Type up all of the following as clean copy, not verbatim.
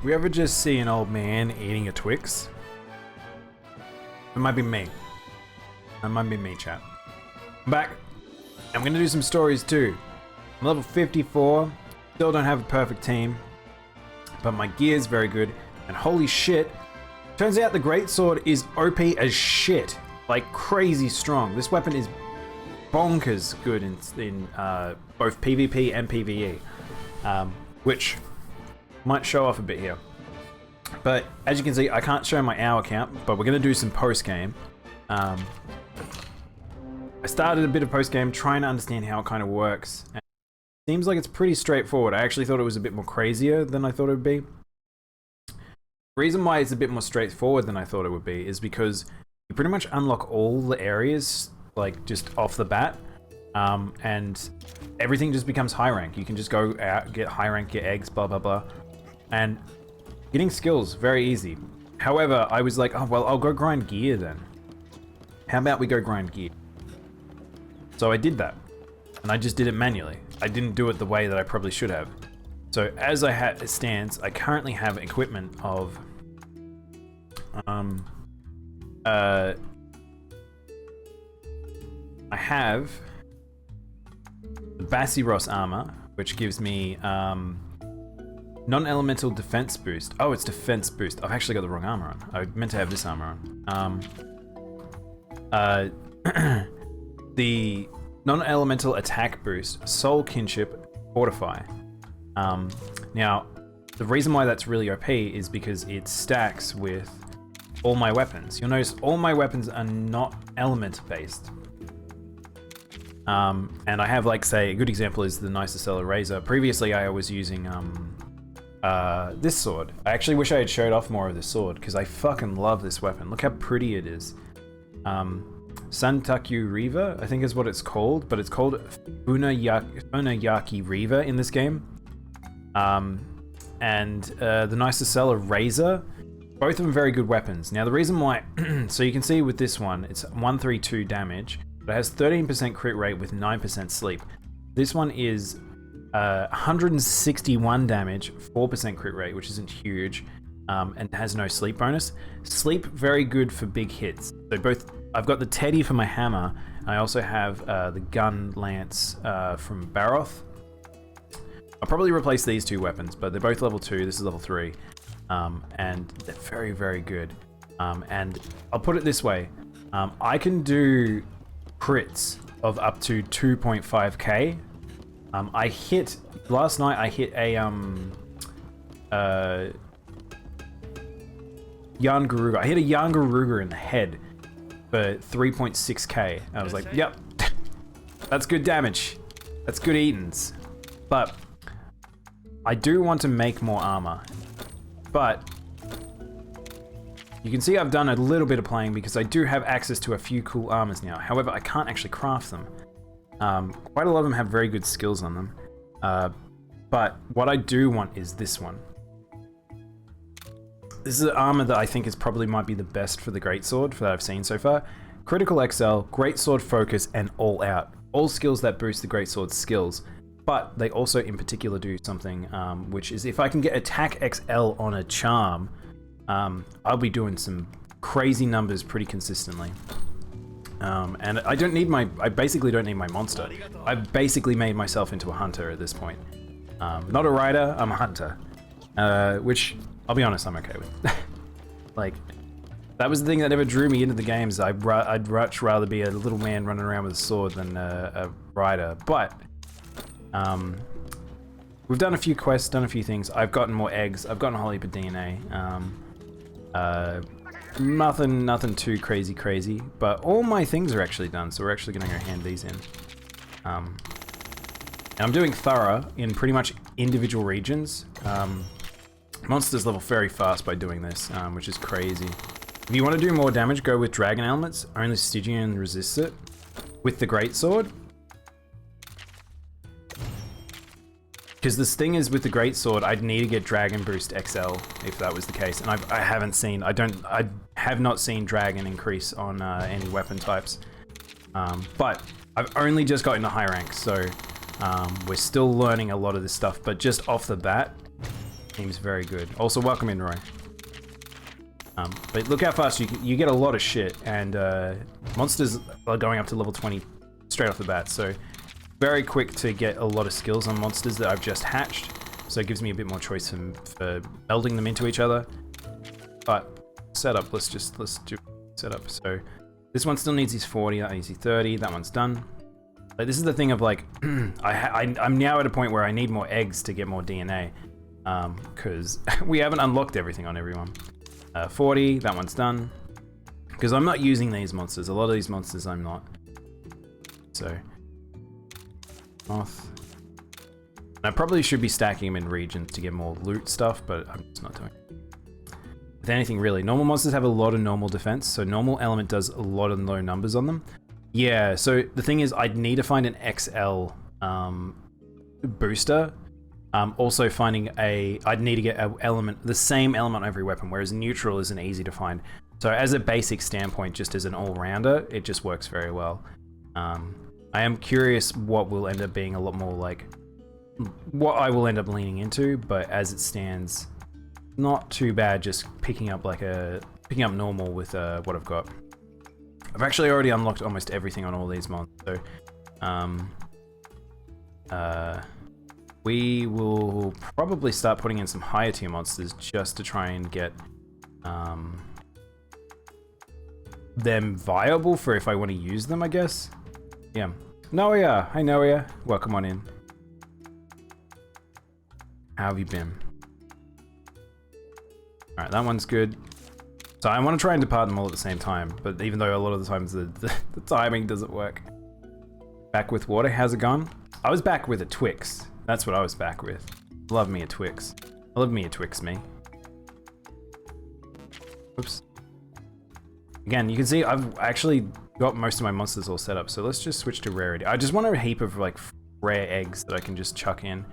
We ever just see an old man eating a Twix? It might be me. It might be me, chat. I'm back. I'm gonna do some stories too. I'm level 54. Still don't have a perfect team, but my gear is very good. And holy shit, turns out the greatsword is OP as shit. Like crazy strong. This weapon is bonkers good in both PvP and PvE, which might show off a bit here. But as you can see, I can't show my hour count, but we're going to do some post-game. I started a bit of post-game trying to understand how it kind of works. And it seems like it's pretty straightforward. I actually thought it was a bit more crazier than I thought it would be. The reason why it's a bit more straightforward than I thought it would be is because you pretty much unlock all the areas like just off the bat, and everything just becomes high rank. You can just go out, get high rank, get eggs, blah blah blah, and getting skills very easy. However, I was like, oh well, I'll go grind gear then. How about we go grind gear? So I did that, and I just did it manually. I didn't do it the way that I probably should have. So as it stands, I currently have equipment of I have the Bassiros armor, which gives me non-elemental defense boost. Oh, it's defense boost. I've actually got the wrong armor on. I meant to have this armor on. The non-elemental attack boost, soul kinship, fortify. Now, the reason why that's really OP is because it stacks with all my weapons. You'll notice all my weapons are not element based. And I have, like, say, a good example is the Daimono razor. Previously, I was using this sword. I actually wish I had showed off more of this sword because I fucking love this weapon. Look how pretty it is. Santakyu Riva, I think is what it's called, but it's called Funayaki Riva in this game. And the Daimono razor, both of them very good weapons. Now the reason why, so you can see with this one, it's 132 damage. But it has 13% crit rate with 9% sleep. This one is 161 damage, 4% crit rate, which isn't huge, and has no sleep bonus. Sleep, very good for big hits. So both, I've got the Teddy for my hammer, and I also have the gun lance from Baroth. I'll probably replace these two weapons, but they're both level 2, this is level 3, and they're very, very good. And I'll put it this way, I can do crits of up to 2.5k. I hit last night. I hit a Yangaruga. I hit a Yangaruga in the head for 3.6k. I was like, yep, that's good damage. That's good eatins. But I do want to make more armor. But you can see I've done a little bit of playing because I do have access to a few cool armors now. However, I can't actually craft them. Quite a lot of them have very good skills on them. But what I do want is this one. This is an armor that I think is probably might be the best for the greatsword that I've seen so far. Critical XL, greatsword focus, and all out. All skills that boost the greatsword's skills. But they also in particular do something, which is if I can get attack XL on a charm, I'll be doing some crazy numbers pretty consistently. And I basically don't need my monster. I've basically made myself into a hunter at this point. Not a rider, I'm a hunter. Which, I'll be honest, I'm okay with. Like, that was the thing that never drew me into the games. I'd much rather be a little man running around with a sword than a rider. But, we've done a few quests, done a few things. I've gotten more eggs, I've gotten a whole heap of DNA. Nothing too crazy, but all my things are actually done, so we're actually gonna go hand these in. And I'm doing thorough in pretty much individual regions. Monsters level very fast by doing this, which is crazy. If you want to do more damage, go with dragon elements. Only Stygian resists it. With the greatsword. Because this thing is with the greatsword, I'd need to get Dragon Boost XL if that was the case, and I haven't seen. I have not seen Dragon increase on any weapon types. But I've only just got into high rank, so we're still learning a lot of this stuff. But just off the bat, Seems very good. Also, welcome in, Roy. But look how fast you get a lot of shit, and monsters are going up to level 20 straight off the bat, so very quick to get a lot of skills on monsters that I've just hatched, so it gives me a bit more choice for melding them into each other. But setup, let's do setup. So this one still needs his 40, that needs his 30, that one's done. Like, this is the thing of like, I'm now at a point where I need more eggs to get more DNA, because we haven't unlocked everything on everyone. 40, that one's done. Because I'm not using these monsters. A lot of these monsters I'm not. So, moth. And I probably should be stacking them in regions to get more loot stuff, but I'm just not doing it. With anything really, normal monsters have a lot of normal defense, so normal element does a lot of low numbers on them. Yeah, so the thing is, I'd need to find an XL booster. Also finding I'd need to get an element, the same element on every weapon, whereas neutral isn't easy to find. So as a basic standpoint, just as an all-rounder, it just works very well. I am curious what will end up being a lot more like, what I will end up leaning into, but as it stands, not too bad just picking up normal with what I've got. I've actually already unlocked almost everything on all these mods, so we will probably start putting in some higher tier monsters just to try and get them viable for if I want to use them, I guess. Yeah. Noia! Hi Noia. Welcome on in. How have you been? Alright, that one's good. So I want to try and depart them all at the same time, but even though a lot of the times the timing doesn't work. Back with water, how's it gone? I was back with a Twix. That's what I was back with. Love me a Twix. I love me a Twix, me. Oops. Again, you can see I've actually got most of my monsters all set up, so let's just switch to rarity. I just want a heap of like rare eggs that I can just chuck in.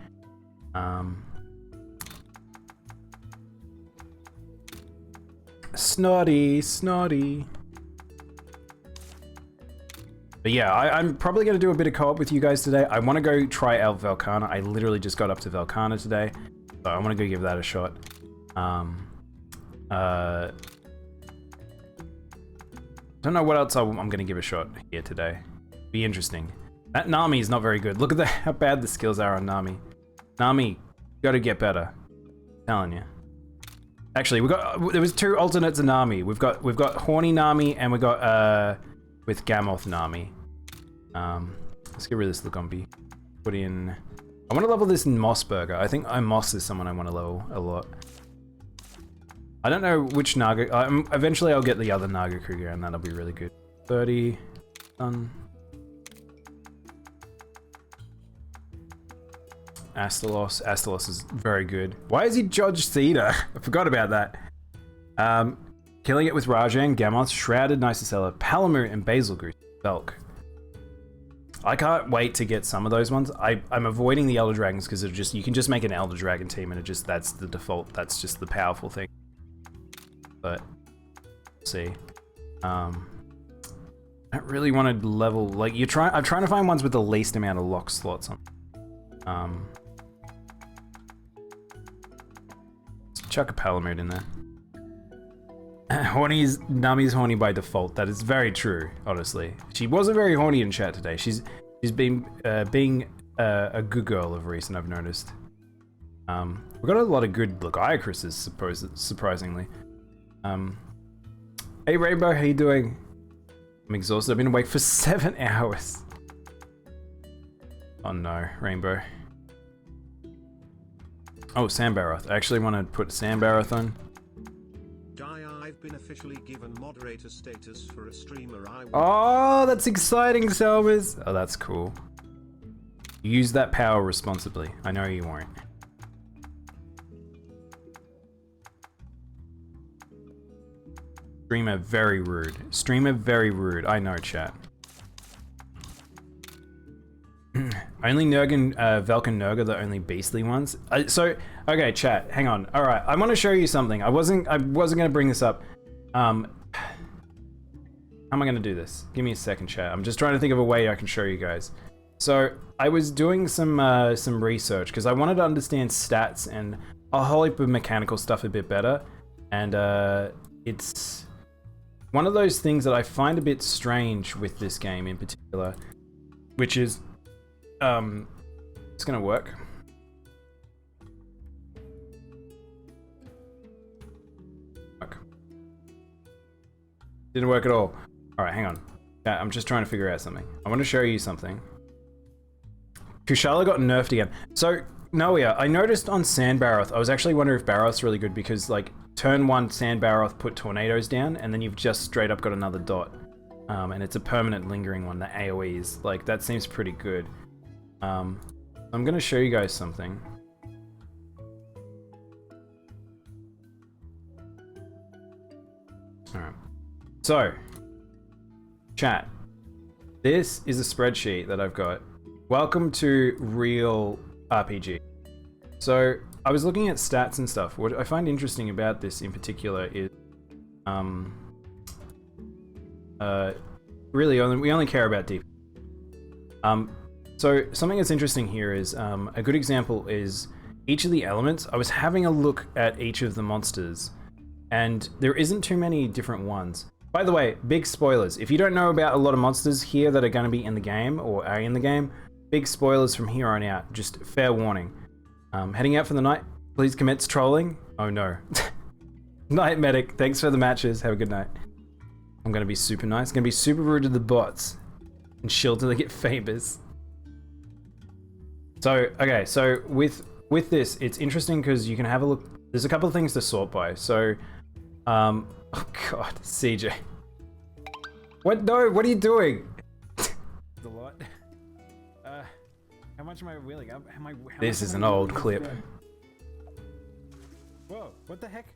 Snotty, snotty. But yeah, I'm probably going to do a bit of co-op with you guys today. I want to go try out Velkhana. I literally just got up to Velkhana today, so I want to go give that a shot. Don't know what else I'm going to give a shot here today. Be interesting. That Nami is not very good. Look at how bad the skills are on Nami. Nami, you got to get better. I'm telling you. Actually, there was two alternates of Nami. We've got Horny Nami and we got with Gamoth Nami. Let's get rid of this Lagombi. Put in. I want to level this in Mossburger. I think Moss is someone I want to level a lot. I don't know which Naga. Eventually, I'll get the other Naga Kruger, and that'll be really good. 30 done. Astalos. Astalos is very good. Why is he Judge Cedar? I forgot about that. Killing it with Rajang, Gamoth, Shrouded, Nicicella, Palamute, and Basil Goose. Belk. I can't wait to get some of those ones. I'm avoiding the Elder Dragons because you can just make an Elder Dragon team and that's the default. That's just the powerful thing. But let's see. I don't really want to level like I'm trying to find ones with the least amount of lock slots on. Let's chuck a Palamute in there. Nami's horny by default. That is very true, honestly. She wasn't very horny in chat today. She's been being a good girl of recent, I've noticed. We've got a lot of good Lagiacruses, surprisingly. Hey Rainbow, how you doing? I'm exhausted. I've been awake for 7 hours. Oh no, Rainbow. Oh, Sambaroth. I actually want to put Sambaroth on. I've been officially given moderator status for a streamer. Oh, that's exciting, Selmas. Oh, that's cool. Use that power responsibly. I know you won't. Streamer very rude. Streamer very rude. I know, chat. Only Nurgan, Velk and Nurga, the only beastly ones. Okay, chat, hang on. All right, I want to show you something. I wasn't gonna bring this up. How am I gonna do this? Give me a second, chat. I'm just trying to think of a way I can show you guys. So I was doing some research because I wanted to understand stats, and a whole heap of mechanical stuff a bit better, and it's one of those things that I find a bit strange with this game in particular, which is it's gonna work. Didn't work at all. Alright, hang on. I'm just trying to figure out something. I want to show you something. Kushala got nerfed again. So, Noia, I noticed on Sand Baroth, I was actually wondering if Baroth's really good because, like, turn 1 Sand Baroth put tornadoes down, and then you've just straight up got another dot. And it's a permanent lingering one, the AoEs. Like, that seems pretty good. I'm gonna show you guys something. Alright. So, chat, this is a spreadsheet that I've got. Welcome to Real RPG. So, I was looking at stats and stuff. What I find interesting about this in particular is, really we only care about defense. So something that's interesting here is, a good example is each of the elements. I was having a look at each of the monsters, and there isn't too many different ones. By the way, big spoilers. If you don't know about a lot of monsters here that are going to be in the game, or are in the game, big spoilers from here on out. Just fair warning. Heading out for the night. Please commence trolling. Oh no. Night medic. Thanks for the matches. Have a good night. I'm going to be super nice. Going to be super rude to the bots. And chill till they get famous. So, okay. So, with this, it's interesting because you can have a look. There's a couple of things to sort by. So, oh god, CJ. What? No, what are you doing? A lot. How much am I wheeling up? This is an old clip. Whoa, what the heck?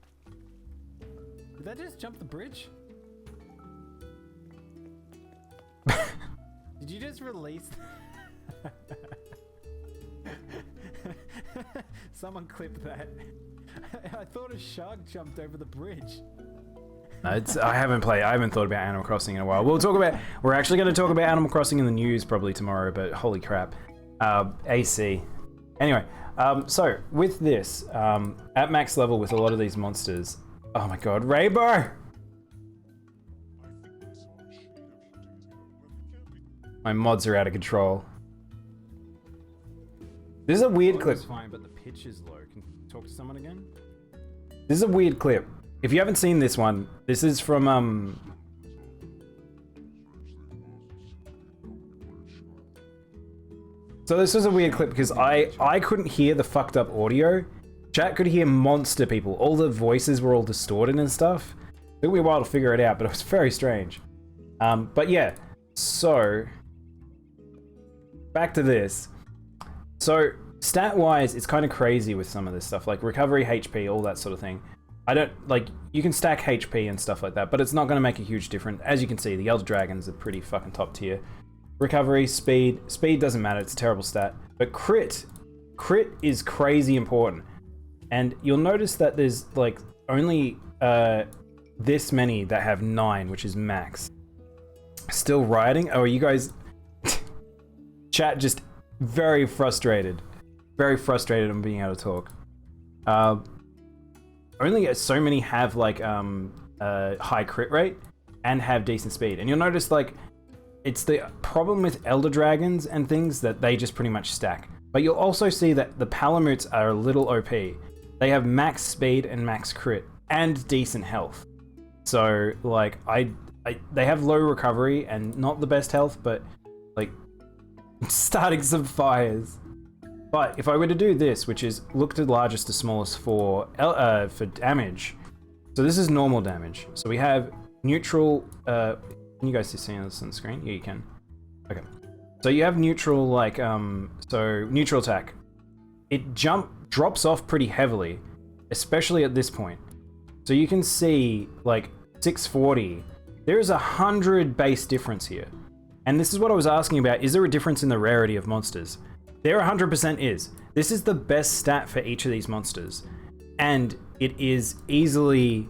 Did that just jump the bridge? Did you just release? Someone clip that. I thought a shark jumped over the bridge. I haven't thought about Animal Crossing in a while. We're actually going to talk about Animal Crossing in the news probably tomorrow, but holy crap. AC. Anyway, so with this, at max level with a lot of these monsters, oh my god, Rainbow! My mods are out of control. This is a weird clip. It's fine, but the pitch is low. Can you talk to someone again? This is a weird clip. If you haven't seen this one, this is from So this was a weird clip because I couldn't hear the fucked up audio. Chat could hear monster people. All the voices were all distorted and stuff. It took me a while to figure it out, but it was very strange. But yeah, so back to this. So stat-wise, it's kind of crazy with some of this stuff, like recovery, HP, all that sort of thing. You can stack HP and stuff like that, but it's not going to make a huge difference. As you can see, the Elder Dragons are pretty fucking top tier. Recovery, speed doesn't matter, it's a terrible stat. But crit is crazy important. And you'll notice that there's like only this many that have 9, which is max. Still riding? Oh, are you guys... Chat just very frustrated. Very frustrated on being able to talk. Only so many have like high crit rate and have decent speed. And you'll notice like it's the problem with Elder Dragons and things that they just pretty much stack. But you'll also see that the Palamutes are a little OP. They have max speed and max crit and decent health. So like they have low recovery and not the best health, but like starting some fires. But if I were to do this, which is look to largest to smallest for damage. So this is normal damage. So we have neutral, can you guys see this on the screen? Yeah, you can. Okay. So you have neutral, like, so neutral attack. It drops off pretty heavily, especially at this point. So you can see, like, 640. There is 100 base difference here. And this is what I was asking about. Is there a difference in the rarity of monsters? There 100% is. This is the best stat for each of these monsters. And it is easily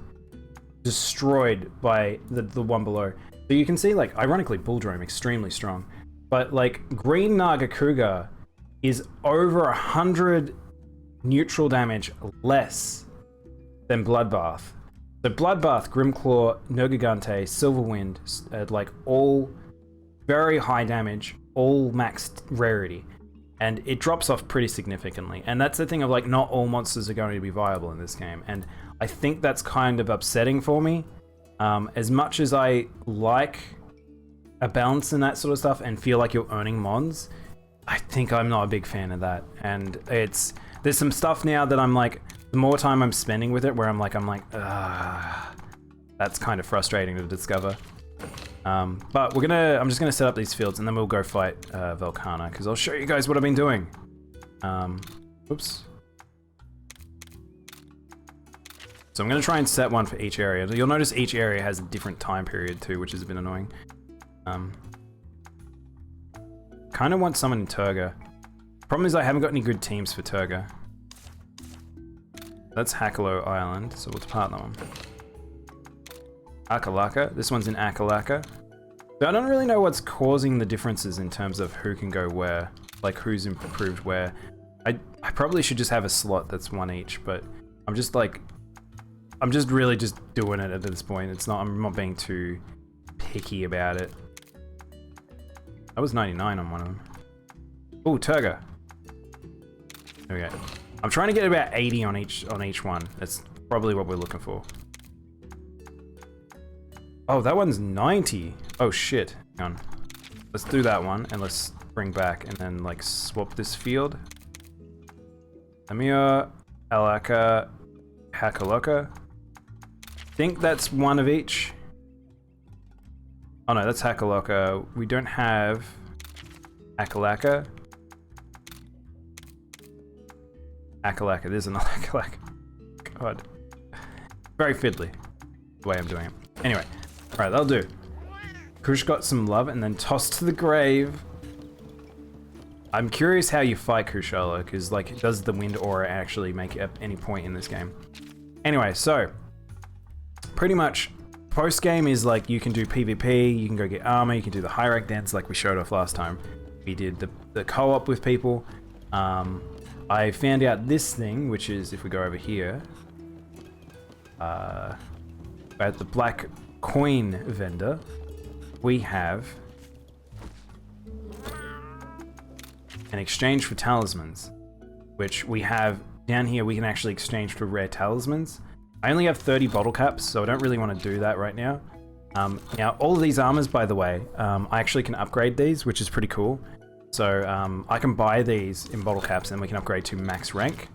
destroyed by the one below. So you can see, like, ironically, Bulldrome, extremely strong. But, like, Green Naga Cougar is over 100 neutral damage less than Bloodbath. So Bloodbath, Grimclaw, Nergigante, Silverwind, like all very high damage, all maxed rarity. And it drops off pretty significantly. And that's the thing of like, not all monsters are going to be viable in this game. And I think that's kind of upsetting for me. As much as I like a balance and that sort of stuff and feel like you're earning mons, I think I'm not a big fan of that. And there's some stuff now that I'm like, the more time I'm spending with it, where I'm like, that's kind of frustrating to discover. But I'm just gonna set up these fields and then we'll go fight Velkhana, because I'll show you guys what I've been doing. Oops. So I'm gonna try and set one for each area. You'll notice each area has a different time period too, which is a bit annoying. Kind of want someone in Turga. Problem is I haven't got any good teams for Turga. That's Hakalo Island, so we'll depart that one. Akalaka. This one's in Akalaka. So I don't really know what's causing the differences in terms of who can go where, like who's improved where. I probably should just have a slot that's one each, but I'm just really just doing it at this point. I'm not being too picky about it. That was 99 on one of them. Oh, Turga. Okay. I'm trying to get about 80 on each one. That's probably what we're looking for. Oh, that one's 90. Oh shit. Hang on. Let's do that one and let's bring back and then like swap this field. Amir, Alaka, Hakaloka. Think that's one of each. Oh no, that's Hakaloka. We don't have Akalaka. Akalaka, there's another Akalaka. God. Very fiddly, the way I'm doing it. Anyway, alright, that'll do. Kush got some love and then tossed to the grave. I'm curious how you fight Kushala, because like, does the wind aura actually make it at any point in this game? Anyway, so, pretty much, post-game is like, you can do PvP, you can go get armor, you can do the high rank dance like we showed off last time. We did the co-op with people. I found out this thing, which is, if we go over here, at the black coin vendor, we have an exchange for talismans, which we have down here. We can actually exchange for rare talismans. I only have 30 bottle caps, so I don't really want to do that right now. Now, all of these armors, by the way, I actually can upgrade these, which is pretty cool. So I can buy these in bottle caps and we can upgrade to max rank,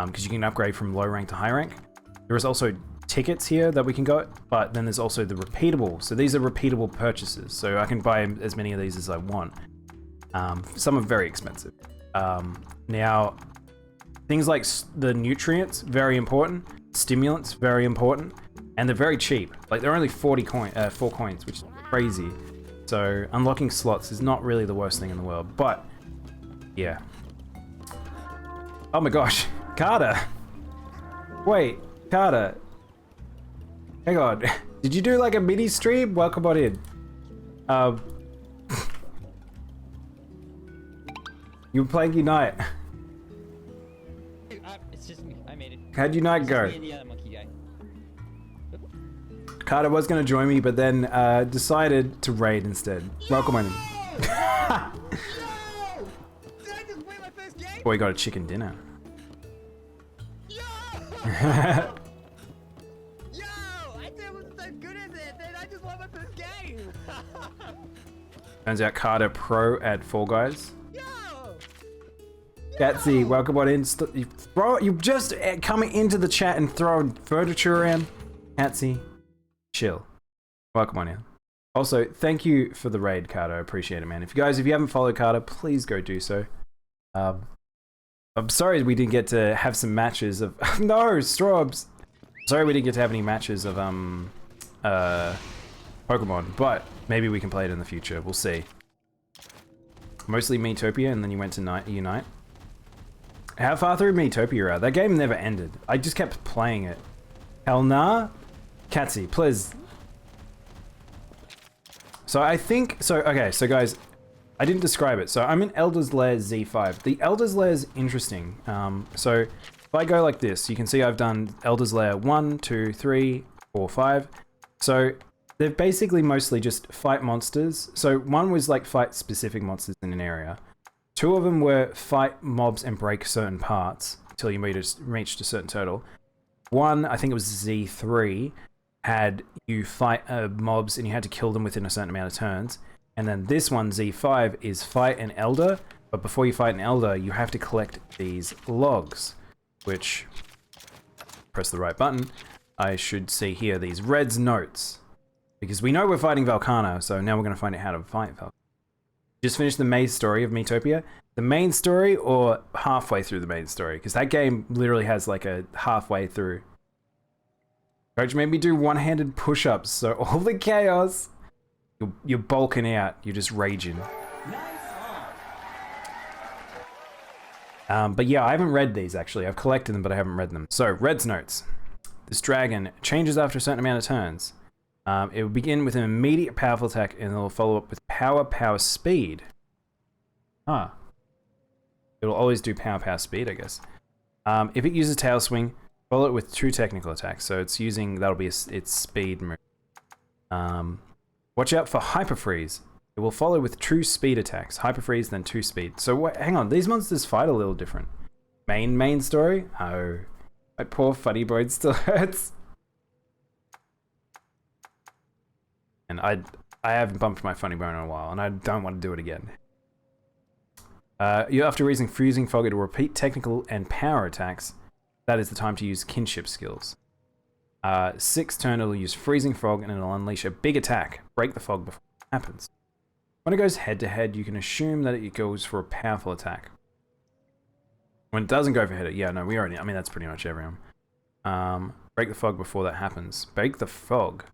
because you can upgrade from low rank to high rank. There is also tickets here that we can go, but then there's also the repeatable. So these are repeatable purchases. So I can buy as many of these as I want. Some are very expensive. Now, things like the nutrients, very important. Stimulants, very important. And they're very cheap. Like they're only 4 coins, which is crazy. So unlocking slots is not really the worst thing in the world, but yeah. Oh my gosh, Carter. Wait, Carter. Hang on, did you do like a mini stream? Welcome on in. You were playing Unite. It's just me. I made it. How'd Unite go? Me and the other monkey guy. Carter was going to join me, but then decided to raid instead. Welcome on in. Yo! Did I just win my first game? Boy, got a chicken dinner. Yo! Yo! I thought it was so good as it, then I just won my first game. Turns out Carter pro at Fall Guys. Yo! Gatsy, welcome on in. You just coming into the chat and throwing furniture around. Gatsy, chill. Welcome on in. Also, thank you for the raid, Carter. I appreciate it, man. If you haven't followed Carter, please go do so. I'm sorry we didn't get to have some matches of no Strobs. Sorry we didn't get to have any matches of Pokemon, but maybe we can play it in the future. We'll see. Mostly Miitopia, and then you went to Unite. How far through Miitopia are? That game never ended. I just kept playing it. Hell nah? Catsy, please. So I think, okay, so guys, I didn't describe it. So I'm in Elder's Lair Z5. The Elder's Lair is interesting. So if I go like this, you can see I've done Elder's Lair 1, 2, 3, 4, 5. So they're basically mostly just fight monsters. So one was like fight specific monsters in an area. 2 of them were fight mobs and break certain parts until you reached a certain total. 1, I think it was Z3, had you fight mobs and you had to kill them within a certain amount of turns. And then this one, Z5, is fight an elder, but before you fight an elder, you have to collect these logs, which, press the right button, I should see here, these Red's notes. Because we know we're fighting Valkana, so now we're going to find out how to fight Valkana. Just finished the main story of Miitopia. The main story, or halfway through the main story? Because that game literally has like a halfway through. Coach made me do one-handed push-ups, so all the chaos... You're bulking out. You're just raging. But yeah, I haven't read these actually. I've collected them, but I haven't read them. So, Red's notes. This dragon changes after a certain amount of turns. It will begin with an immediate powerful attack, and it will follow up with power, speed. Ah. It'll always do power, speed, I guess. If it uses tail swing, follow it with 2 technical attacks. So it's using, that'll be its speed move. Watch out for Hyper Freeze. It will follow with true speed attacks. Hyper Freeze, then 2 speed. So hang on, these monsters fight a little different. Main story? Oh, my poor funny bone still hurts. And I haven't bumped my funny bone in a while, and I don't want to do it again. After using Freezing Fog, it will repeat technical and power attacks. That is the time to use kinship skills. 6th turn, it'll use Freezing Fog and it'll unleash a big attack. Break the fog before it happens. When it goes head to head, you can assume that it goes for a powerful attack. When it doesn't go for head, yeah, no, I mean, that's pretty much everyone. Break the fog before that happens. Break the fog.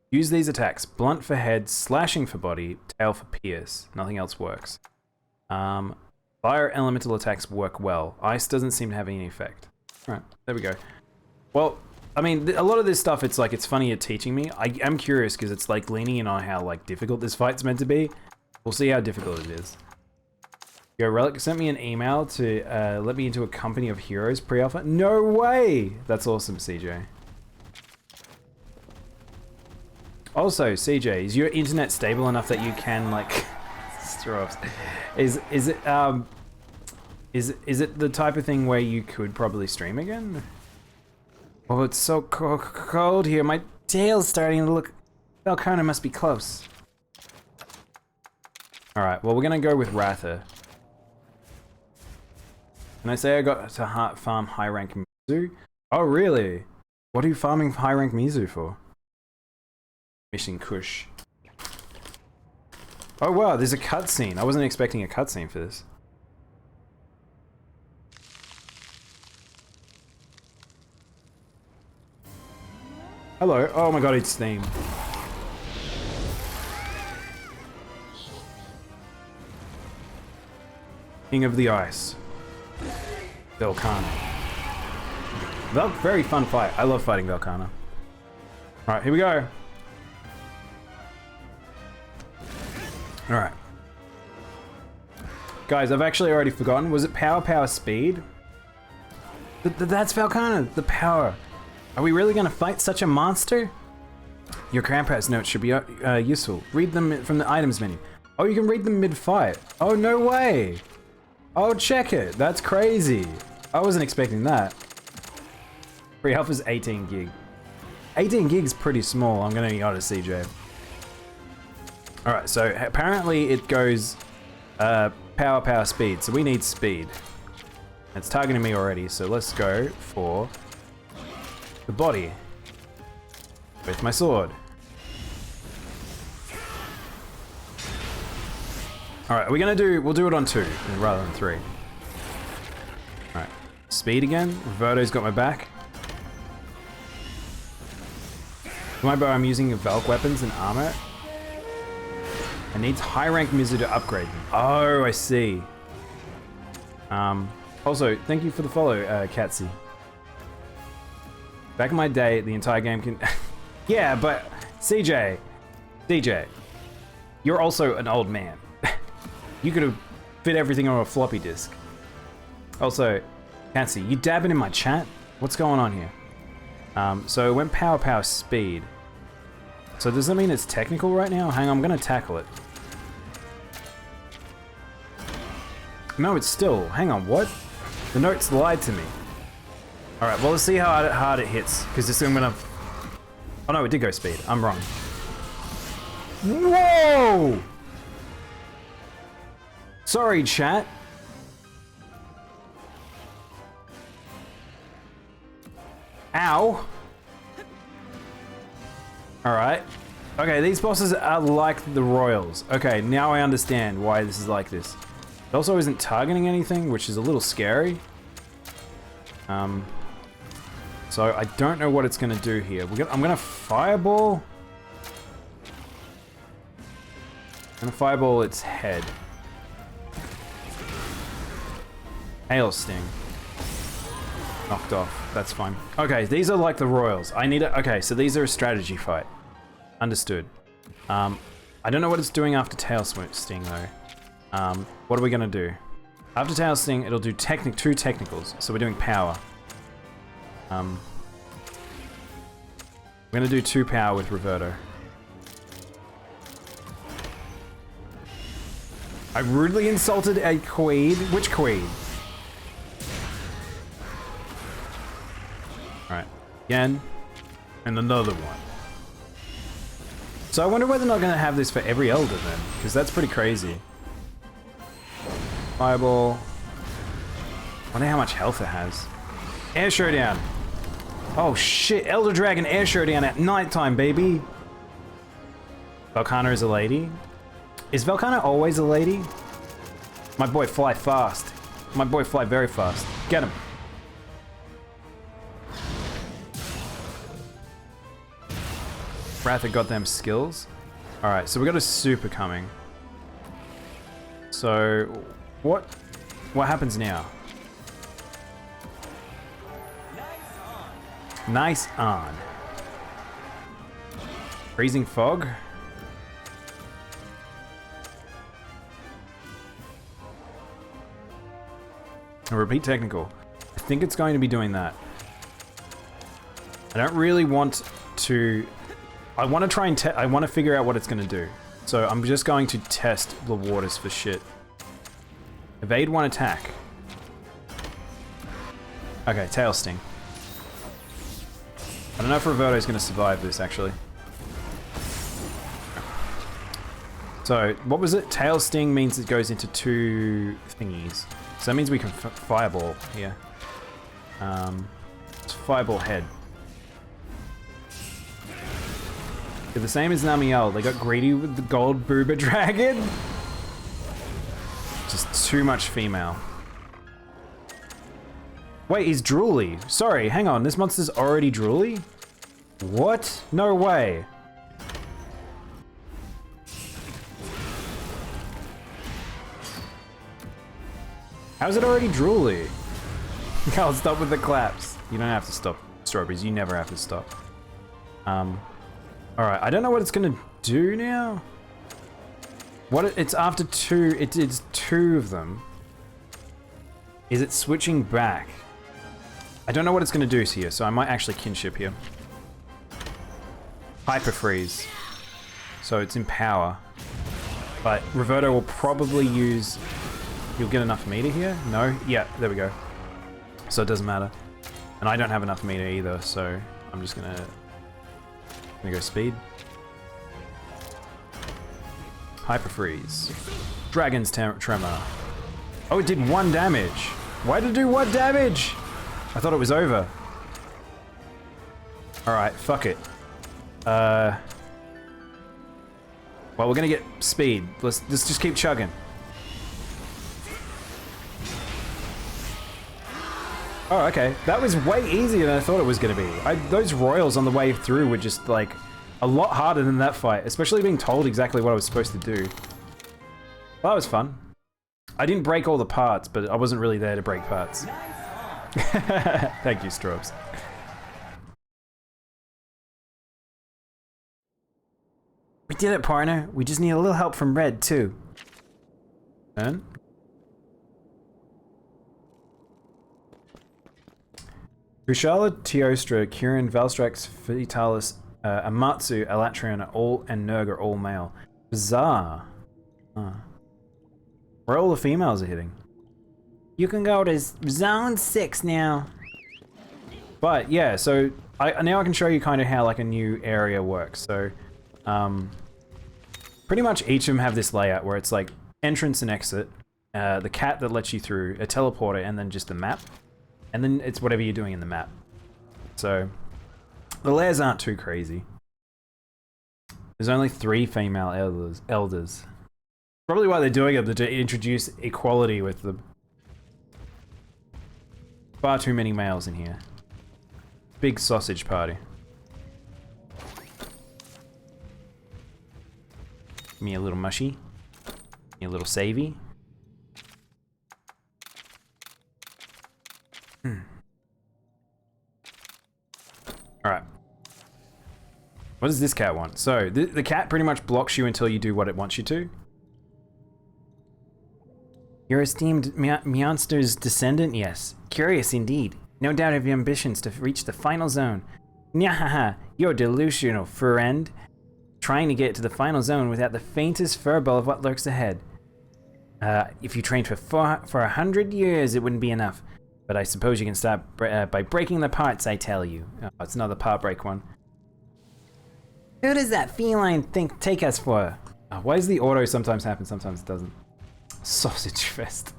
Use these attacks. Blunt for head, slashing for body, tail for pierce. Nothing else works. Fire elemental attacks work well. Ice doesn't seem to have any effect. Alright, there we go. Well, I mean, a lot of this stuff, it's like, it's funny at teaching me. I am curious because it's like leaning in on how like difficult this fight's meant to be. We'll see how difficult it is. Yo, Relic sent me an email to let me into a company of heroes pre-alpha. No way! That's awesome, CJ. Also, CJ, is your internet stable enough that you can like... Is it the type of thing where you could probably stream again? Oh, it's so cold here. My tail's starting to look... Valkana must be close. Alright, well, we're gonna go with Ratha. Can I say I got to farm high rank Mizu? Oh, really? What are you farming high rank Mizu for? Mission Kush. Oh, wow, there's a cutscene. I wasn't expecting a cutscene for this. Hello. Oh my god, it's Steam. King of the Ice. Valkana. Very fun fight. I love fighting Valkana. Alright, here we go. Alright. Guys, I've actually already forgotten. Was it power, speed? That's Valkana. The power. Are we really gonna fight such a monster? Your grandpa's notes should be useful. Read them from the items menu. Oh, you can read them mid-fight. Oh, no way. Oh, check it. That's crazy. I wasn't expecting that. Pre-alpha's 18 gig. 18 gig is pretty small, I'm gonna be honest, CJ. Alright, so apparently it goes power, speed. So we need speed. It's targeting me already, so let's go for the body with my sword. Alright, we'll do it on 2 rather than 3. Alright, speed again. Roberto's got my back. For my bow, I'm using Valk weapons and armor. I need high rank Mizu to upgrade them. Oh, I see. Also, thank you for the follow, Katsy. Back in my day, the entire game can... Yeah, but... CJ. You're also an old man. You could have fit everything on a floppy disk. Also, can't see. You dabbing in my chat? What's going on here? So it went power, speed. So does that mean it's technical right now? Hang on, I'm gonna tackle it. No, it's still. Hang on, what? The notes lied to me. Alright, well, let's see how hard it hits. Because this thing gonna... Oh no, it did go speed. I'm wrong. Whoa! Sorry, chat. Ow. Alright. Okay, these bosses are like the Royals. Okay, now I understand why this is like this. It also isn't targeting anything, which is a little scary. So I don't know what it's going to do here. I'm going to fireball. I'm going to fireball its head. Hail Sting. Knocked off. That's fine. Okay, these are like the Royals. I need a... Okay, so these are a strategy fight. Understood. I don't know what it's doing after Tail Sting, though. What are we going to do? After Tail Sting, it'll do two technicals. So we're doing power. We're going to do 2 power with Reverto. I rudely insulted a Queen. Which Queen? Alright. Again. And another one. So I wonder whether they're not going to have this for every Elder then. Because that's pretty crazy. Fireball. Wonder how much health it has. Air Showdown. Oh shit, Elder Dragon Air Showdown at nighttime, baby. Velkhana is a lady. Is Velkhana always a lady? My boy fly fast. My boy fly very fast. Get him. Wrath of goddamn skills. Alright, so we got a super coming. So, what happens now? Nice on. Freezing fog. A repeat technical. I think it's going to be doing that. I don't really want to... I want to try and I want to figure out what it's going to do. So I'm just going to test the waters for shit. Evade 1 attack. Okay, Tail Sting. I don't know if Reverto's going to survive this, actually. So, what was it? Tail Sting means it goes into 2 thingies. So that means we can fireball here. It's fireball head. They're the same as Namiel. They got greedy with the gold booba dragon. Just too much female. Wait, he's drooly. Sorry, hang on. This monster's already drooly? What? No way. How's it already drooly? I'll stop with the claps. You don't have to stop, Strawberries. You never have to stop. Alright, I don't know what it's gonna do now. It's after 2, it's 2 of them. Is it switching back? I don't know what it's gonna do here, so I might actually kinship here. Hyper Freeze. So it's in power. But Reverto will probably use... You'll get enough meter here? No? Yeah, there we go. So it doesn't matter. And I don't have enough meter either, so I'm just gonna go speed. Hyper Freeze. Dragon's Tremor. Oh, it did 1 damage. Why did it do 1 damage? I thought it was over. Alright, fuck it. Well, we're gonna get speed. Let's just keep chugging. Oh, okay. That was way easier than I thought it was gonna be. Those royals on the way through were just, like, a lot harder than that fight, especially being told exactly what I was supposed to do. Well, that was fun. I didn't break all the parts, but I wasn't really there to break parts. Thank you, Strobes. We did it, partner. We just need a little help from Red, too. And? Kushala, Teostra, Kirin, Valstrax, Vitalis, Amatsu, Alatrion and Nurg are all male. Bizarre. Where all the females are hitting. You can go to Zone 6 now. But yeah, so now I can show you kind of how like a new area works. So pretty much each of them have this layout where it's like entrance and exit, the cat that lets you through, a teleporter, and then just a map. And then it's whatever you're doing in the map. So the layers aren't too crazy. There's only 3 female elders. Probably why they're doing it, to introduce equality with the far too many males in here. Big sausage party. Give me a little mushy. Give me a little savey. Alright. What does this cat want? So, the cat pretty much blocks you until you do what it wants you to. Your esteemed Meonster's descendant? Yes. Curious indeed. No doubt of your ambitions to reach the final zone. Nyahaha, you're delusional, friend. Trying to get to the final zone without the faintest furball of what lurks ahead. If you trained for 100 years, it wouldn't be enough. But I suppose you can start by breaking the parts, I tell you. Oh, it's another part break one. Who does that feline think take us for? Oh, why does the auto sometimes happen, sometimes it doesn't? Sausage fest.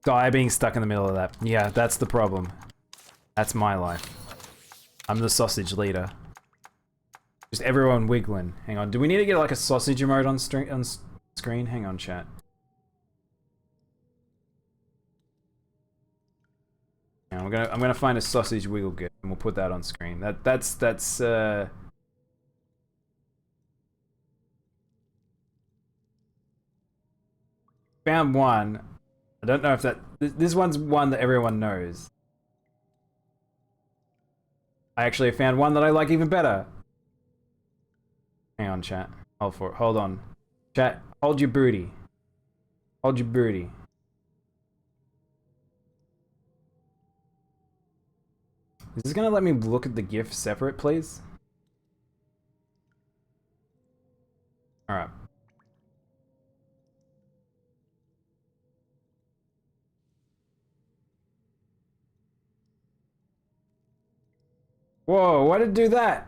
Die being stuck in the middle of that. Yeah, that's the problem. That's my life. I'm the sausage leader. Just everyone wiggling. Hang on, do we need to get like a sausage emote on screen? Hang on, chat. Yeah, I'm gonna find a sausage wiggle gif and we'll put that on screen. That's found one. I don't know if this one's one that everyone knows. I actually found one that I like even better. Hang on, chat. Hold on. Chat, hold your booty. Hold your booty. Is this gonna let me look at the GIF separate, please? Alright. Whoa, why did it do that?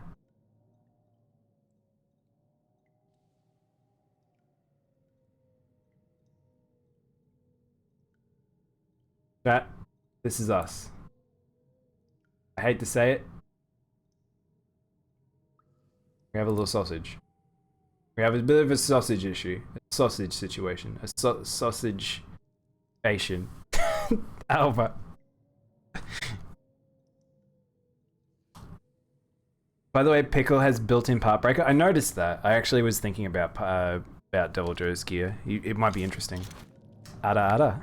Chat, this is us. I hate to say it. We have a little sausage. We have a bit of a sausage issue. A sausage situation. A sausage-ation. Alpha. By the way, Pickle has built-in part breaker. I noticed that. I actually was thinking about Devil Joe's gear. It might be interesting. Ada.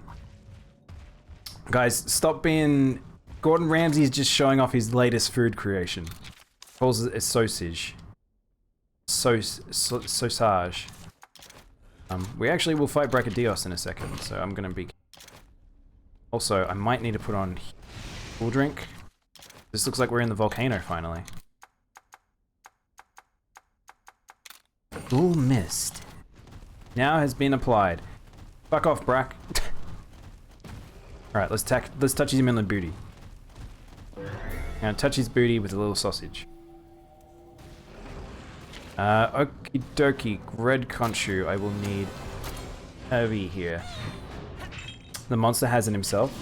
Guys, stop being... Gordon Ramsay's just showing off his latest food creation. Calls it a sausage. Sausage. We actually will fight Brachydios in a second, so I'm gonna be... Also, I might need to put on cool drink. This looks like we're in the volcano finally. Cool mist. Now has been applied. Fuck off, Brack. Alright, let's touch him in the booty. Now touch his booty with a little sausage. Okie dokie, red conchu, I will need Heavy here. The monster has it himself.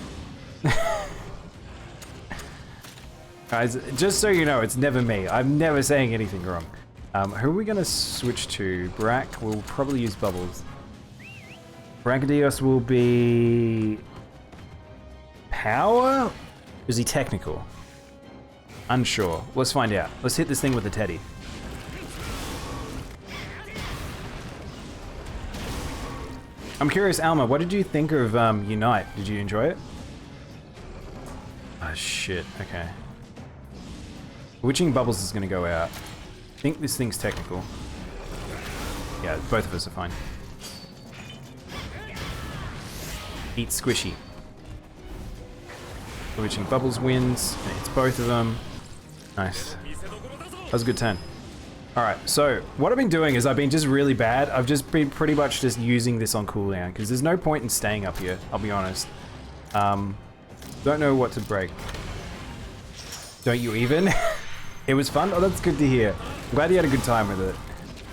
Guys, just so you know, it's never me. I'm never saying anything wrong. Who are we gonna switch to? Brack will probably use bubbles. Brachydios will be... power? Is he technical? Unsure. Let's find out. Let's hit this thing with the teddy. I'm curious, Alma, what did you think of Unite? Did you enjoy it? Oh shit, okay. Witching Bubbles is gonna go out. I think this thing's technical. Yeah, both of us are fine. Eat squishy. Switching Bubbles wins. It's both of them. Nice. That was a good turn. Alright, so what I've been doing is I've been just really bad. I've just been pretty much just using this on cooldown because there's no point in staying up here, I'll be honest. Don't know what to break. Don't you even? It was fun? Oh, that's good to hear. I'm glad you had a good time with it.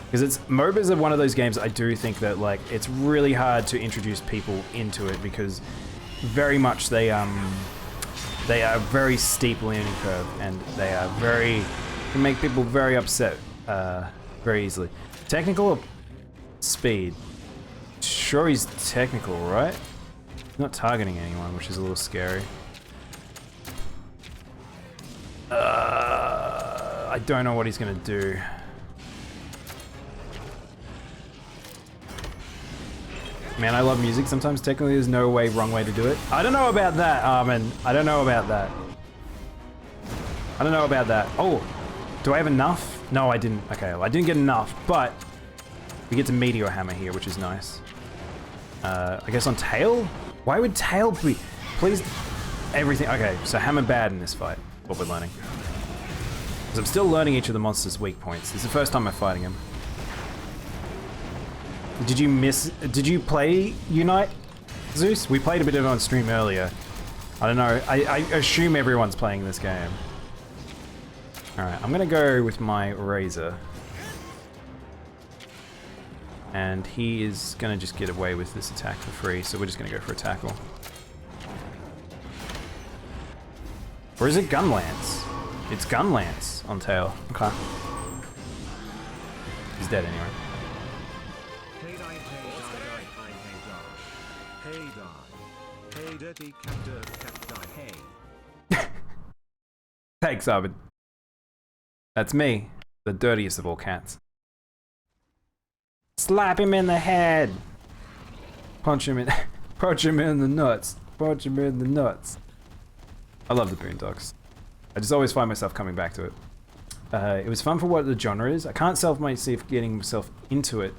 Because MOBAs are one of those games I do think that like it's really hard to introduce people into it because very much they are very steep learning curve and they are can make people very upset very easily. Technical or speed? Sure, he's technical, right? He's not targeting anyone, which is a little scary. I don't know what he's gonna do. Man, I love music. Sometimes technically there's no wrong way to do it. I don't know about that, Armin. I don't know about that. I don't know about that. Oh, do I have enough? No, I didn't. Okay, well, I didn't get enough, but we get to Meteor Hammer here, which is nice. I guess on Tail? Why would Tail be? Please, everything. Okay, so Hammer bad in this fight, what we're learning. Because I'm still learning each of the monsters' weak points. This is the first time I'm fighting him. Did you play Unite, Zeus? We played a bit of it on stream earlier. I don't know, I assume everyone's playing this game. Alright, I'm gonna go with my Razor. And he is gonna just get away with this attack for free, so we're just gonna go for a tackle. Or is it Gun Lance? It's Gun Lance on Tail. Okay. He's dead anyway. Hey dirty cat die, hey. Thanks, Arvid. That's me, the dirtiest of all cats. Slap him in the head! Punch him in the nuts. Punch him in the nuts. I love the Boondocks. I just always find myself coming back to it. It was fun for what the genre is. I can't self myself getting myself into it,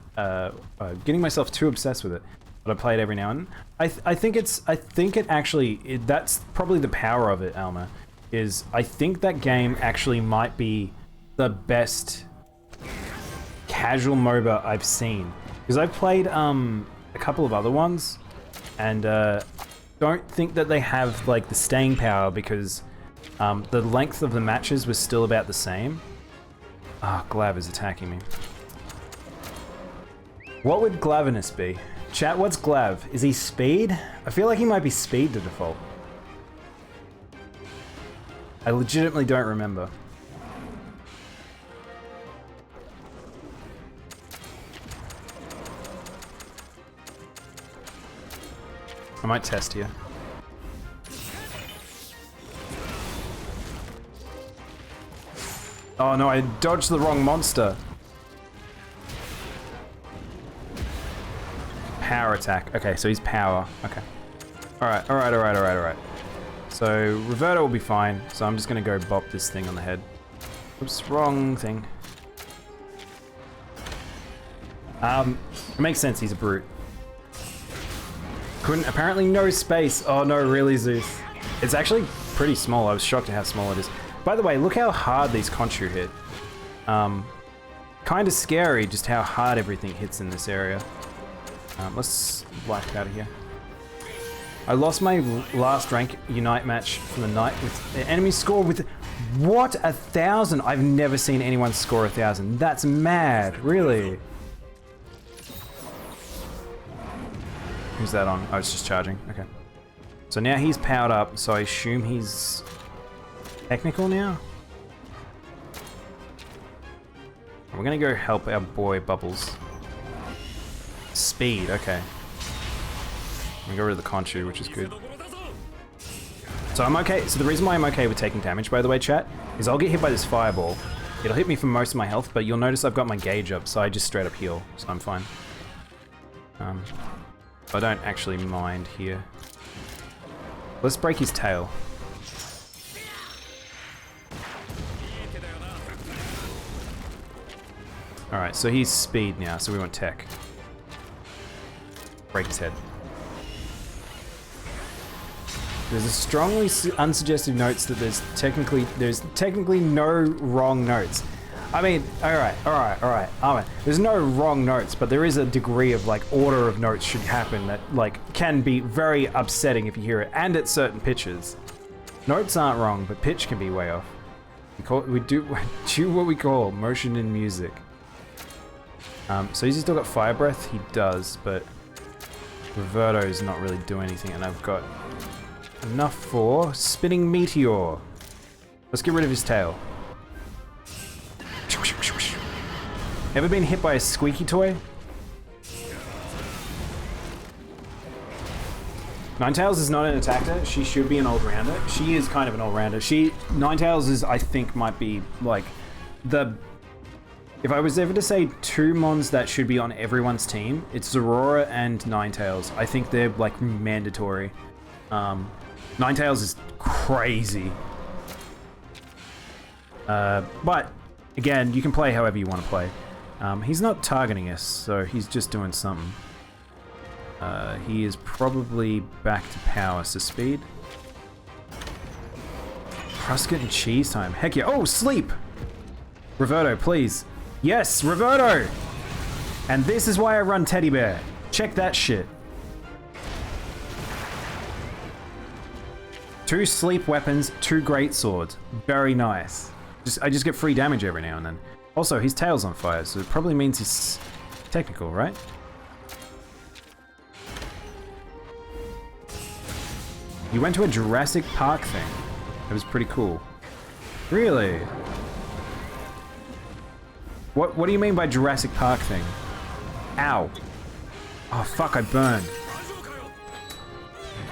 getting myself too obsessed with it. But I play it every now and then. I think it actually, that's probably the power of it, Alma, is I think that game actually might be the best casual MOBA I've seen. Because I've played a couple of other ones, and don't think that they have like the staying power because the length of the matches was still about the same. Ah, Glav is attacking me. What would Glavinus be? Chat, what's Glav? Is he speed? I feel like he might be speed to default. I legitimately don't remember. I might test here. Oh no, I dodged the wrong monster. Power attack. Okay, so he's power. Okay. Alright. So, Reverter will be fine. So I'm just gonna go bop this thing on the head. Oops, wrong thing. It makes sense, he's a brute. Apparently no space. Oh no, really, Zeus? It's actually pretty small. I was shocked at how small it is. By the way, look how hard these Conchu hit. Kind of scary just how hard everything hits in this area. Let's black out of here. I lost my last rank Unite match for the night with the enemy score with, what, 1,000? I've never seen anyone score 1,000. That's mad, really. Who's that on? Oh, it's just charging, okay. So now he's powered up, so I assume he's technical now? We're gonna go help our boy Bubbles. Speed, okay. We got rid of the Conchu, which is good. So I'm okay. So the reason why I'm okay with taking damage, by the way, chat, is I'll get hit by this fireball. It'll hit me for most of my health, but you'll notice I've got my gauge up, so I just straight up heal, so I'm fine. I don't actually mind here. Let's break his tail. Alright, so he's speed now, so we want tech. Break his head. There's a strongly unsuggestive notes that there's technically no wrong notes. I mean, alright. There's no wrong notes, but there is a degree of like order of notes should happen that like can be very upsetting if you hear it, and at certain pitches. Notes aren't wrong, but pitch can be way off. We do what we call motion in music. So he's still got fire breath. He does, but Roberto's not really doing anything, and I've got enough for spinning meteor. Let's get rid of his tail. Ever been hit by a squeaky toy? Ninetales is not an attacker. She should be an all-rounder. She is kind of an all-rounder. Ninetales is, I think, might be like the. If I was ever to say two mons that should be on everyone's team, it's Zorora and Ninetales. I think they're like mandatory. Ninetales is crazy. But again, you can play however you want to play. He's not targeting us, so he's just doing something. He is probably back to power, so speed. Crusket and cheese time. Heck yeah. Oh, sleep! Reverto, please. Yes, Reverto! And this is why I run Teddy Bear. Check that shit. 2 sleep weapons, 2 great swords. Very nice. I just get free damage every now and then. Also, his tail's on fire, so it probably means he's technical, right? You went to a Jurassic Park thing. It was pretty cool. Really? What do you mean by Jurassic Park thing? Ow. Oh fuck, I burned.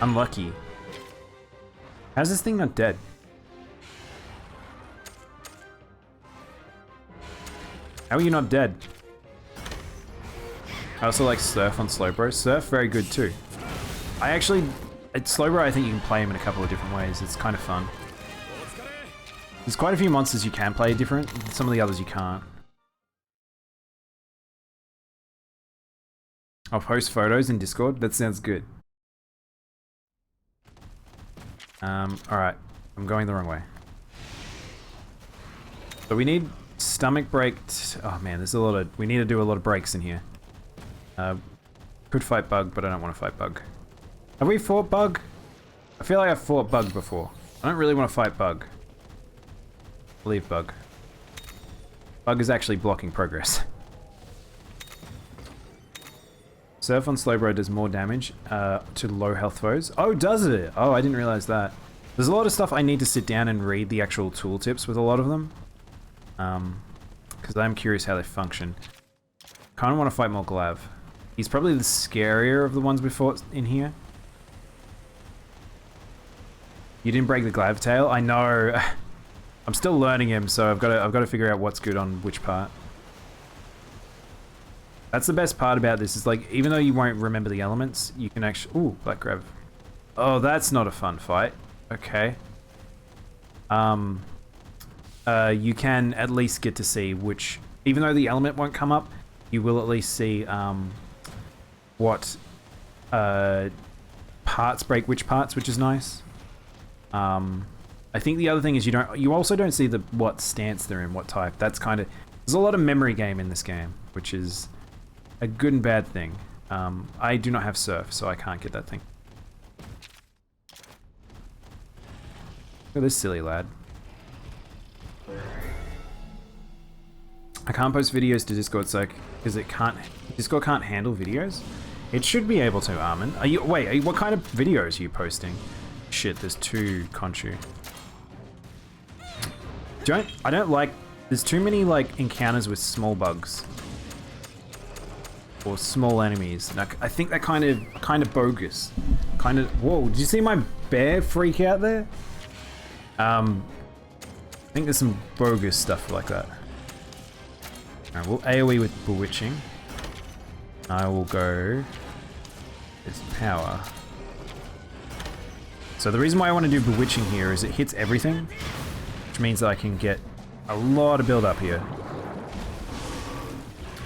Unlucky. How's this thing not dead? How are you not dead? I also like Surf on Slowbro. Surf, very good too. At Slowbro, I think you can play him in a couple of different ways. It's kind of fun. There's quite a few monsters you can play different. Some of the others you can't. I'll post photos in Discord. That sounds good. Alright. I'm going the wrong way. So we need stomach break. Oh man, there's a lot of. We need to do a lot of breaks in here. Could fight Bug, but I don't want to fight Bug. Have we fought Bug? I feel like I've fought Bug before. I don't really want to fight Bug. Leave Bug. Bug is actually blocking progress. Surf on Slowbro does more damage to low health foes. Oh, does it? Oh, I didn't realize that. There's a lot of stuff I need to sit down and read the actual tooltips with a lot of them. Because I'm curious how they function. Kind of want to fight more Glav. He's probably the scarier of the ones we fought in here. You didn't break the Glav tail? I know. I'm still learning him, so I've got to figure out what's good on which part. That's the best part about this, is like, even though you won't remember the elements, you can actually... Ooh, Black Grav. Oh, that's not a fun fight. Okay. You can at least get to see which... Even though the element won't come up, you will at least see what parts break which parts, which is nice. I think the other thing is you also don't see what stance they're in, what type. That's kind of... There's a lot of memory game in this game, which is a good and bad thing. I do not have Surf, so I can't get that thing. Look at this silly lad. I can't post videos to Discord, so because Discord can't handle videos. It should be able to, Armin. What kind of videos are you posting? Shit, there's 2 Conchu. I don't like... There's too many, like, encounters with small bugs. Or small enemies. Like, I think they're kind of bogus. Whoa, did you see my bear freak out there? I think there's some bogus stuff like that. Alright, we'll AoE with Bewitching. I will go... It's power. So the reason why I want to do Bewitching here is it hits everything, which means that I can get a lot of build up here.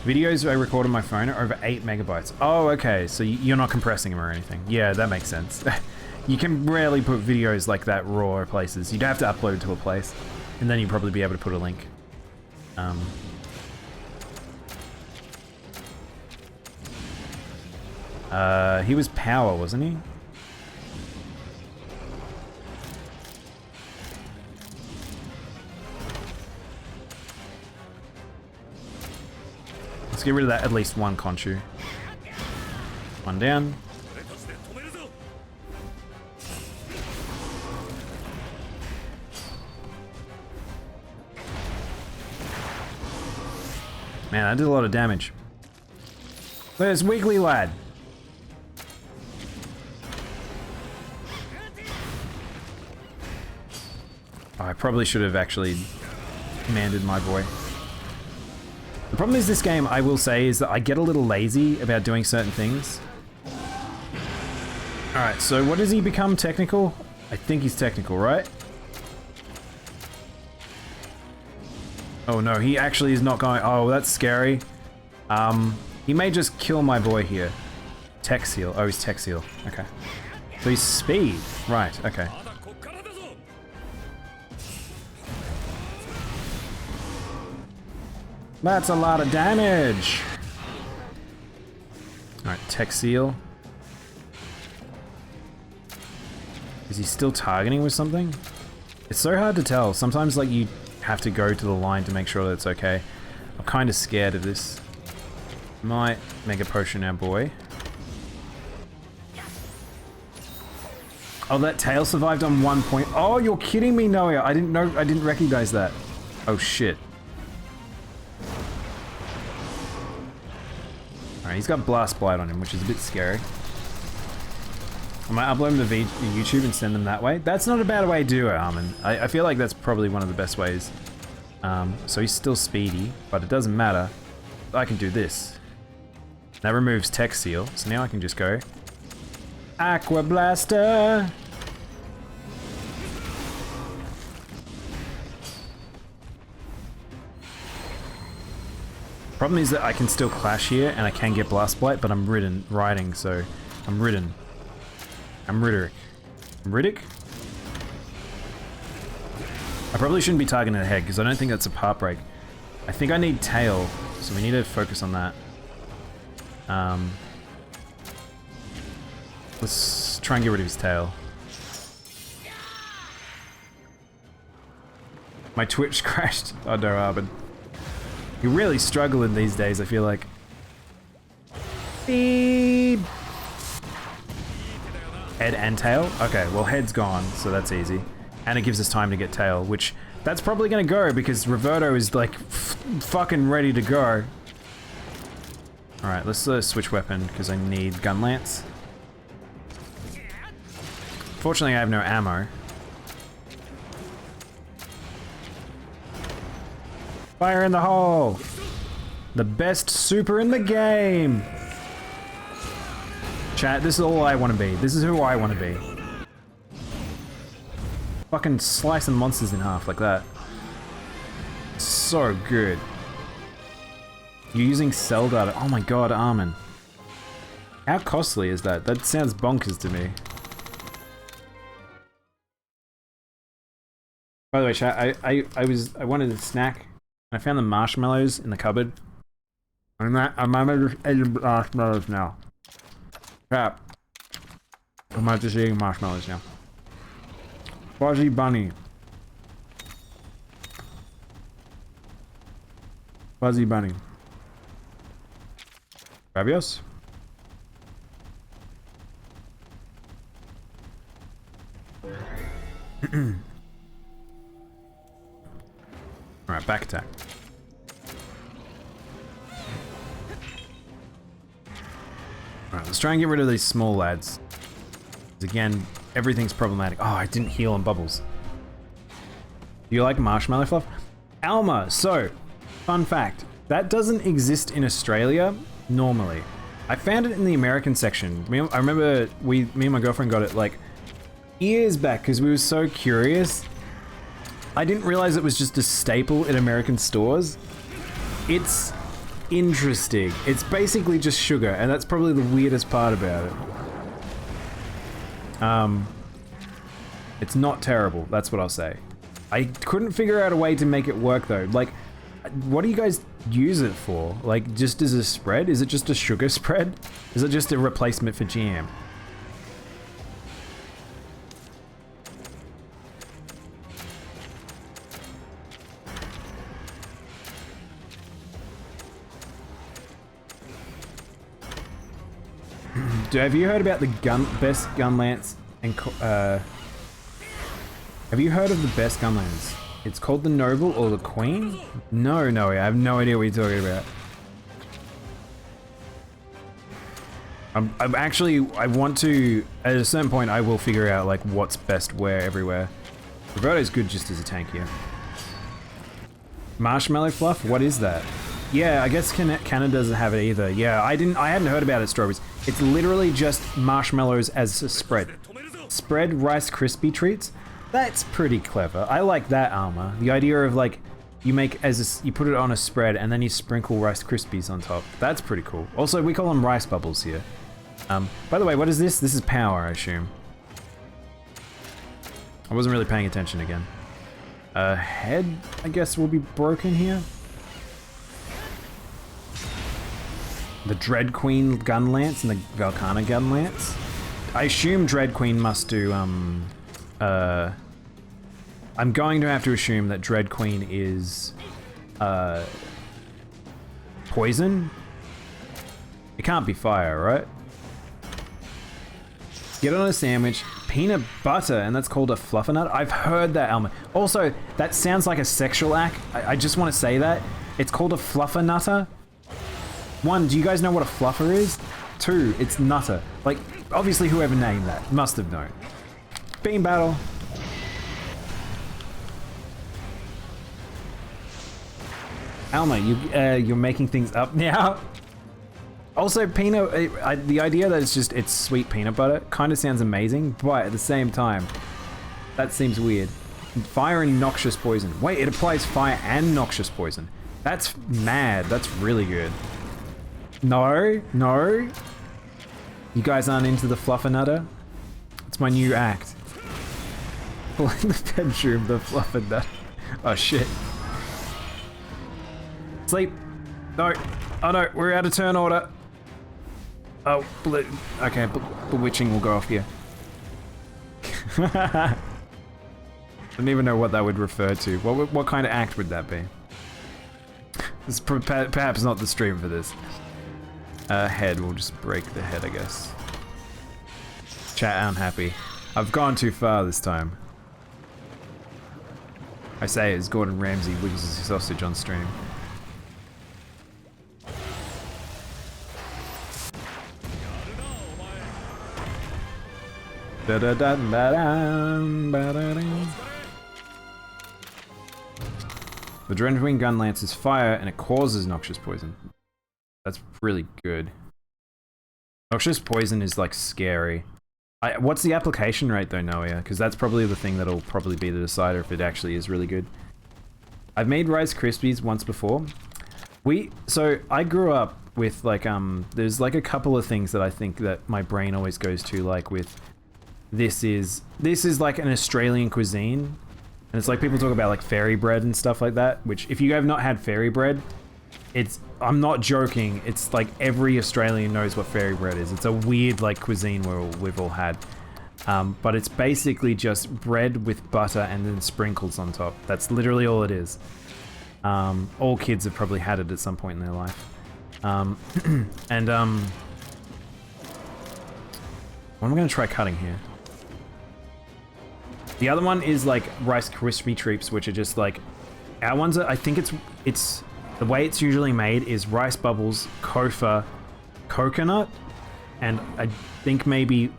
Videos I record on my phone are over 8 megabytes. Oh, okay, so you're not compressing them or anything. Yeah, that makes sense. You can rarely put videos like that raw places. You'd have to upload to a place, and then you'd probably be able to put a link. He was power, wasn't he? Let's get rid of that at least one Conchu. One down. Man, that did a lot of damage. There's Wiggly Lad. Oh, I probably should have actually commanded my boy. The problem is this game, I will say, is that I get a little lazy about doing certain things. Alright, so what does he become? Technical? I think he's technical, right? Oh no, he actually is not going... Oh, that's scary. He may just kill my boy here. Tech Seal. Oh, he's Tech Seal. Okay. So he's speed. Right, okay. That's a lot of damage! Alright, Tech Seal. Is he still targeting with something? It's so hard to tell. Sometimes, like, you have to go to the line to make sure that it's okay. I'm kind of scared of this. Might Mega Potion our boy. Oh, that tail survived on 1 point. Oh, you're kidding me, Noah. I didn't recognize that. Oh, shit. Alright, he's got Blast Blight on him, which is a bit scary. I might upload them to YouTube and send them that way. That's not a bad way to do it, Armin. I feel like that's probably one of the best ways. So he's still speedy, but it doesn't matter. I can do this. That removes Tech Seal, so now I can just go Aqua Blaster! Problem is that I can still clash here, and I can get Blast Blight, but I'm riding, so I'm ridden. I'm Riddick. Riddick? I probably shouldn't be targeting the head, because I don't think that's a part break. I think I need tail, so we need to focus on that. Let's try and get rid of his tail. My Twitch crashed. Oh no, Arbin. You're really struggling these days, I feel like. Beep. Head and tail? Okay, well head's gone, so that's easy. And it gives us time to get tail, which that's probably gonna go because Reverto is like fucking ready to go. Alright, let's switch weapon because I need Gun Lance. Fortunately, I have no ammo. Fire in the hole! The best super in the game! Chat, this is all I want to be. This is who I want to be. Fucking slicing monsters in half like that. So good. You're using cell data. Oh my god, Armin. How costly is that? That sounds bonkers to me. By the way, chat, I wanted a snack. I found the marshmallows in the cupboard. I'm just eating marshmallows now. Crap. I'm just eating marshmallows now. Fuzzy bunny. Fuzzy bunny. Gravios? Alright, back attack. Alright, let's try and get rid of these small lads. Again, everything's problematic. Oh, I didn't heal on bubbles. Do you like marshmallow fluff? Alma, so, fun fact. That doesn't exist in Australia normally. I found it in the American section. I remember me and my girlfriend got it like years back because we were so curious. I didn't realize it was just a staple in American stores. It's interesting. It's basically just sugar, and that's probably the weirdest part about it. It's not terrible, that's what I'll say. I couldn't figure out a way to make it work though. Like, what do you guys use it for? Like, just as a spread? Is it just a sugar spread? Is it just a replacement for jam? Have you heard about the best gun lance and have you heard of the best gun lance? It's called the Noble or the Queen? No, I have no idea what you're talking about. I'm actually, I want to, at a certain point I will figure out like what's best where everywhere. Roberto's good just as a tank here. Marshmallow fluff? What is that? Yeah, I guess Canada doesn't have it either. Yeah, I hadn't heard about it, strawberries. It's literally just marshmallows as a spread. Spread Rice Krispie treats? That's pretty clever. I like that, Alma. The idea of like, you make you put it on a spread and then you sprinkle Rice Krispies on top. That's pretty cool. Also, we call them rice bubbles here. By the way, what is this? This is power, I assume. I wasn't really paying attention again. Head, I guess, will be broken here. The Dread Queen gun lance and the Valkana gun lance. I assume Dread Queen must do, I'm going to have to assume that Dread Queen is, poison? It can't be fire, right? Get on a sandwich, peanut butter, and that's called a fluffernutter? I've heard that, Alma. Also, that sounds like a sexual act. I just want to say that. It's called a fluffernutter. 1, do you guys know what a fluffer is? 2, it's nutter. Like, obviously whoever named that must have known. Bean battle. Alma, you're making things up now. Also, peanut, the idea that it's sweet peanut butter kind of sounds amazing, but at the same time, that seems weird. Fire and noxious poison. Wait, it applies fire and noxious poison. That's mad. That's really good. No. You guys aren't into the fluffernutter? It's my new act. In the bedroom, the fluffernutter. Oh shit. Sleep. No. Oh no, we're out of turn order. Oh, okay, bewitching will go off here. I don't even know what that would refer to. What kind of act would that be? This is perhaps not the stream for this. Head, we'll just break the head, I guess. Chat unhappy. I've gone too far this time. I say it as Gordon Ramsay wiggles his sausage on stream. The Dreadwing gun lance is fire and it causes noxious poison. That's really good. Noxious poison is like scary. What's the application rate though, Noia? Because that's probably the thing that'll probably be the decider if it actually is really good. I've made Rice Krispies once before. So I grew up with like, there's like a couple of things that I think that my brain always goes to, like with, this is like an Australian cuisine. And it's like people talk about like fairy bread and stuff like that, which if you have not had fairy bread, I'm not joking, it's like every Australian knows what fairy bread is. It's a weird like cuisine we've all had. But it's basically just bread with butter and then sprinkles on top. That's literally all it is. All kids have probably had it at some point in their life. What am I gonna try cutting here? The other one is like Rice Krispie treats, which are just like, our ones are, I think it's the way it's usually made is rice bubbles, kofa, coconut, and I think maybe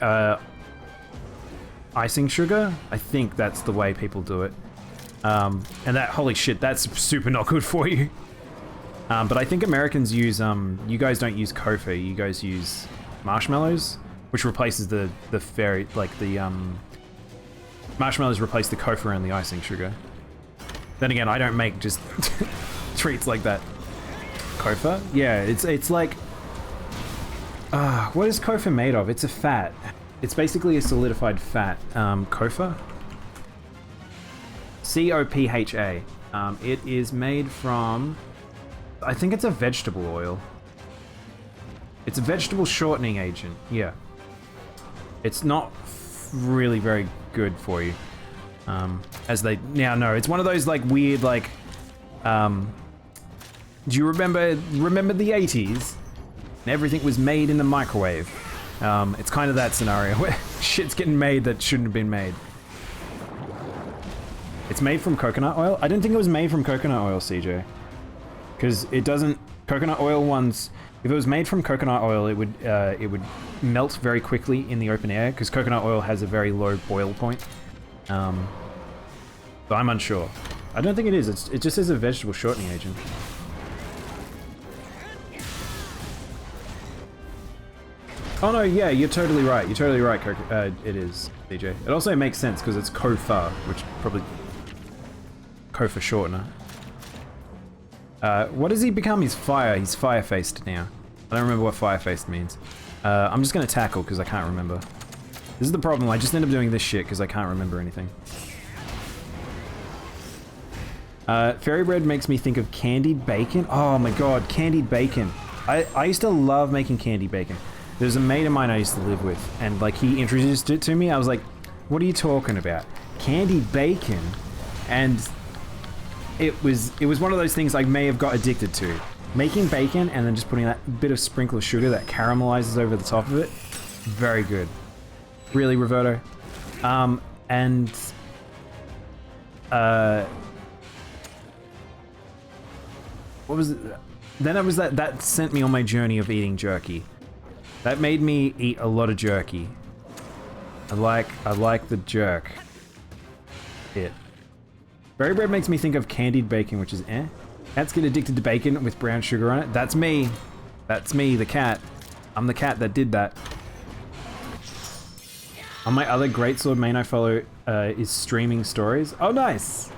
icing sugar. I think that's the way people do it. And that, holy shit, that's super not good for you. But I think Americans use, you guys don't use kofa, you guys use marshmallows, which replaces the fairy, like the, marshmallows replace the kofa and the icing sugar. Then again, I don't make just treats like that. Kofa? Yeah, it's like... what is Kofa made of? It's a fat. It's basically a solidified fat. Kofa? C-O-P-H-A. It is made from... I think it's a vegetable oil. It's a vegetable shortening agent, yeah. It's not really very good for you. As they now know. It's one of those like weird like... do you remember the 80s? And everything was made in the microwave. It's kind of that scenario where shit's getting made that shouldn't have been made. It's made from coconut oil? I didn't think it was made from coconut oil, CJ. Because it doesn't... Coconut oil ones... If it was made from coconut oil, it would melt very quickly in the open air, because coconut oil has a very low boil point. But I'm unsure. I don't think it is. It just says a vegetable shortening agent. Oh no, yeah, you're totally right. You're totally right, it is, DJ. It also makes sense because it's Kofa, which probably... Kofa shortener. What does he become? He's fire. He's fire-faced now. I don't remember what fire-faced means. I'm just gonna tackle because I can't remember. This is the problem. I just end up doing this shit because I can't remember anything. Fairy bread makes me think of candied bacon. Oh my god, candied bacon. I used to love making candied bacon. There's a mate of mine I used to live with, and like he introduced it to me. I was like, what are you talking about? Candied bacon? And it was one of those things I may have got addicted to. Making bacon and then just putting that bit of sprinkle of sugar that caramelizes over the top of it. Very good. Really, Roberto? What was it? Then it was that sent me on my journey of eating jerky. That made me eat a lot of jerky. I like the jerk. Berry bread makes me think of candied bacon, which is eh. Cats get addicted to bacon with brown sugar on it. That's me. That's me, the cat. I'm the cat that did that. On my other greatsword main I follow is streaming stories. Oh, nice.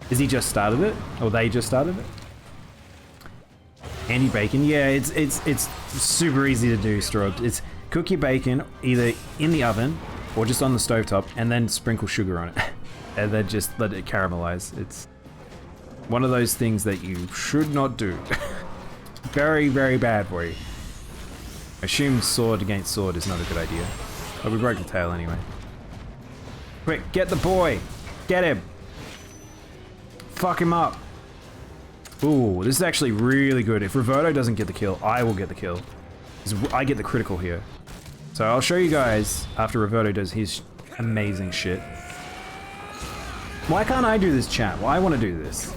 Is he just started it? Or they just started it? Candy bacon, yeah, it's super easy to do, Strobe. It's cook your bacon either in the oven or just on the stovetop and then sprinkle sugar on it. And then just let it caramelize. It's one of those things that you should not do. Very, very bad for you. Assume sword against sword is not a good idea. But we broke the tail anyway. Quick, get the boy! Get him! Fuck him up! Ooh, this is actually really good. If Roberto doesn't get the kill, I will get the kill. 'Cause I get the critical here. So I'll show you guys after Roberto does his amazing shit. Why can't I do this, chat? Well, I want to do this.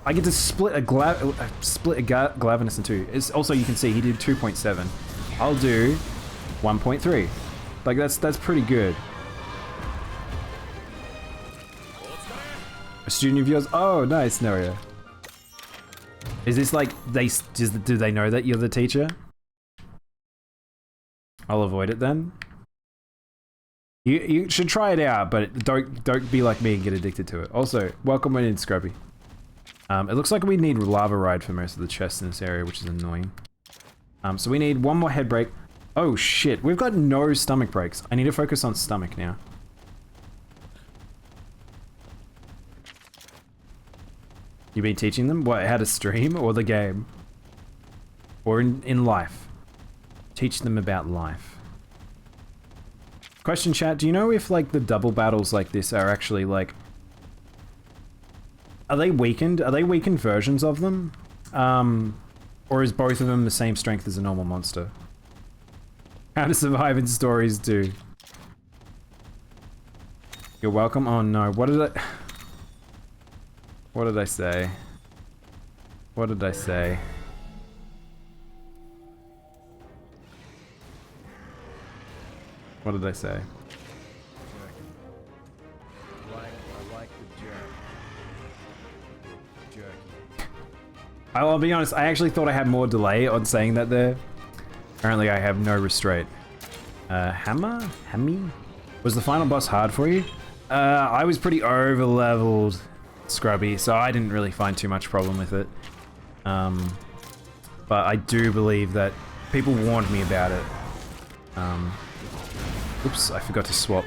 I get to split a Glavenus in two. It's also, you can see he did 2.7. I'll do 1.3. Like that's pretty good. A student of yours? Oh, nice, Noria. Is this like do they know that you're the teacher? I'll avoid it then. You should try it out, but don't be like me and get addicted to it. Also, welcome in, Scrubby. It looks like we need lava ride for most of the chests in this area, which is annoying. So we need one more head break. Oh shit, we've got no stomach breaks. I need to focus on stomach now. You been teaching them what, how to stream or the game? Or in life? Teach them about life. Question chat, do you know if like the double battles like this are actually like... Are they weakened? Are they weakened versions of them? Or is both of them the same strength as a normal monster? How to survive in stories 2. You're welcome? Oh no, what did I... What did I say? What did I say? What did I say? I like the jerk. I'll be honest, I actually thought I had more delay on saying that there. Apparently I have no restraint. Hammer? Hammy? Was the final boss hard for you? I was pretty over-leveled. scrubby, so I didn't really find too much problem with it. But I do believe that people warned me about it. Oops, I forgot to swap.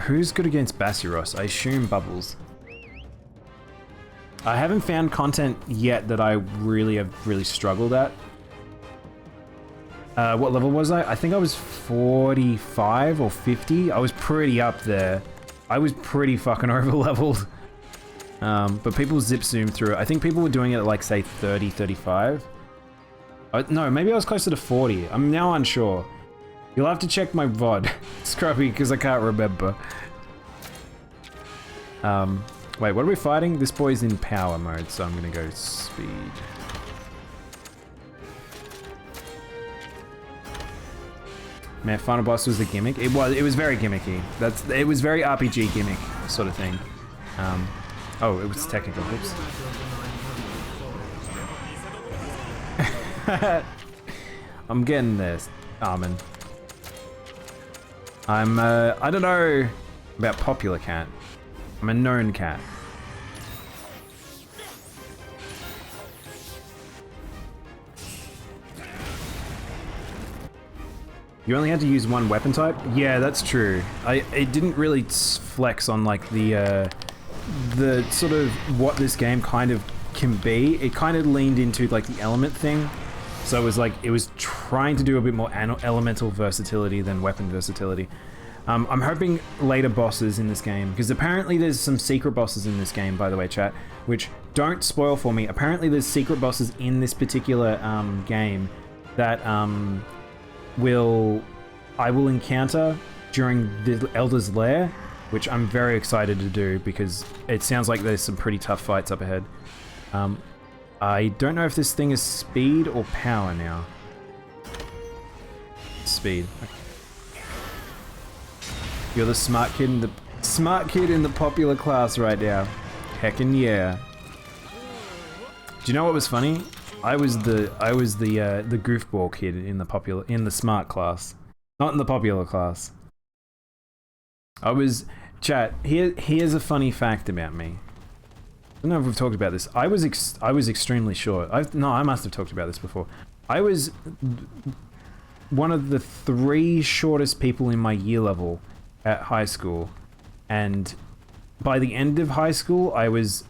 Who's good against Basiros? I assume Bubbles. I haven't found content yet that I have struggled at. What level was I? I think I was 45 or 50. I was pretty up there. I was pretty fucking over leveled. But people zip zoom through it. I think people were doing it at like say 30, 35. No, maybe I was closer to 40. I'm now unsure. You'll have to check my VOD, Scrubby, because I can't remember. Wait, what are we fighting? This boy's in power mode, so I'm gonna go speed. Man, final boss was a gimmick. It was very gimmicky. It was very RPG gimmick sort of thing. Oh, it was technical. Oops. I'm getting this, Armin. I don't know about popular cat. I'm a known cat. You only had to use one weapon type? Yeah, that's true. It didn't really flex on like the sort of what this game kind of can be. It kind of leaned into like the element thing. So it was like, it was trying to do a bit more elemental versatility than weapon versatility. I'm hoping later bosses in this game, because apparently there's some secret bosses in this game, by the way, chat, which don't spoil for me. Apparently there's secret bosses in this particular game that I will encounter during the Elder's Lair, which I'm very excited to do because it sounds like there's some pretty tough fights up ahead. I don't know if this thing is speed or power now. Speed. Okay. You're the smart kid in the popular class right now. Heckin' yeah. Do you know what was funny? I was the goofball kid in the smart class, not in the popular class. Chat. Here's a funny fact about me. I don't know if we've talked about this. I was extremely short. I must have talked about this before. I was one of the 3 shortest people in my year level at high school, and by the end of high school, I was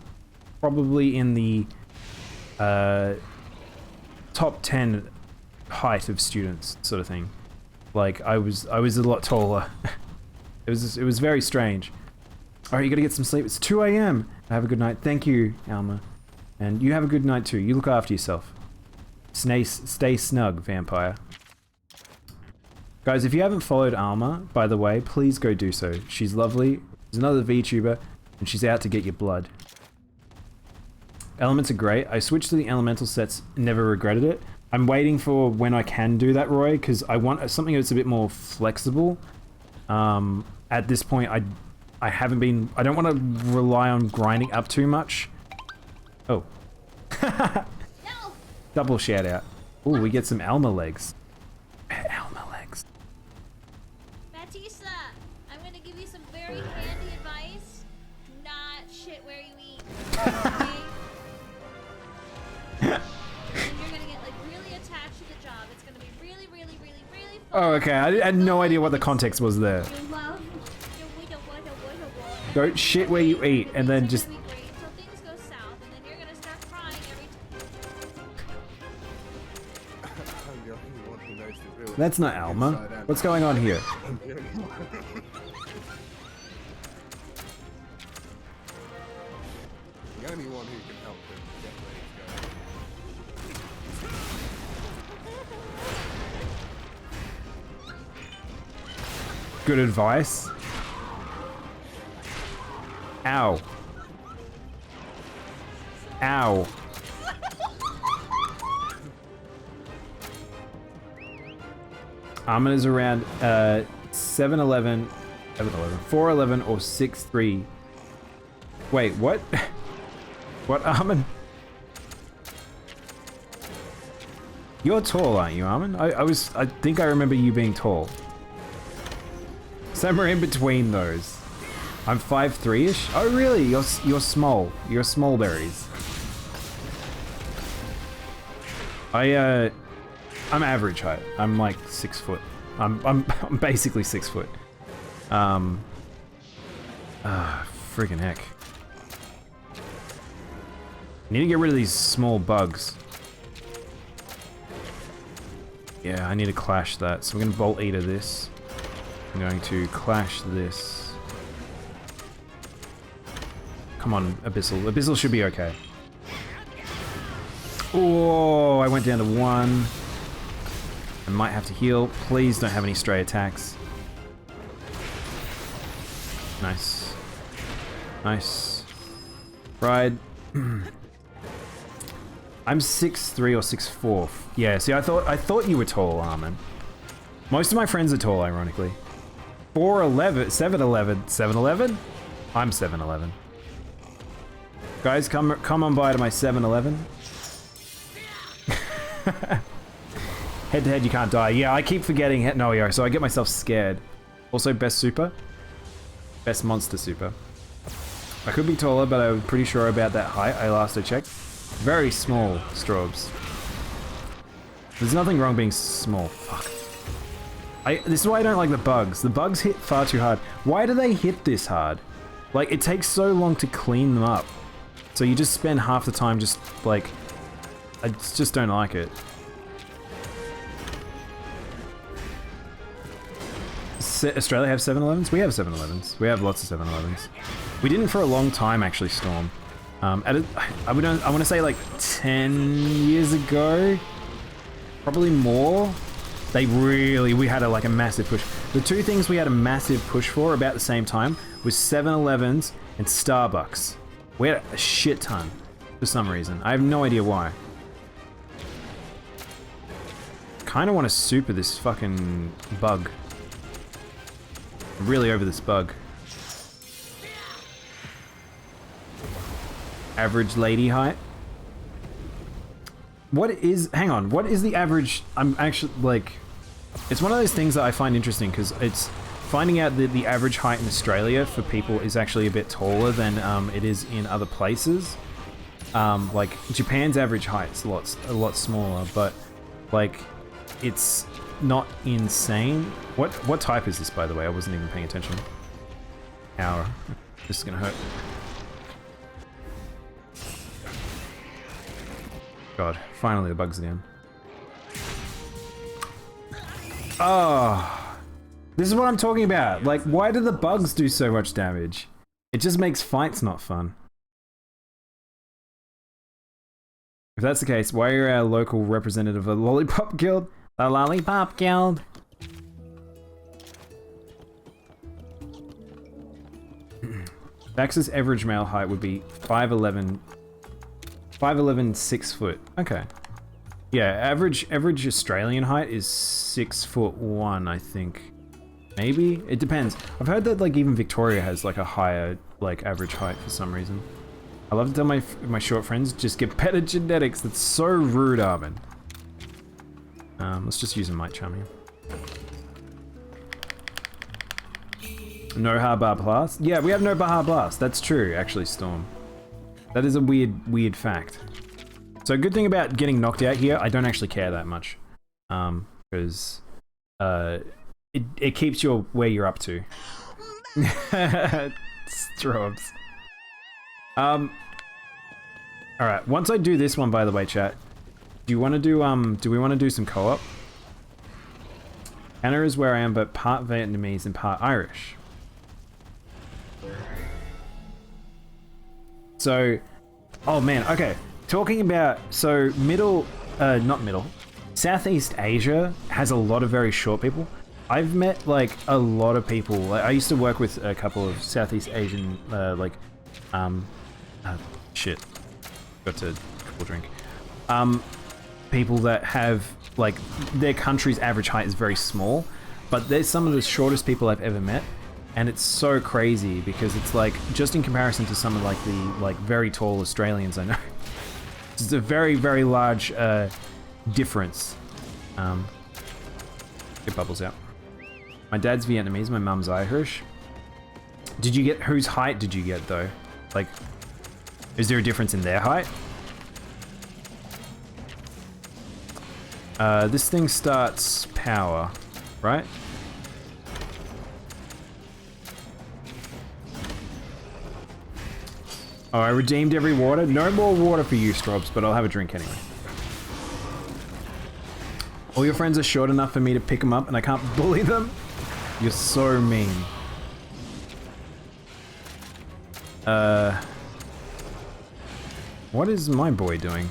probably in the top 10 height of students, sort of thing. Like I was a lot taller. It was very strange. Alright, you gotta get some sleep. It's 2 AM. Have a good night. Thank you, Alma. And you have a good night too. You look after yourself. Stay snug, vampire. Guys, if you haven't followed Alma, by the way, please go do so. She's lovely. She's another VTuber, and she's out to get your blood. Elements are great. I switched to the elemental sets, never regretted it. I'm waiting for when I can do that, Roy, because I want something that's a bit more flexible. At this point, I don't want to rely on grinding up too much. Oh. No. Double shout out. Ooh, we get some Alma legs. Alma legs. Batista, I'm gonna give you some very handy advice. Not shit where you eat. Okay? And you're gonna get like really attached to the job. It's gonna be really, really, really, really fun. Oh, okay. I had no idea what the context was there. Don't shit where you eat, and then just... That's not Alma. What's going on here? The only one who can help them get where he's going. Good advice. Ow. Ow. Armin is around 7'11", 4'11", or 6'3". Wait, what? What, Armin? You're tall, aren't you, Armin? I think I remember you being tall. Somewhere in between those. I'm 5'3"-ish. Oh really? You're small. You're small berries. I'm average height. I'm like 6 foot. I'm basically 6 foot. Friggin' heck. Need to get rid of these small bugs. Yeah, I need to clash that. So we're gonna Bolt Eater this. I'm going to clash this. Come on, Abyssal. Abyssal should be okay. Oh, I went down to 1. I might have to heal. Please don't have any stray attacks. Nice. Nice. Pride. I'm 6'3" or 6'4". Yeah, see, I thought you were tall, Armin. Most of my friends are tall, ironically. 4'11", 7'11", 7'11"? I'm 7'11". Guys, come on by to my 7-Eleven. Head to head, you can't die. Yeah, I keep forgetting. No, yeah, so I get myself scared. Also, best super. Best monster super. I could be taller, but I'm pretty sure about that height. I checked. Very small strobes. There's nothing wrong being small. Fuck. This is why I don't like the bugs. The bugs hit far too hard. Why do they hit this hard? Like, it takes so long to clean them up. So you just spend half the time just, like... I just don't like it. Australia have 7-Elevens? We have 7-Elevens. We have lots of 7-Elevens. We didn't for a long time, actually, Storm. I want to say like 10 years ago, probably more. We had a massive push. The two things we had a massive push for about the same time was 7-Elevens and Starbucks. We had a shit ton for some reason. I have no idea why. Kind of want to super this fucking bug. I'm really over this bug. Average lady height. Hang on, what is the average? I'm actually, like, it's one of those things that I find interesting because it's finding out that the average height in Australia for people is actually a bit taller than it is in other places. Like, Japan's average height's a lot smaller, but, like, it's not insane. What type is this, by the way? I wasn't even paying attention. Ow. This is gonna hurt. God, finally the bugs again. Oh, this is what I'm talking about. Like, why do the bugs do so much damage? It just makes fights not fun. If that's the case, why are our local representative of the Lollipop Guild? The Lollipop Guild. Bax's average male height would be 5'11", 6 foot. Okay. Yeah, average Australian height is 6'1", I think. Maybe? It depends. I've heard that, like, even Victoria has, like, a higher, like, average height for some reason. I love to tell my short friends, just get better genetics. That's so rude, Armin. Let's just use a Might Charm here. No Hardbar Blast? Yeah, we have no Bahar Blast. That's true, actually, Storm. That is a weird fact. So good thing about getting knocked out here, I don't actually care that much. Because it keeps you where you're up to. Strobes. Alright, once I do this one, by the way, chat, do we want to do some co-op? Anna is where I am, but part Vietnamese and part Irish. So, oh man, okay. Talking about, so Southeast Asia has a lot of very short people. I've met, like, a lot of people. Like, I used to work with a couple of Southeast Asian, shit. Got to triple drink. People that have, like, their country's average height is very small, but they're some of the shortest people I've ever met. And it's so crazy because it's like, just in comparison to some of like the very tall Australians I know, it's a very, very large difference. Get bubbles out. My dad's Vietnamese, my mum's Irish. Did you get, whose height did you get though? Like, is there a difference in their height? This thing starts power, right? Oh, I redeemed every water. No more water for you, Strobs, but I'll have a drink anyway. All your friends are short enough for me to pick them up and I can't bully them? You're so mean. What is my boy doing?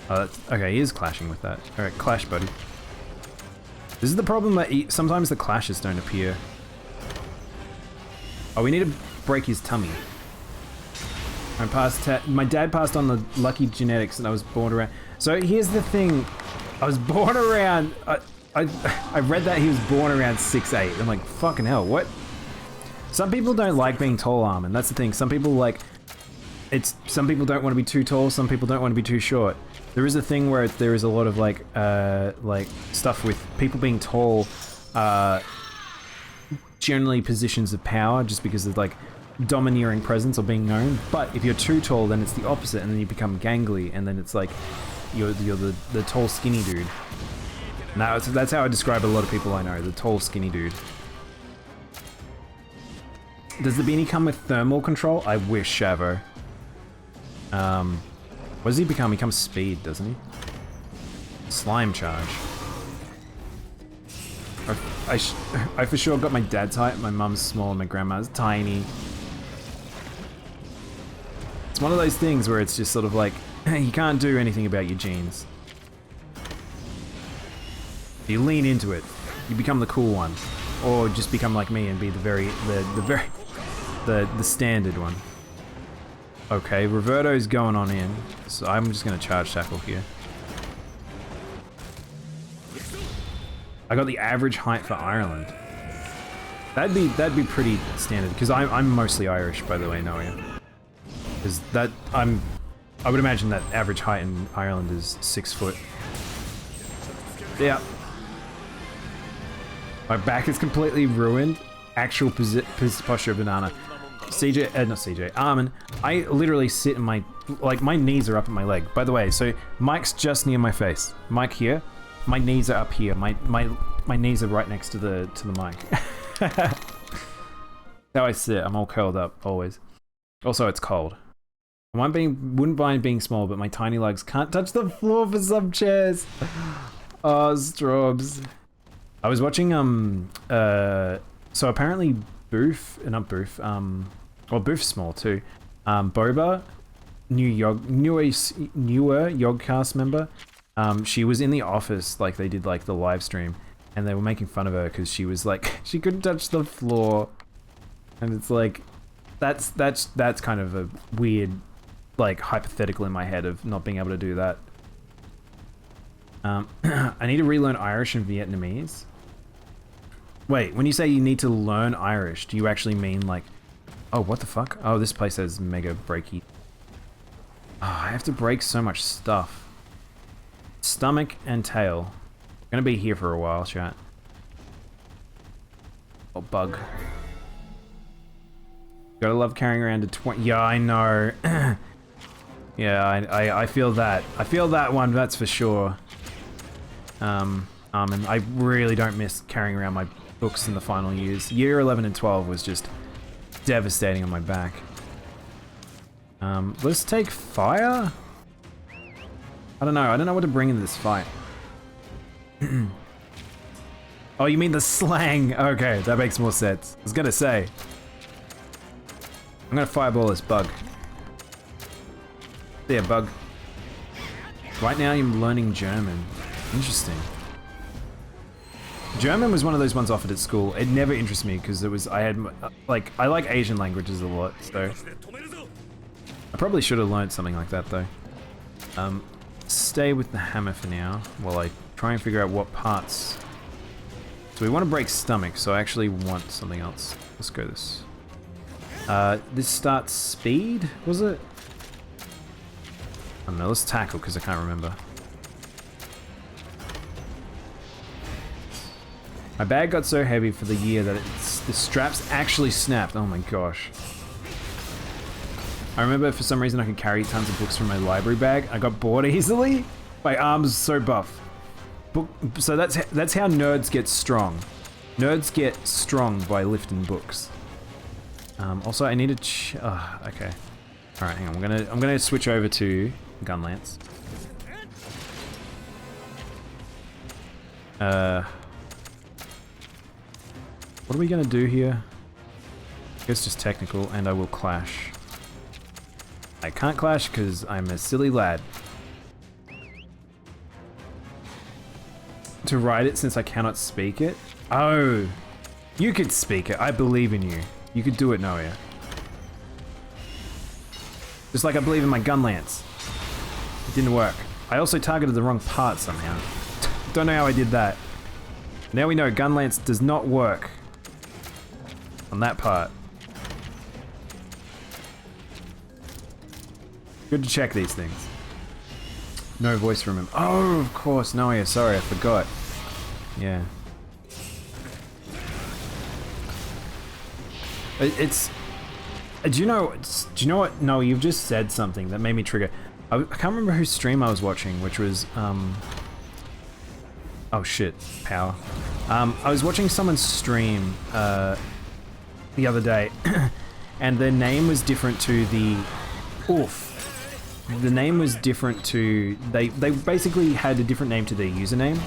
Oh, that's, okay, he is clashing with that. Alright, clash, buddy. This is the problem that sometimes the clashes don't appear. Oh, we need to break his tummy. My dad passed on the lucky genetics and I was born around. So here's the thing. I was born around... I read that he was born around 6'8". I'm like, fucking hell, what? Some people don't like being tall, Armin. That's the thing. Some people like... Some people don't want to be too tall, some people don't want to be too short. There is a thing where there is a lot of like stuff with people being tall, generally positions of power just because of like domineering presence or being known. But if you're too tall, then it's the opposite, and then you become gangly, and then it's like you're the tall skinny dude. Now that's how I describe a lot of people I know, the tall skinny dude. Does the beanie come with thermal control? I wish, Shavo. What does he become? He becomes speed, doesn't he? Slime charge. I for sure got my dad's height. My mum's small and my grandma's tiny. It's one of those things where it's just sort of like, you can't do anything about your genes. You lean into it, you become the cool one. Or just become like me and be the standard one. Okay, Roberto's going on in, so I'm just gonna charge tackle here. I got the average height for Ireland. That'd be pretty standard because I'm mostly Irish, by the way, Noah. Because I would imagine that average height in Ireland is 6 foot. Yeah. My back is completely ruined. Actual posture of banana. CJ, not CJ, Armin, I literally sit in my, like my knees are up at my leg. By the way, so Mike's just near my face. Mike here, my knees are up here. My knees are right next to the mic. That's how I sit, I'm all curled up, always. Also, it's cold. I wouldn't mind being small, but my tiny legs can't touch the floor for some chairs. Oh, Strobs. I was watching, so apparently Boof, not Boof, well, Boof's small too. Boba, newer Yogcast member, she was in the office, like they did like the live stream, and they were making fun of her because she was like, she couldn't touch the floor. And it's like, that's kind of a weird, like hypothetical in my head of not being able to do that. I need to relearn Irish and Vietnamese. Wait, when you say you need to learn Irish, do you actually mean like... Oh, what the fuck? Oh, this place has mega breaky. Oh, I have to break so much stuff. Stomach and tail. I'm gonna be here for a while, chat. Oh, bug. Gotta love carrying around a 20... Yeah, I know. Yeah, I feel that. I feel that one, that's for sure. And I really don't miss carrying around my books in the final years. Year 11 and 12 was just devastating on my back. Let's take fire? I don't know what to bring into this fight. Oh, you mean the slang? Okay, that makes more sense. I was gonna say. I'm gonna fireball this bug. There, bug. Right now I'm learning German. Interesting. German was one of those ones offered at school. It never interested me because it was, I like Asian languages a lot, so. I probably should have learned something like that though. Stay with the hammer for now while I try and figure out what parts. So we want to break stomach, so I actually want something else. Let's go this. This starts speed, was it? I don't know, let's tackle because I can't remember. My bag got so heavy for the year that the straps actually snapped. Oh my gosh. I remember for some reason I could carry tons of books from my library bag. I got bored easily. My arms so buff. So that's how nerds get strong. Nerds get strong by lifting books. Also, I need to. Okay. All right, hang on. I'm gonna switch over to gun lance. What are we gonna do here? I guess just technical, and I will clash. I can't clash because I'm a silly lad. To write it since I cannot speak it? Oh, you could speak it. I believe in you. You could do it, Noia. Just like I believe in my gun lance. It didn't work. I also targeted the wrong part somehow. Don't know how I did that. Now we know gun lance does not work on that part. Good to check these things. No voice from him. Oh, of course. No, yeah, sorry, I forgot. Yeah. It's... Do you know what? No, you've just said something that made me trigger. I can't remember whose stream I was watching, which was, oh shit, power. I was watching someone stream, the other day, and their name was different to the... Oof. The name was different to... They basically had a different name to their username.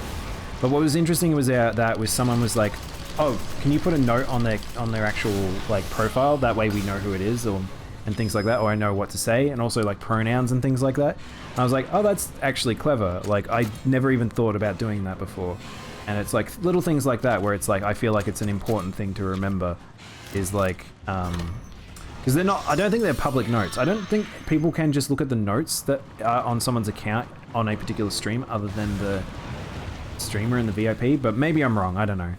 But what was interesting was that someone was like, oh, can you put a note on their actual like profile? That way we know who it is, and things like that, or I know what to say, and also like pronouns and things like that. And I was like, oh, that's actually clever. Like I never even thought about doing that before. And it's like little things like that where it's like I feel like it's an important thing to remember. Is like, because they're not. I don't think they're public notes. I don't think people can just look at the notes that are on someone's account on a particular stream, other than the streamer and the VIP. But maybe I'm wrong. I don't know.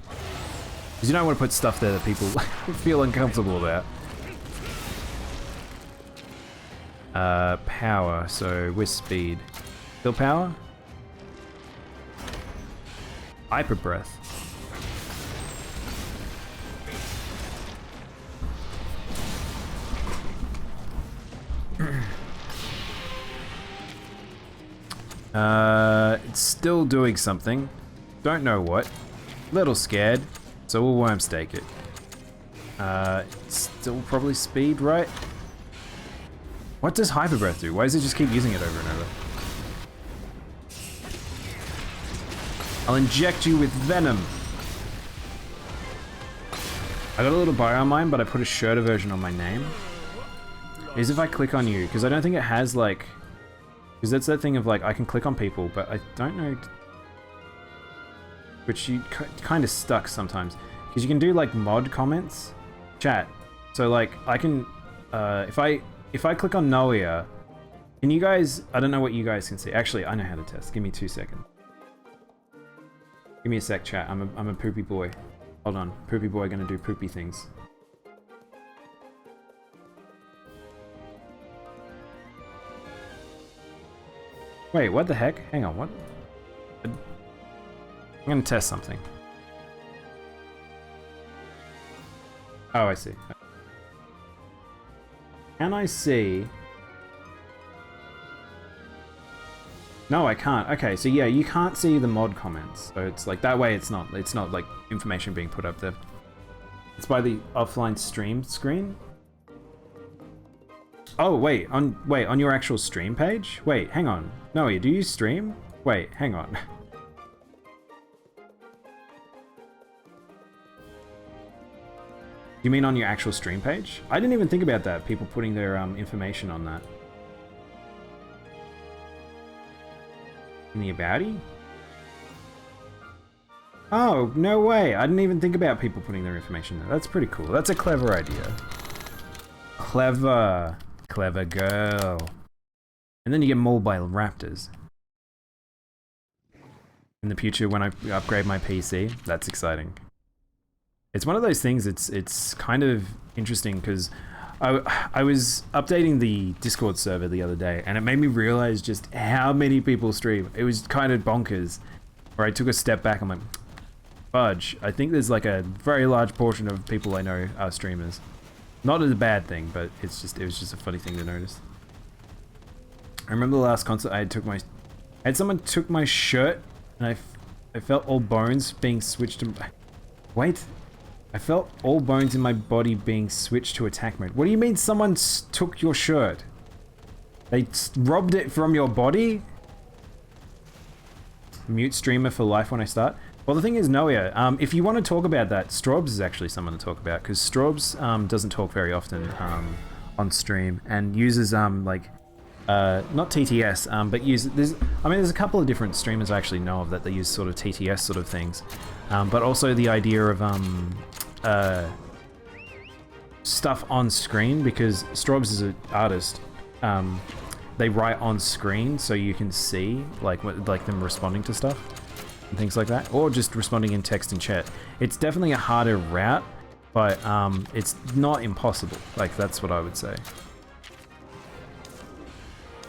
Because you don't want to put stuff there that people feel uncomfortable about. Power. So with speed, still power. Hyper breath. It's still doing something. Don't know what. Little scared, so we'll worm stake it. Still probably speed, right? What does hyper breath do? Why does it just keep using it over and over? I'll inject you with venom. I got a little bio on mine, but I put a shorter version on my name. Is if I click on you, because I don't think it has like... Because that's that thing of like, I can click on people, but I don't know... Which you kind of stuck sometimes. Because you can do like mod comments. Chat. So like, I can... If I click on Noia, can you guys... I don't know what you guys can see. Actually, I know how to test. Give me 2 seconds. Give me a sec, chat. I'm a poopy boy. Hold on. Poopy boy gonna do poopy things. Wait, what the heck? Hang on, what? I'm gonna test something. Oh, I see. Can I see? No, I can't. Okay, so yeah, you can't see the mod comments. So it's like, that way it's not like information being put up there. It's by the offline stream screen. Oh, wait, on your actual stream page? Wait, hang on. No, do you stream? Wait, hang on. You mean on your actual stream page? I didn't even think about that, people putting their information on that. In the aboutie? Oh, no way. I didn't even think about people putting their information there. That's pretty cool. That's a clever idea. Clever. Clever girl. And then you get mauled by raptors. In the future when I upgrade my PC, that's exciting. It's one of those things, it's kind of interesting because I was updating the Discord server the other day and it made me realize just how many people stream. It was kind of bonkers. Where I took a step back, I'm like, fudge. I think there's like a very large portion of people I know are streamers. Not as a bad thing, but it was just a funny thing to notice. I remember the last concert I had someone took my shirt and I felt all bones being switched to... Wait. I felt all bones in my body being switched to attack mode. What do you mean someone took your shirt? They robbed it from your body? Mute streamer for life when I start. Well, the thing is, Noia, if you want to talk about that, Strobs is actually someone to talk about, because Strobs doesn't talk very often on stream, and uses not TTS, but there's a couple of different streamers I actually know of that they use sort of TTS sort of things, but also the idea of stuff on screen, because Strobs is an artist. They write on screen so you can see like them responding to stuff and things like that, or just responding in text and chat. It's definitely a harder route, but it's not impossible. Like, that's what I would say.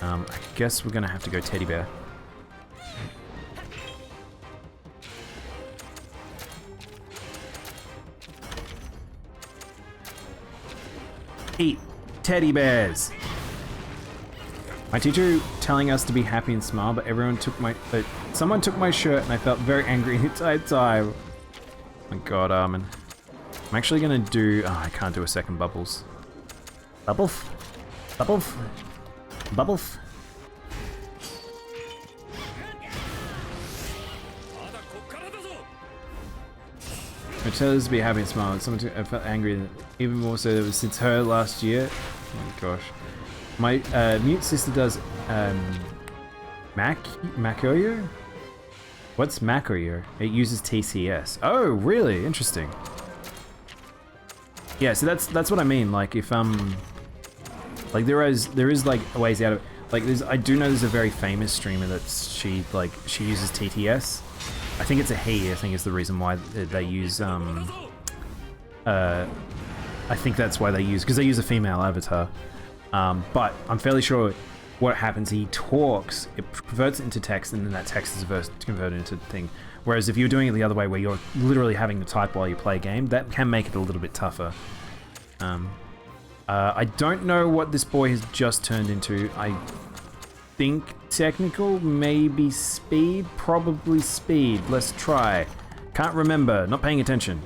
I guess we're gonna have to go teddy bear. Eat teddy bears. My teacher telling us to be happy and smile, but someone took my shirt and I felt very angry the entire time. Oh my god, Armin. I'm actually gonna do... Oh, I can't do a second Bubbles. Bubbles? Bubbles? Bubbles? I tell us to be happy and smile, but I felt angry, even more so since her last year. Oh my gosh. My mute sister does Macoyo? What's Macoyo? It uses TCS. Oh, really? Interesting. Yeah, so that's what I mean. Like, if like there is like ways out of, like, I do know there's a very famous streamer that she uses TTS. I think it's a he. I think is the reason why they use I think that's why they use, because they use a female avatar. But I'm fairly sure what happens, he talks, it converts it into text, and then that text is converted into thing. Whereas if you're doing it the other way, where you're literally having to type while you play a game, that can make it a little bit tougher. I don't know what this boy has just turned into. I think technical, maybe speed, probably speed. Let's try. Can't remember, not paying attention.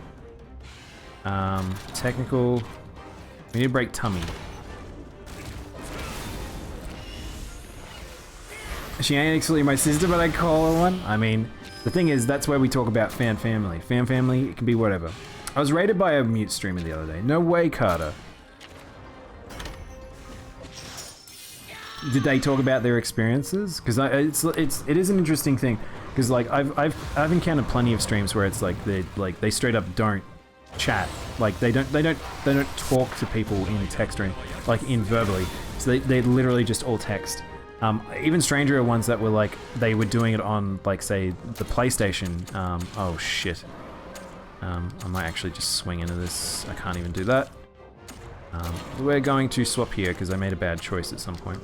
Technical, we need to break tummy. She ain't actually my sister, but I call her one. I mean, the thing is, that's where we talk about fan family. Fan family, it can be whatever. I was rated by a mute streamer the other day. No way, Carter. Did they talk about their experiences? Because it is an interesting thing. Because like I've encountered plenty of streams where it's like they straight up don't chat. Like they don't talk to people in text or in verbally. So they literally just all text. Even stranger ones that were like, they were doing it on, like, say, the PlayStation. Oh shit. I might actually just swing into this. I can't even do that. We're going to swap here because I made a bad choice at some point.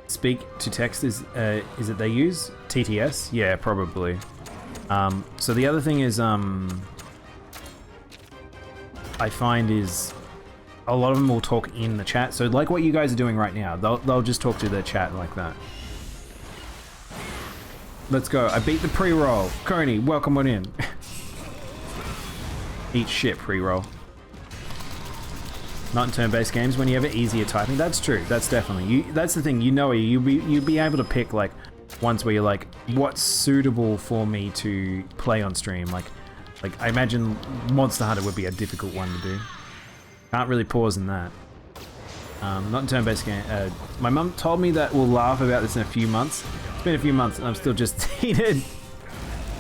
Speak to text is it they use? TTS? Yeah, probably. So the other thing is, I find is, a lot of them will talk in the chat, so like what you guys are doing right now, they'll just talk to their chat like that. Let's go. I beat the pre-roll. Coney, welcome on in. Eat shit, pre-roll. Not in turn-based games, when you have it easier typing. That's true. That's definitely. That's the thing. You know, you'll be able to pick like ones where you're like, what's suitable for me to play on stream. Like I imagine Monster Hunter would be a difficult one to do. Can't really pause in that. Not in turn-based game. My mum told me that we'll laugh about this in a few months. It's been a few months and I'm still just heated.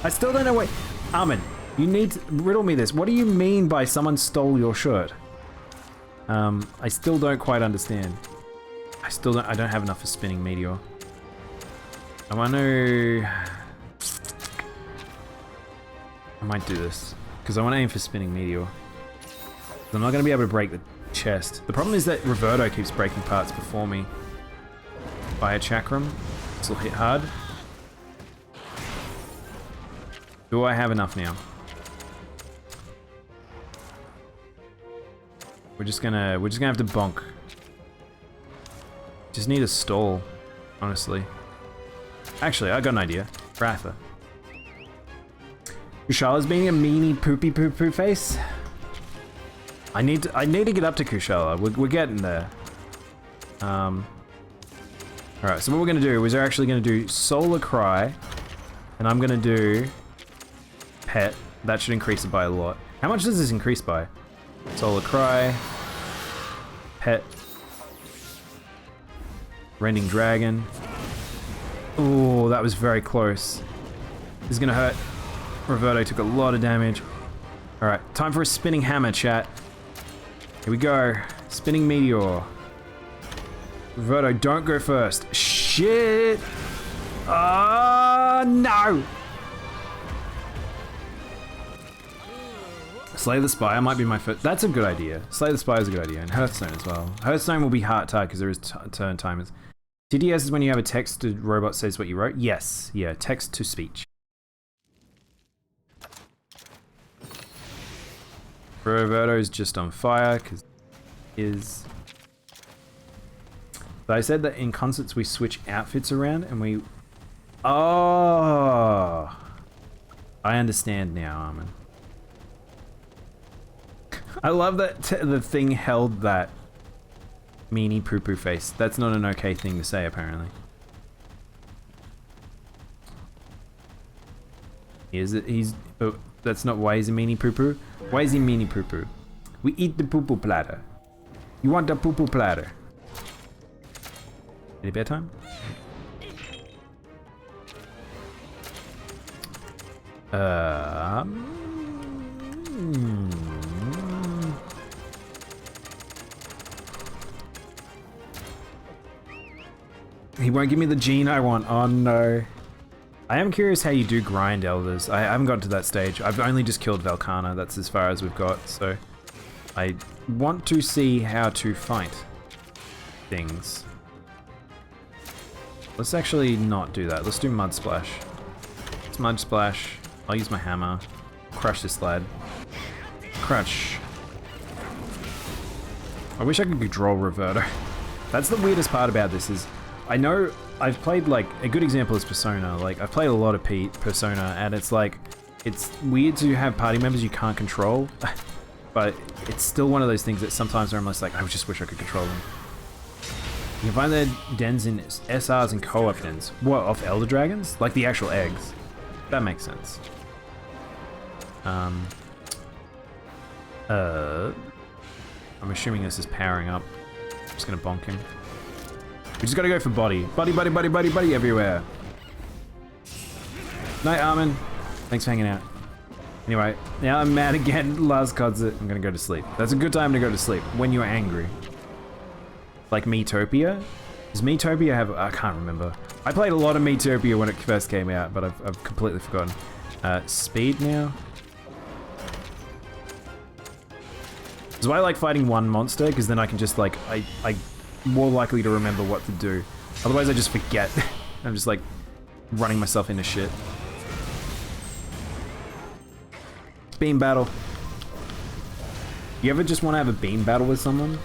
I still don't know what... Armin, you need to riddle me this. What do you mean by someone stole your shirt? I still don't quite understand. I don't have enough for spinning meteor. I want to... I might do this. Because I want to aim for spinning meteor. I'm not going to be able to break the chest. The problem is that Reverto keeps breaking parts before me. Fire Chakram. This will hit hard. Do I have enough now? We're just gonna have to bonk. Just need a stall, honestly. Actually, I got an idea. Ratha. Kushala's being a meanie poopy poo poo face. I need to get up to Kushala. We're getting there. Alright, so what we're gonna do is we're actually gonna do Solar Cry, and I'm gonna do Pet. That should increase it by a lot. How much does this increase by? Solar Cry, Pet, Rending Dragon. Ooh, that was very close. This is gonna hurt. Roberto took a lot of damage. Alright, time for a Spinning Hammer, chat. Here we go. Spinning Meteor. Roberto, don't go first. Shit! No! Slay the Spire might be my first. That's a good idea. Slay the Spire is a good idea. And Hearthstone as well. Hearthstone will be hard tied because there is turn timers. TDS is when you have a text to robot says what you wrote. Yes. Yeah, text to speech. Roberto's just on fire because is. But I said that in concerts we switch outfits around and we. Oh, I understand now, Armin. I love that the thing held that meanie poo poo face. That's not an okay thing to say, apparently. Is it? He's. Oh, that's not why he's a meanie poo poo. Why is he meanie poo poo? We eat the poo poo platter. You want the poo poo platter? Any bedtime? He won't give me the gene I want. Oh no. I am curious how you do grind elders. I haven't gotten to that stage. I've only just killed Velkhana. That's as far as we've got. So I want to see how to fight things. Let's actually not do that. Let's do Mud Splash. It's Mud Splash. I'll use my hammer. Crush this lad. Crush. I wish I could draw Roberto. That's the weirdest part about this is I know I've played like a good example is Persona. Like I've played a lot of Persona and it's like it's weird to have party members you can't control. But it's still one of those things that sometimes I'm almost like I just wish I could control them. You can find their dens in SRs and co-op dens. What, off Elder Dragons? Like the actual eggs. That makes sense. I'm assuming this is powering up. I'm just gonna bonk him. We just gotta go for body. Buddy, buddy, buddy, buddy, buddy everywhere. Night, Armin. Thanks for hanging out. Anyway, now I'm mad again. Last concert. I'm gonna go to sleep. That's a good time to go to sleep. When you're angry. Like Miitopia? Does Miitopia have... I can't remember. I played a lot of Miitopia when it first came out, but I've completely forgotten. Speed now? That's why I like fighting one monster, because then I can just like... I'm more likely to remember what to do. Otherwise I just forget. I'm just like running myself into shit. Beam battle. You ever just want to have a beam battle with someone?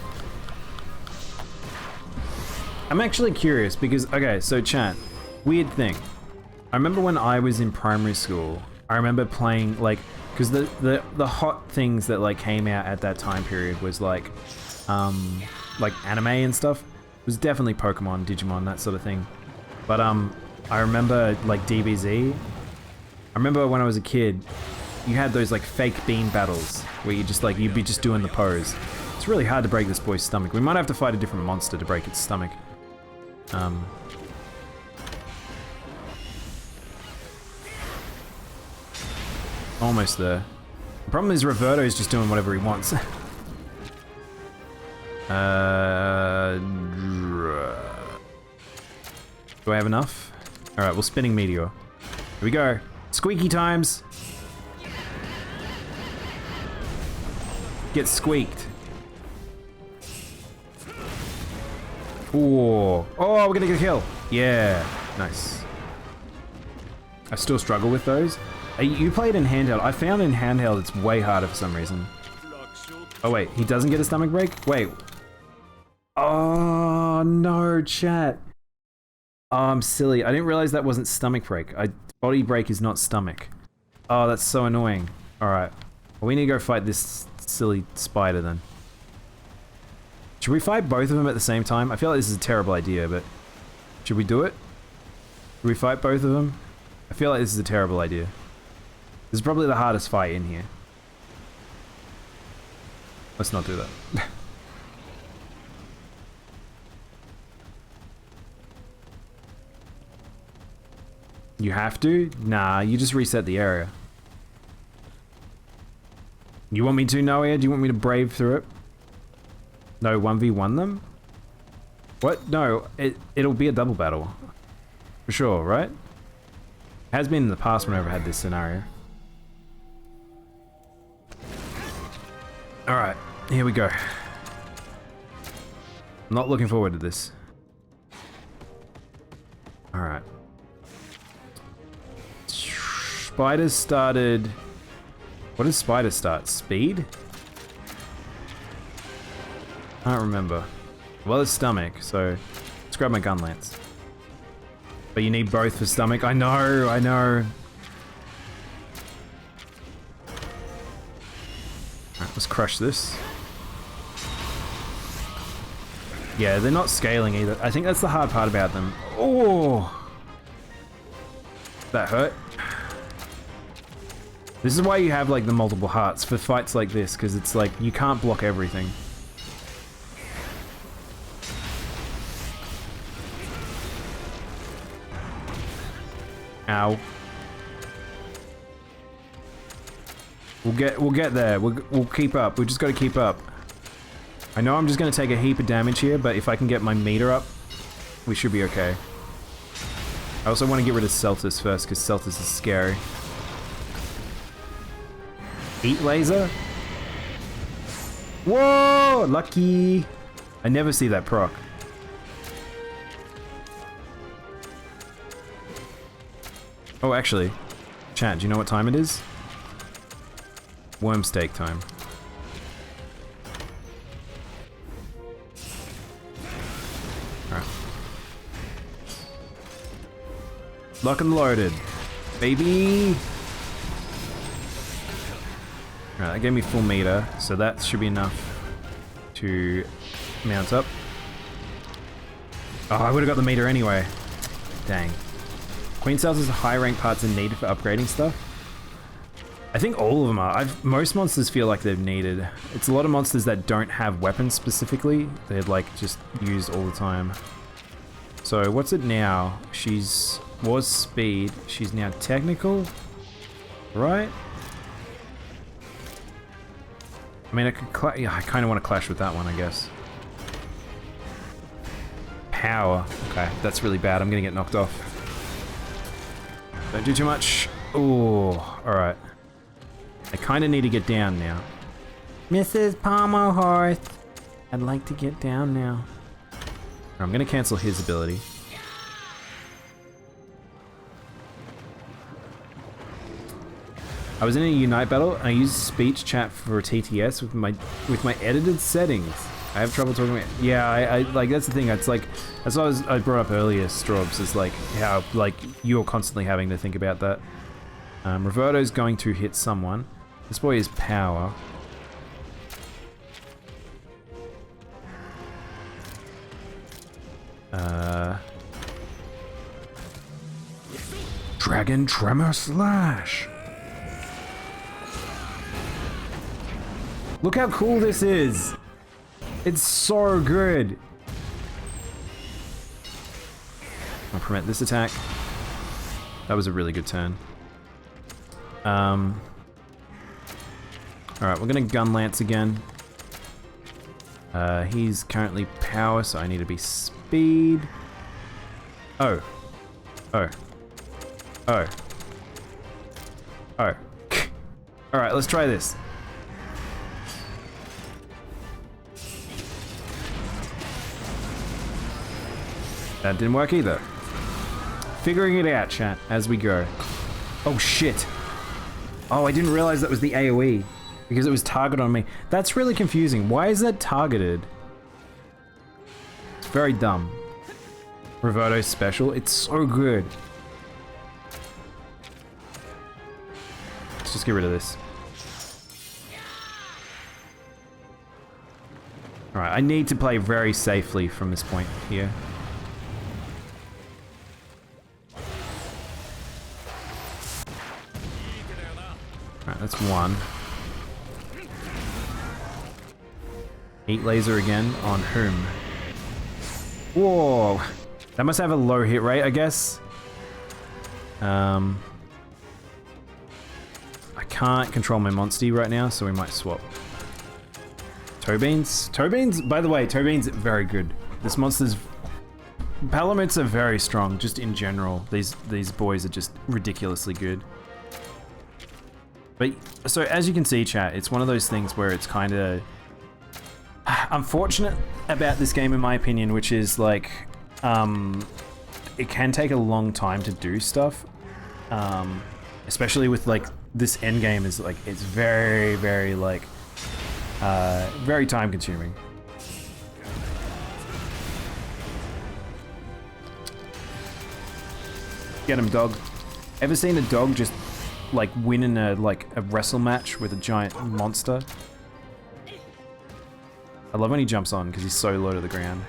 I'm actually curious because, okay, so chat, weird thing. I remember when I was in primary school, I remember playing like, because the hot things that like came out at that time period was like anime and stuff. It was definitely Pokemon, Digimon, that sort of thing. But I remember like DBZ. I remember when I was a kid, you had those like fake beam battles where you just like, you'd be just doing the pose. It's really hard to break this boy's stomach. We might have to fight a different monster to break its stomach. Almost there. The problem is Roberto's just doing whatever he wants. Do I have enough? Alright, well, Spinning Meteor. Here we go. Squeaky times! Get squeaked. Ooh. Oh, we're gonna get a kill. Yeah. Nice. I still struggle with those. You played in handheld. I found in handheld it's way harder for some reason. Oh wait, he doesn't get a stomach break? Wait. Oh no, chat. Oh, I'm silly. I didn't realize that wasn't stomach break. Body break is not stomach. Oh, that's so annoying. Alright. Well, we need to go fight this silly spider then. Should we fight both of them at the same time? I feel like this is a terrible idea, but... Should we do it? Should we fight both of them? I feel like this is a terrible idea. This is probably the hardest fight in here. Let's not do that. You have to? Nah, you just reset the area. You want me to, Noah? Do you want me to brave through it? No, 1v1 them? What? No, it'll be a double battle. For sure, right? Has been in the past whenever I had this scenario. Alright, here we go. I'm not looking forward to this. Alright. Spiders started... What does spider start? Speed? I don't remember. Well, it's stomach, so let's grab my gun lance. But you need both for stomach. I know, I know. Alright, let's crush this. Yeah, they're not scaling either. I think that's the hard part about them. Oh! That hurt. This is why you have like the multiple hearts for fights like this, because it's like you can't block everything. Ow. We'll get there. We'll keep up. We just got to keep up. I know I'm just going to take a heap of damage here, but if I can get my meter up, we should be okay. I also want to get rid of Celtis first, because Celtis is scary. Heat laser? Whoa! Lucky! I never see that proc. Oh, actually, chat, do you know what time it is? Worm steak time. Alright. Lock and loaded. Baby! Alright, that gave me full meter, so that should be enough to mount up. Oh, I would have got the meter anyway. Dang. Queen cells' high rank parts are needed for upgrading stuff. I think all of them are. Most monsters feel like they're needed. It's a lot of monsters that don't have weapons specifically. They're like just used all the time. So what's it now? Was speed. She's now technical, right? I mean, I kind of want to clash with that one, I guess. Power. Okay, that's really bad. I'm gonna get knocked off. Don't do too much. Ooh, alright. I kind of need to get down now. Mrs. Palmerhorst, I'd like to get down now. I'm gonna cancel his ability. I was in a Unite battle and I used speech chat for TTS with my edited settings. I have trouble talking about. Yeah, I like that's the thing. It's like that's what I brought up earlier. Strobs is like how like you're constantly having to think about that. Roberto's going to hit someone. This boy is power. Dragon Tremor Slash. Look how cool this is. It's so good. I'll permit this attack. That was a really good turn. Alright, we're gonna gun lance again. He's currently power, so I need to be speed. Oh. Oh. Oh. Oh. Alright, let's try this. That didn't work either. Figuring it out, chat, as we go. Oh shit. Oh, I didn't realize that was the AoE. Because it was targeted on me. That's really confusing. Why is that targeted? It's very dumb. Roberto's special. It's so good. Let's just get rid of this. Alright, I need to play very safely from this point here. Alright, that's one. Heat laser again on whom? Whoa! That must have a low hit rate, I guess. I can't control my Monstie right now, so we might swap. Toe beans? Toe beans, by the way, toe beans are very good. This monster's... Palamutes are very strong, just in general. These boys are just ridiculously good. But, so as you can see, chat, it's one of those things where it's kind of... unfortunate about this game in my opinion, which is like it can take a long time to do stuff, especially with like this end game is like it's very like very time consuming. Get him, dog. Ever seen a dog just like win in a wrestle match with a giant monster? I love when he jumps on because he's so low to the ground.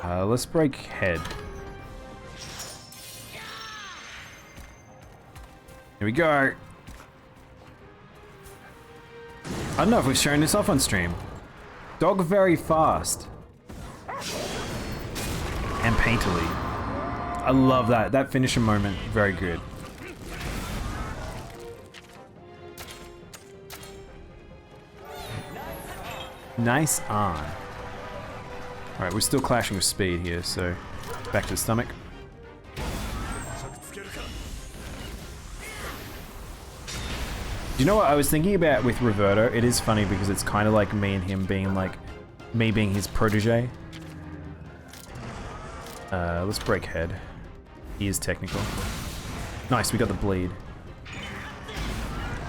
Let's break head. Here we go. I don't know if we've shown this off on stream. Dog very fast. And painterly. I love that. That finisher moment, very good. Nice on. Alright, we're still clashing with speed here, so back to the stomach. You know what I was thinking about with Roberto? It is funny because it's kind of like me and him being like, me being his protege. Let's break head. He is technical. Nice, we got the bleed.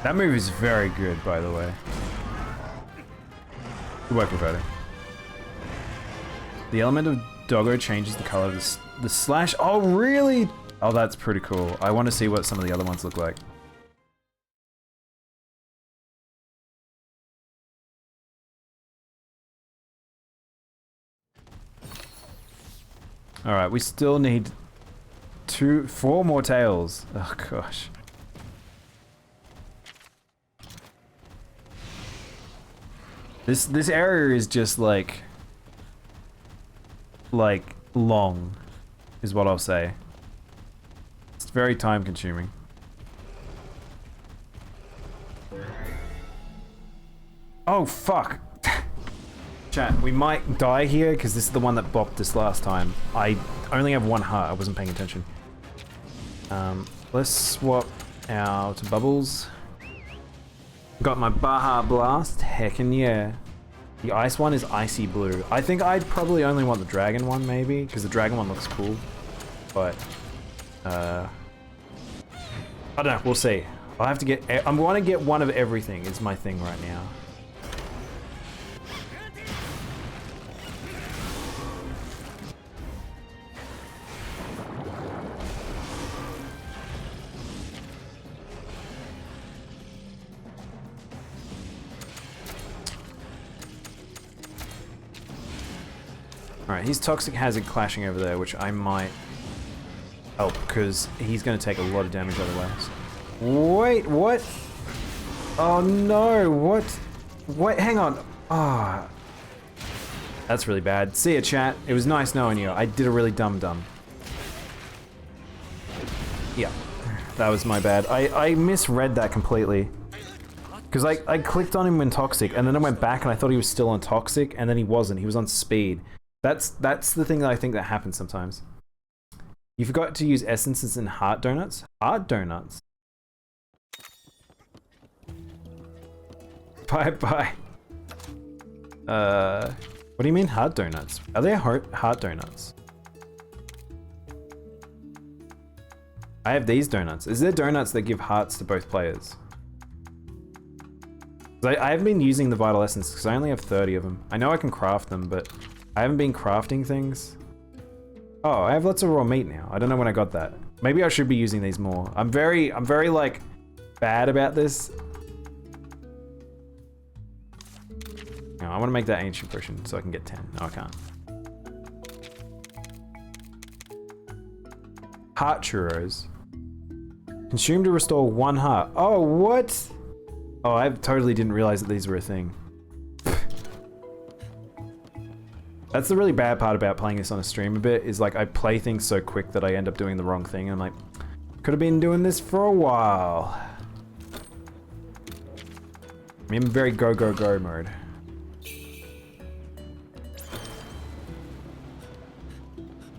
That move is very good, by the way. Good work, Roberto. The element of Doggo changes the color of the slash. Oh, really? Oh, that's pretty cool. I want to see what some of the other ones look like. Alright, we still need 4 more tails. Oh, gosh. This area is just like long, is what I'll say. It's very time consuming. Oh fuck! Chat, we might die here because this is the one that bopped us last time. I only have 1 heart, I wasn't paying attention. Let's swap out bubbles. Got my Baja Blast, heckin' yeah. The ice one is icy blue. I think I'd probably only want the dragon one maybe, because the dragon one looks cool. But, I don't know, we'll see. I'll have to get, I want to get one of everything is my thing right now. Alright, he's Toxic Hazard clashing over there, which I might help, because he's going to take a lot of damage otherwise. Wait, what? Oh no, what? What? Hang on. Ah. Oh. That's really bad. See ya, chat. It was nice knowing you. I did a really dumb. Yeah, that was my bad. I misread that completely. Because I clicked on him when Toxic, and then I went back and I thought he was still on Toxic, and then he wasn't. He was on Speed. That's the thing that I think that happens sometimes. You forgot to use essences in heart donuts? Heart donuts? Bye. What do you mean heart donuts? Are they heart donuts? I have these donuts. Is there donuts that give hearts to both players? I haven't been using the Vital Essence because I only have 30 of them. I know I can craft them, but I haven't been crafting things. Oh, I have lots of raw meat now. I don't know when I got that. Maybe I should be using these more. I'm very like bad about this. No, I want to make that ancient potion so I can get 10. No, I can't. Heart churros. Consume to restore 1 heart. Oh, what? Oh, I totally didn't realize that these were a thing. That's the really bad part about playing this on a stream a bit, is like I play things so quick that I end up doing the wrong thing. I'm like, could have been doing this for a while. I'm in very go, go, go mode.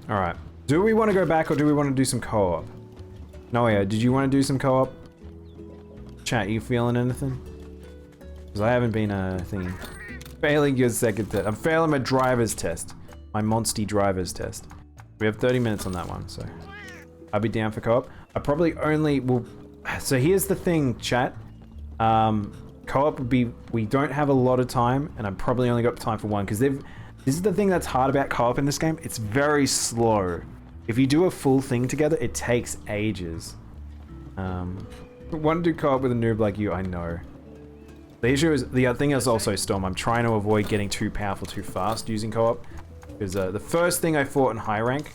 Alright. Do we want to go back or do we want to do some co-op? Noia, did you want to do some co-op? Chat, you feeling anything? Because I haven't been thinking. Failing your second test. I'm failing my driver's test. My Monsty driver's test. We have 30 minutes on that one, so I'll be down for co-op. I probably only will. So here's the thing, chat. Co-op would be, we don't have a lot of time, and I've probably only got time for one because this is the thing that's hard about co-op in this game. It's very slow. If you do a full thing together, it takes ages. Want to do co-op with a noob like you? I know. The issue is, the other thing is also Storm. I'm trying to avoid getting too powerful too fast using co-op. Because the first thing I fought in high rank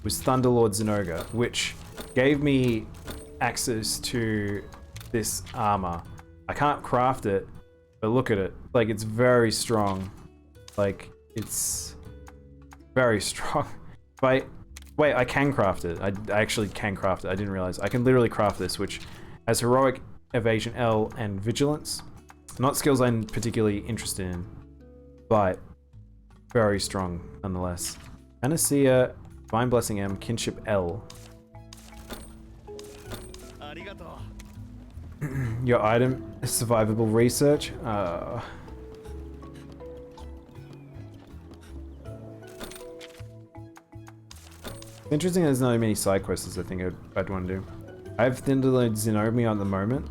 was Thunderlord Zinogre, which gave me access to this armor. I can't craft it, but look at it. Like, it's very strong. Like, it's very strong. Wait, I can craft it. I actually can craft it. I didn't realize. I can literally craft this, which has Heroic, Evasion L, and Vigilance. Not skills I'm particularly interested in, but very strong nonetheless. Panacea, Divine Blessing M, Kinship L. Your item, survivable research. Interesting there's not many side quests as I think I'd want to do. I have Thunderlord Zenobia at the moment.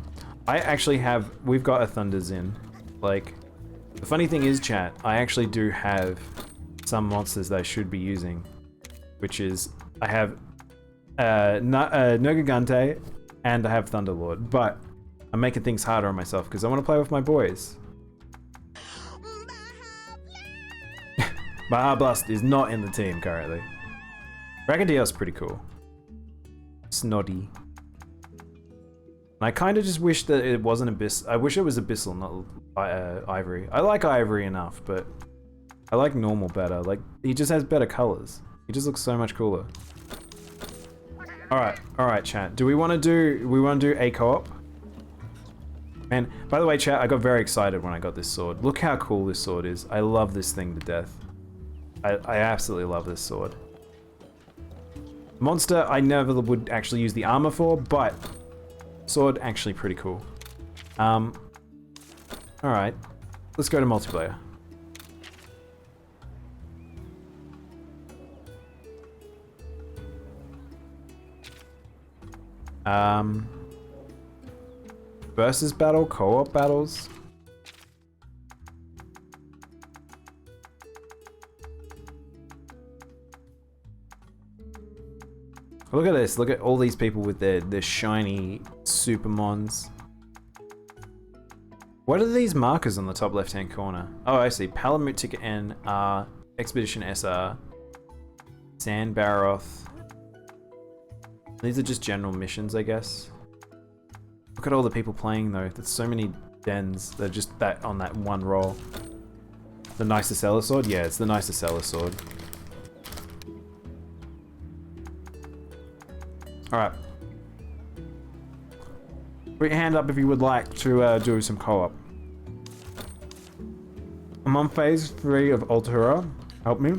I actually have, we've got a Thunder Zin. Like, the funny thing is, chat, I actually do have some monsters that I should be using. Which is, I have Nergigante and I have Thunderlord. But I'm making things harder on myself because I want to play with my boys. Bahablast is not in the team currently. Raggadil's pretty cool. Snoddy. And I kind of just wish that it wasn't Abyss. I wish it was Abyssal, not Ivory. I like Ivory enough, but I like normal better. Like, he just has better colors. He just looks so much cooler. Alright, chat. Do we want to do a co-op? And by the way, chat, I got very excited when I got this sword. Look how cool this sword is. I love this thing to death. I absolutely love this sword. Monster, I never would actually use the armor for, but sword, actually pretty cool. Alright. Let's go to multiplayer. Versus battle, co-op battles. Look at this, look at all these people with their shiny Supermons. What are these markers on the top left hand corner? Oh, I see. Palamute Ticket N, Expedition SR, Sand Baroth. These are just general missions, I guess. Look at all the people playing though. There's so many dens. They're just that on that one roll. The Nicicella sword? Yeah, it's the Nicicella sword. Alright. Put your hand up if you would like to do some co-op. I'm on phase 3 of Altera. Help me.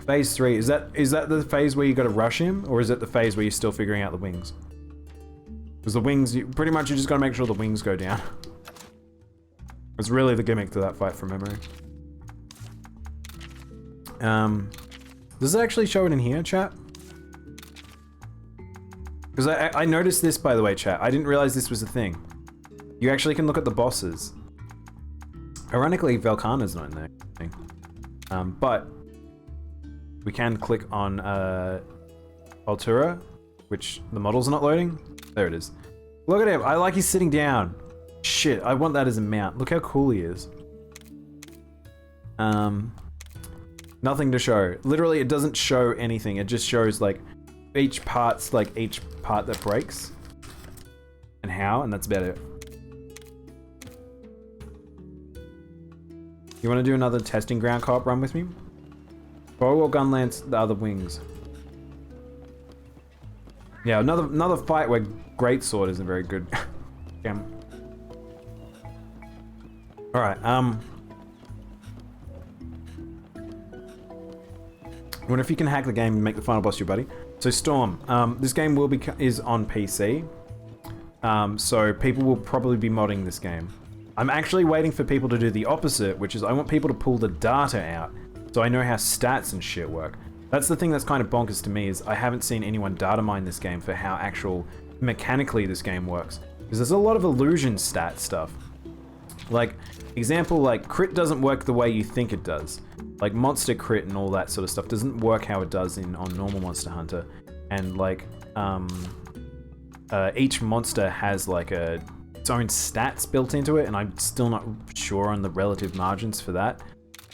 Phase 3, is that the phase where you gotta rush him? Or is it the phase where you're still figuring out the wings? Because the wings, pretty much you just gotta make sure the wings go down. It's really the gimmick to that fight from memory. Does it actually show it in here, chat? Because I noticed this, by the way, chat. I didn't realize this was a thing. You actually can look at the bosses. Ironically, Velkhana's not in there. But we can click on Altura, which the model's not loading. There it is. Look at him. I like he's sitting down. Shit, I want that as a mount. Look how cool he is. Nothing to show. Literally, it doesn't show anything. It just shows like each part that breaks and how, and that's about it. You want to do another testing ground co-op run with me? Bow or gun lance the other wings? Yeah, another fight where greatsword isn't very good. Damn. All right. I wonder if you can hack the game and make the final boss your buddy. So Storm, this game is on PC, so people will probably be modding this game. I'm actually waiting for people to do the opposite, which is I want people to pull the data out, so I know how stats and shit work. That's the thing that's kind of bonkers to me, is I haven't seen anyone data mine this game for how actual mechanically this game works. Because there's a lot of illusion stat stuff. Like, example, like crit doesn't work the way you think it does. Like monster crit and all that sort of stuff doesn't work how it does on normal Monster Hunter. And like, each monster has like its own stats built into it, and I'm still not sure on the relative margins for that.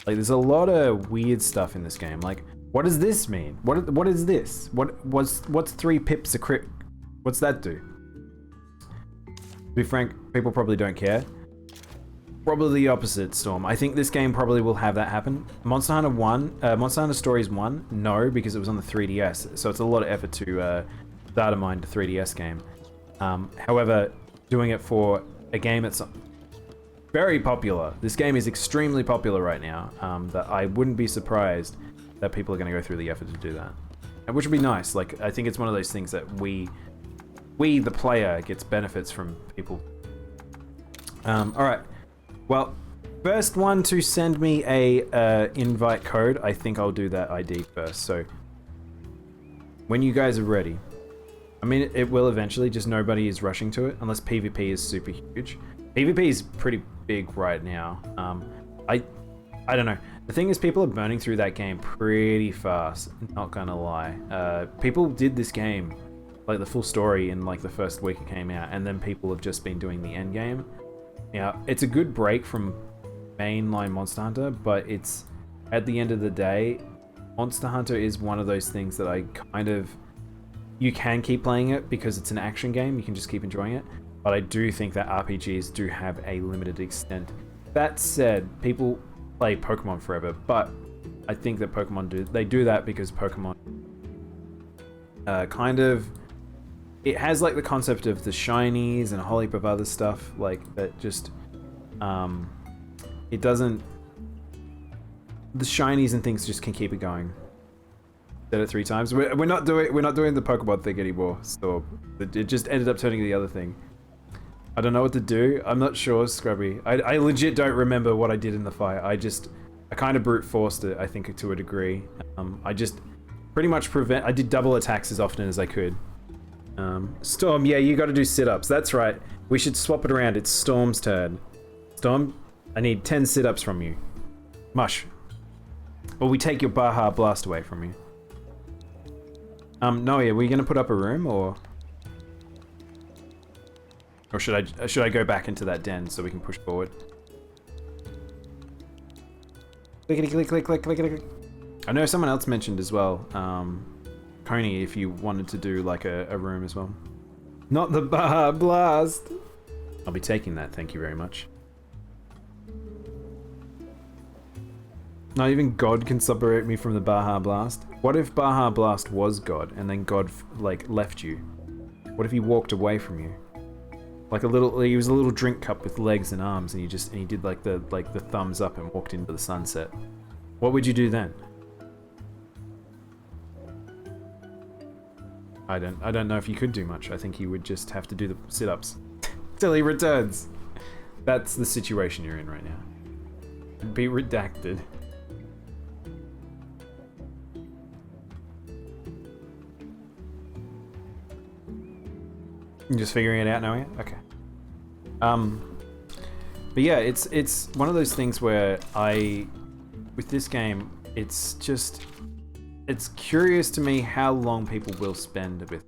Like, there's a lot of weird stuff in this game. Like, what does this mean? What is this? What's 3 pips a crit? What's that do? To be frank, people probably don't care. Probably the opposite, Storm. I think this game probably will have that happen. Monster Hunter Stories 1, no, because it was on the 3DS, so it's a lot of effort to data mine the 3DS game. However, doing it for a game that's very popular. This game is extremely popular right now, that I wouldn't be surprised that people are going to go through the effort to do that. Which would be nice. Like, I think it's one of those things that we the player, gets benefits from people. Alright. Well, first one to send me a invite code, I think I'll do that ID first. So, when you guys are ready. I mean, it will eventually, just nobody is rushing to it, unless PvP is super huge. PvP is pretty big right now. I don't know. The thing is, people are burning through that game pretty fast, not gonna lie. People did this game, like the full story, in like the first week it came out, and then people have just been doing the end game. Yeah, it's a good break from mainline Monster Hunter, but it's, at the end of the day, Monster Hunter is one of those things that I kind of, you can keep playing it because it's an action game, you can just keep enjoying it, but I do think that RPGs do have a limited extent. That said, people play Pokemon forever, but I think that Pokemon do that because Pokemon kind of, it has like the concept of the shinies and a whole heap of other stuff like that. Just it doesn't, the shinies and things just can keep it going. Said it 3 times. We're not doing the Pokemon thing anymore. So it just ended up turning to the other thing. I don't know what to do. I'm not sure, Scrubby. I legit don't remember what I did in the fight. I kind of brute forced it, I think, to a degree. I just pretty much I did double attacks as often as I could. Storm, yeah, you gotta do sit-ups. That's right. We should swap it around. It's Storm's turn. Storm, I need 10 sit-ups from you. Mush. Or we take your Baja Blast away from you. Noe, are we gonna put up a room, or should I go back into that den so we can push forward? Clickety click click click clickety click. I know someone else mentioned as well, Coney, if you wanted to do like a room as well. Not the Baja Blast! I'll be taking that, thank you very much. Not even God can separate me from the Baja Blast. What if Baja Blast was God, and then God like left you? What if he walked away from you? Like he was a little drink cup with legs and arms, and he did like the thumbs up and walked into the sunset. What would you do then? I don't know if you could do much. I think you would just have to do the sit-ups till he returns. That's the situation you're in right now. Be redacted. You're just figuring it out now, yeah? Okay. But yeah, it's one of those things where with this game, it's curious to me how long people will spend with,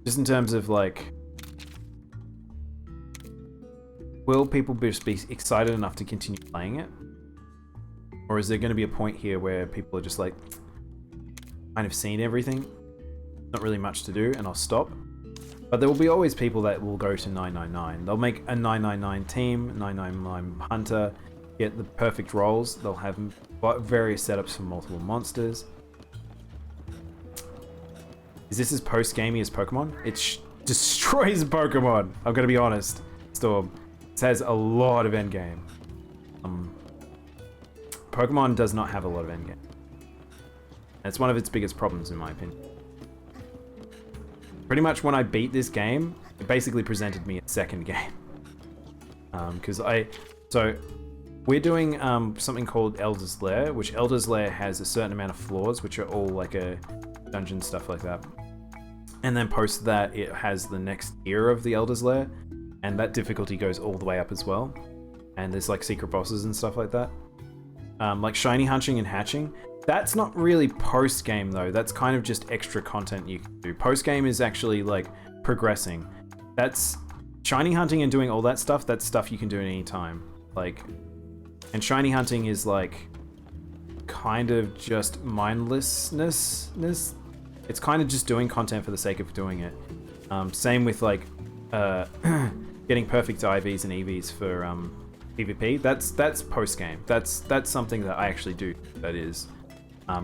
just in terms of like, will people just be excited enough to continue playing it? Or is there going to be a point here where people are just like, kind of seen everything, not really much to do, and I'll stop? But there will be always people that will go to 999. They'll make a 999 team, 999 hunter, get the perfect rolls. They'll have various setups for multiple monsters. Is this as post-gamey as Pokemon? It destroys Pokemon, I'm gonna be honest. Storm. It has a lot of endgame. Pokemon does not have a lot of endgame. It's one of its biggest problems, in my opinion. Pretty much when I beat this game, it basically presented me a second game. So we're doing something called Elder's Lair, which Elder's Lair has a certain amount of floors, which are all like a dungeon, stuff like that. And then post that, it has the next tier of the Elder's Lair, and that difficulty goes all the way up as well. And there's like secret bosses and stuff like that. Like shiny hunting and hatching. That's not really post-game though, that's kind of just extra content you can do. Post-game is actually like progressing. That's shiny hunting and doing all that stuff, that's stuff you can do at any time. Like, and shiny hunting is like kind of just mindlessness. It's kind of just doing content for the sake of doing it. Same with like getting perfect IVs and EVs for PvP. That's post-game. That's something that I actually do, that is.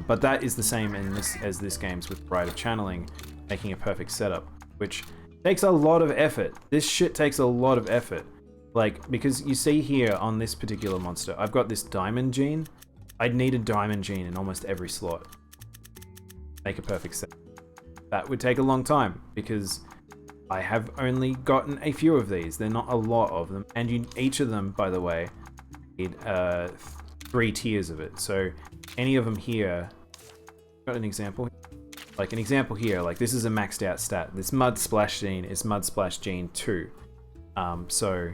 But that is the same as this game's with Rite of Channeling, making a perfect setup, which takes a lot of effort. This shit takes a lot of effort. Like, because you see here on this particular monster, I've got this diamond gene. I'd need a diamond gene in almost every slot. Make a perfect setup. That would take a long time, because I have only gotten a few of these. They're not a lot of them. And each of them, by the way, need 3 tiers of it. So any of them here, got an example? Like an example here, like this is a maxed out stat. This Mud Splash gene is Mud Splash gene 2. So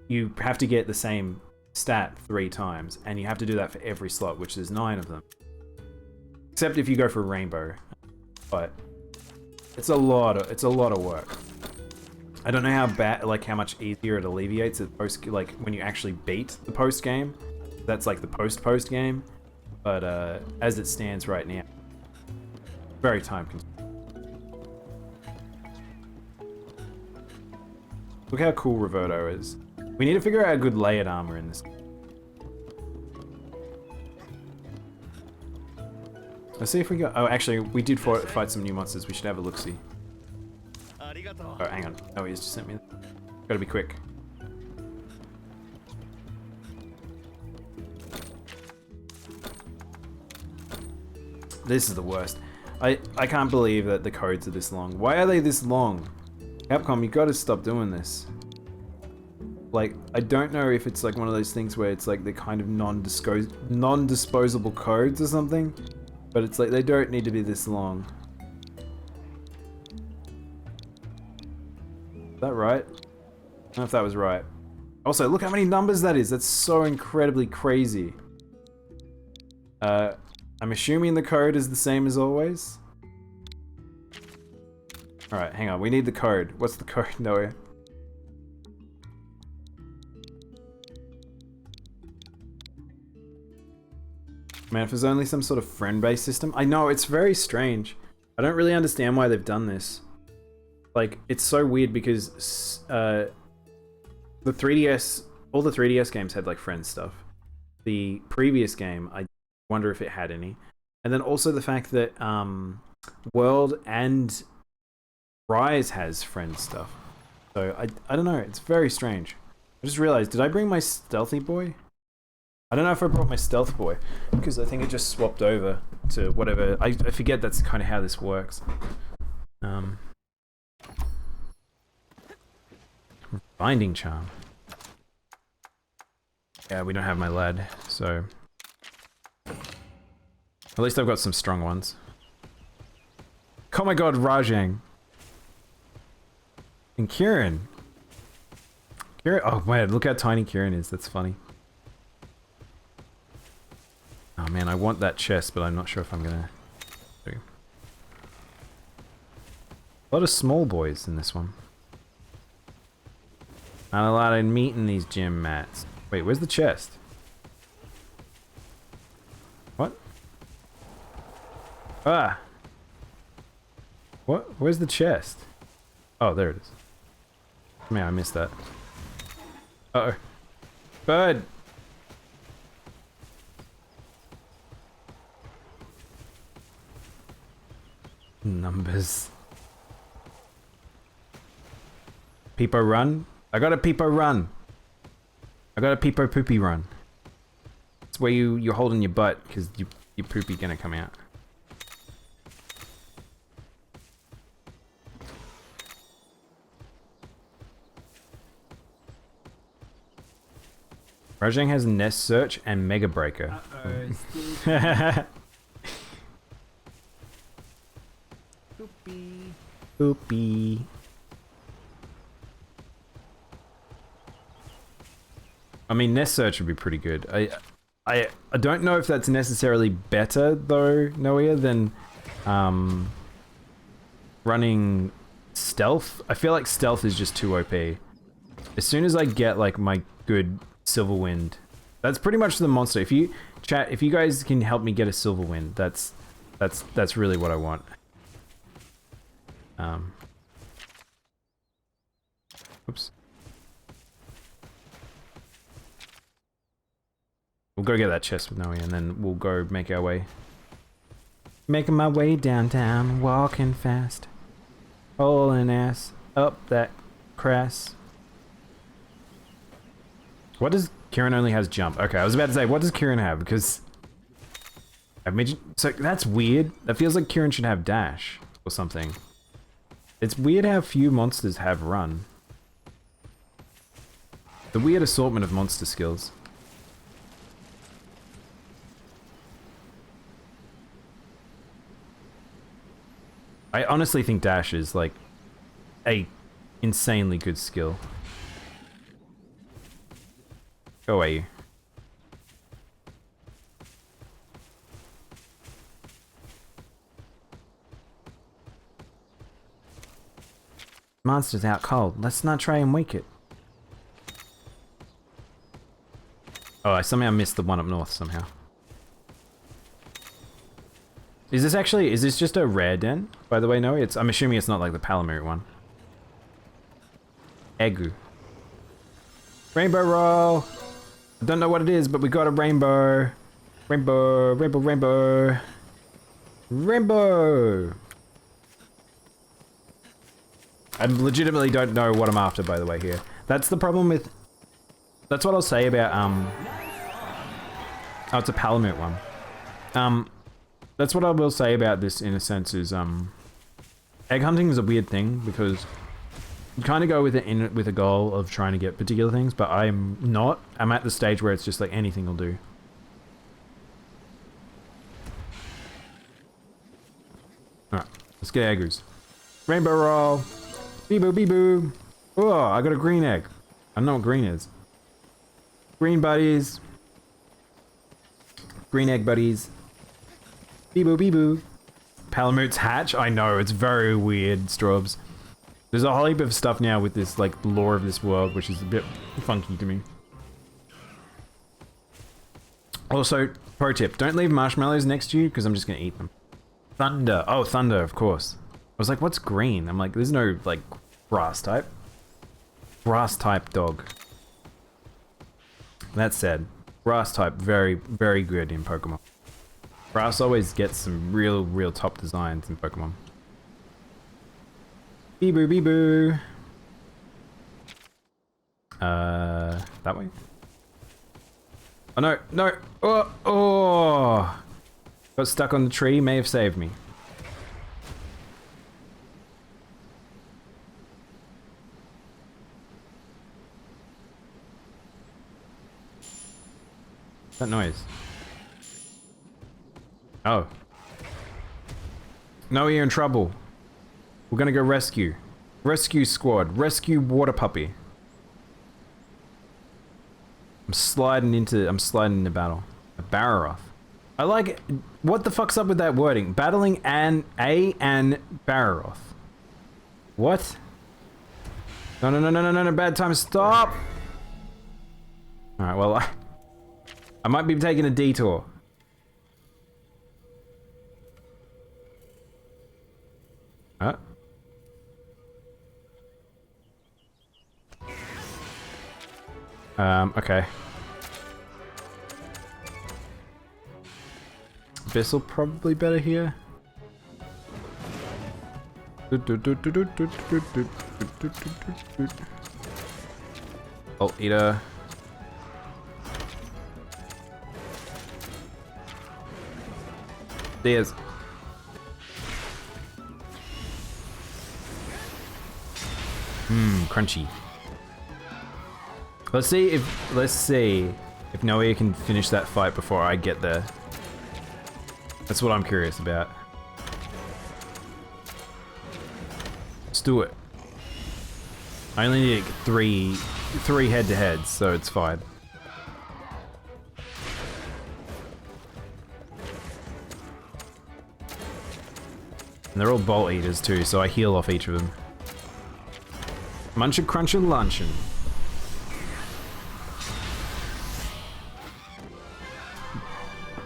you have to get the same stat 3 times, and you have to do that for every slot, which is 9 of them. Except if you go for Rainbow, but it's a lot of work. I don't know how bad, like how much easier it alleviates it post, like when you actually beat the post game. That's like the post game, but as it stands right now, very time consuming. Look how cool Reverto is. We need to figure out a good layered armor in this. Let's see if we got. Oh, actually, we did fight some new monsters. We should have a look-see. Oh, hang on. Oh, he's just sent me. Gotta be quick. This is the worst. I can't believe that the codes are this long. Why are they this long? Capcom, you gotta stop doing this. Like, I don't know if it's like one of those things where it's like they're kind of non-disposable codes or something, but it's like they don't need to be this long. Is that right? I don't know if that was right. Also, look how many numbers that is. That's so incredibly crazy. I'm assuming the code is the same as always. Alright, hang on. We need the code. What's the code, Noah? Man, if there's only some sort of friend-based system. I know, it's very strange. I don't really understand why they've done this. Like, it's so weird because the 3DS, all the 3DS games had like friend stuff. The previous game, I wonder if it had any. And then also the fact that World and Rise has friend stuff. So I don't know, it's very strange. I just realized, did I bring my Stealthy Boy? I don't know if I brought my Stealth Boy, because I think it just swapped over to whatever. I forget that's kind of how this works. Binding Charm. Yeah, we don't have my lad, so... At least I've got some strong ones. Oh my god, Rajang. And Kieran. Kieran. Oh man, look how tiny Kieran is. That's funny. Oh man, I want that chest, but I'm not sure if I'm gonna do. A lot of small boys in this one. Not a lot of meat in these gym mats. Wait, where's the chest? What? Ah! What? Where's the chest? Oh, there it is. Man, I missed that. Uh-oh. Bird! Numbers. Peepo run? I got a Peepo run. I got a Peepo poopy run. It's where you're holding your butt because your poopy gonna come out. Rajang has Nest Search and Mega Breaker. Poopy. Poopy. I mean, Nest Search would be pretty good. I don't know if that's necessarily better though, Noia, than running Stealth. I feel like Stealth is just too OP. As soon as I get like my good Silverwind, that's pretty much the monster. If you chat, if you guys can help me get a Silverwind, that's really what I want. Oops. We'll go get that chest with Noe, and then we'll go make our way. Making my way downtown, walking fast. Hauling ass up that crass. What does Kieran only has jump? Okay, I was about to say, what does Kieran have? Because so that's weird. That feels like Kieran should have dash or something. It's weird how few monsters have run. The weird assortment of monster skills. I honestly think dash is like a insanely good skill. Go away, you. Monster's out cold. Let's not try and wake it. Oh, I somehow missed the one up north somehow. Is this just a rare den, by the way? No, I'm assuming it's not like the Palamute one. Egu. Rainbow roll! I don't know what it is, but we got a rainbow. Rainbow, rainbow, rainbow. Rainbow! I legitimately don't know what I'm after, by the way, here. That's the problem with... That's what I'll say about, Oh, it's a Palamute one. That's what I will say about this, in a sense, is, egg hunting is a weird thing, because you kind of go with it with a goal of trying to get particular things, but I'm not. I'm at the stage where it's just like anything will do. Alright, let's get eggus. Rainbow roll! Beeboo, beeboo! Oh, I got a green egg. I don't know what green is. Green buddies. Green egg buddies. Beeboo, beeboo. Palamute's hatch? I know, it's very weird, Straubs. There's a whole heap of stuff now with this, like, lore of this world, which is a bit funky to me. Also, pro tip, don't leave marshmallows next to you, because I'm just gonna eat them. Thunder. Oh, thunder, of course. I was like, what's green? I'm like, there's no, like, grass type. Grass type dog. That said, grass type, very, very good in Pokemon. Grass always gets some real top designs in Pokemon. Beeboo, beeboo. That way? Oh no, no! Oh! Got stuck on the tree, may have saved me. What's that noise? Oh. No, you're in trouble. We're gonna go rescue. Rescue squad. Rescue water puppy. I'm sliding into battle. A Barroth. I like it. What the fuck's up with that wording? Battling and Barroth. What? No, bad time, stop! Alright, well, I might be taking a detour. Huh? Okay. This'll probably better here. Bolt eater. There's. Crunchy. Let's see if Noe can finish that fight before I get there. That's what I'm curious about. Let's do it. I only need three head-to-heads, so it's fine. And they're all bolt eaters too, so I heal off each of them. Munchin' crunchin' lunchin'.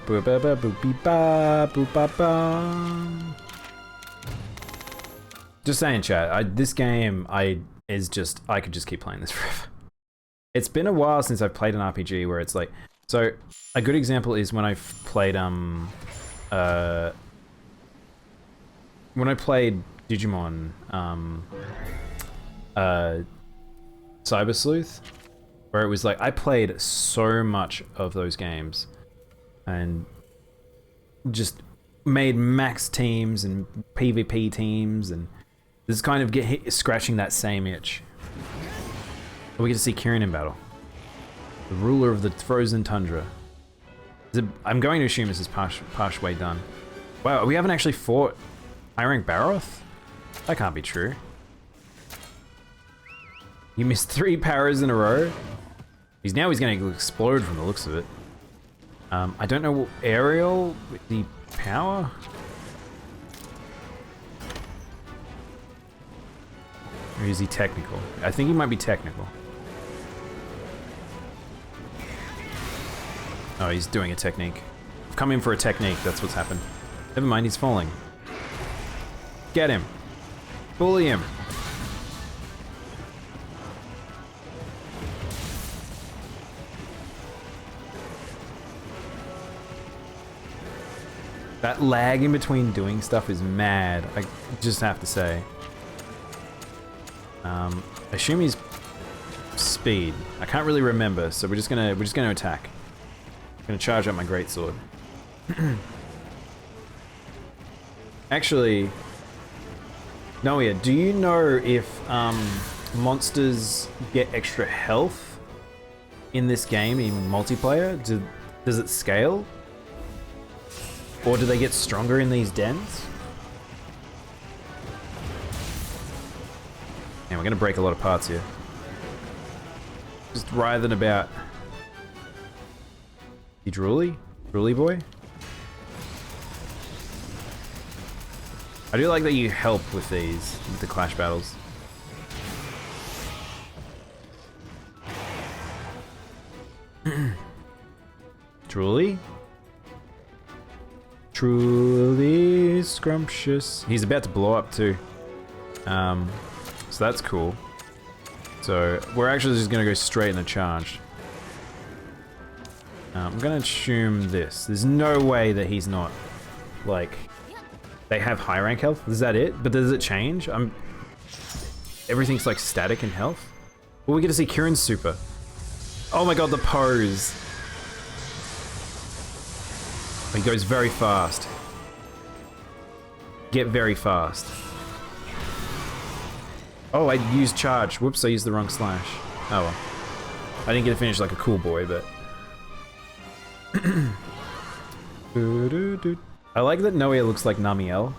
Boo ba ba boo beep ba boo ba ba. Just saying, chat. This game, I could just keep playing this forever. It's been a while since I've played an RPG where it's like, so a good example is when I played Digimon Cyber Sleuth, where it was like I played so much of those games and just made max teams and PvP teams, and this kind of scratching that same itch. But we get to see Kirin in battle, the ruler of the frozen tundra. I'm going to assume this is partially done. Wow, we haven't actually fought high-rank Barroth? That can't be true. You missed 3 paras in a row? He's going to explode from the looks of it. I don't know, aerial with the power? Or is he technical? I think he might be technical. Oh, he's doing a technique. I've come in for a technique, that's what's happened. Never mind, he's falling. Get him. Bully him. That lag in between doing stuff is mad, I just have to say. I assume he's speed. I can't really remember, so we're just gonna attack. Gonna charge up my greatsword. Actually, Noia, do you know if monsters get extra health in this game in multiplayer? Does it scale? Or do they get stronger in these dens? And we're gonna break a lot of parts here. Just writhing about. You drooly? Drooly boy? I do like that you help with these, with the clash battles. Truly? Truly scrumptious. He's about to blow up too. So that's cool. So we're actually just gonna go straight in a charge. I'm gonna assume this. There's no way that he's not, like, they have high rank health. Is that it? But does it change? Everything's like static in health. Well, we get to see Kirin's super. Oh my god, the pose. He goes very fast. Get very fast. Oh, I used charge. Whoops, I used the wrong slash. Oh well. I didn't get to finish like a cool boy, but... I like that Noia looks like Namiel.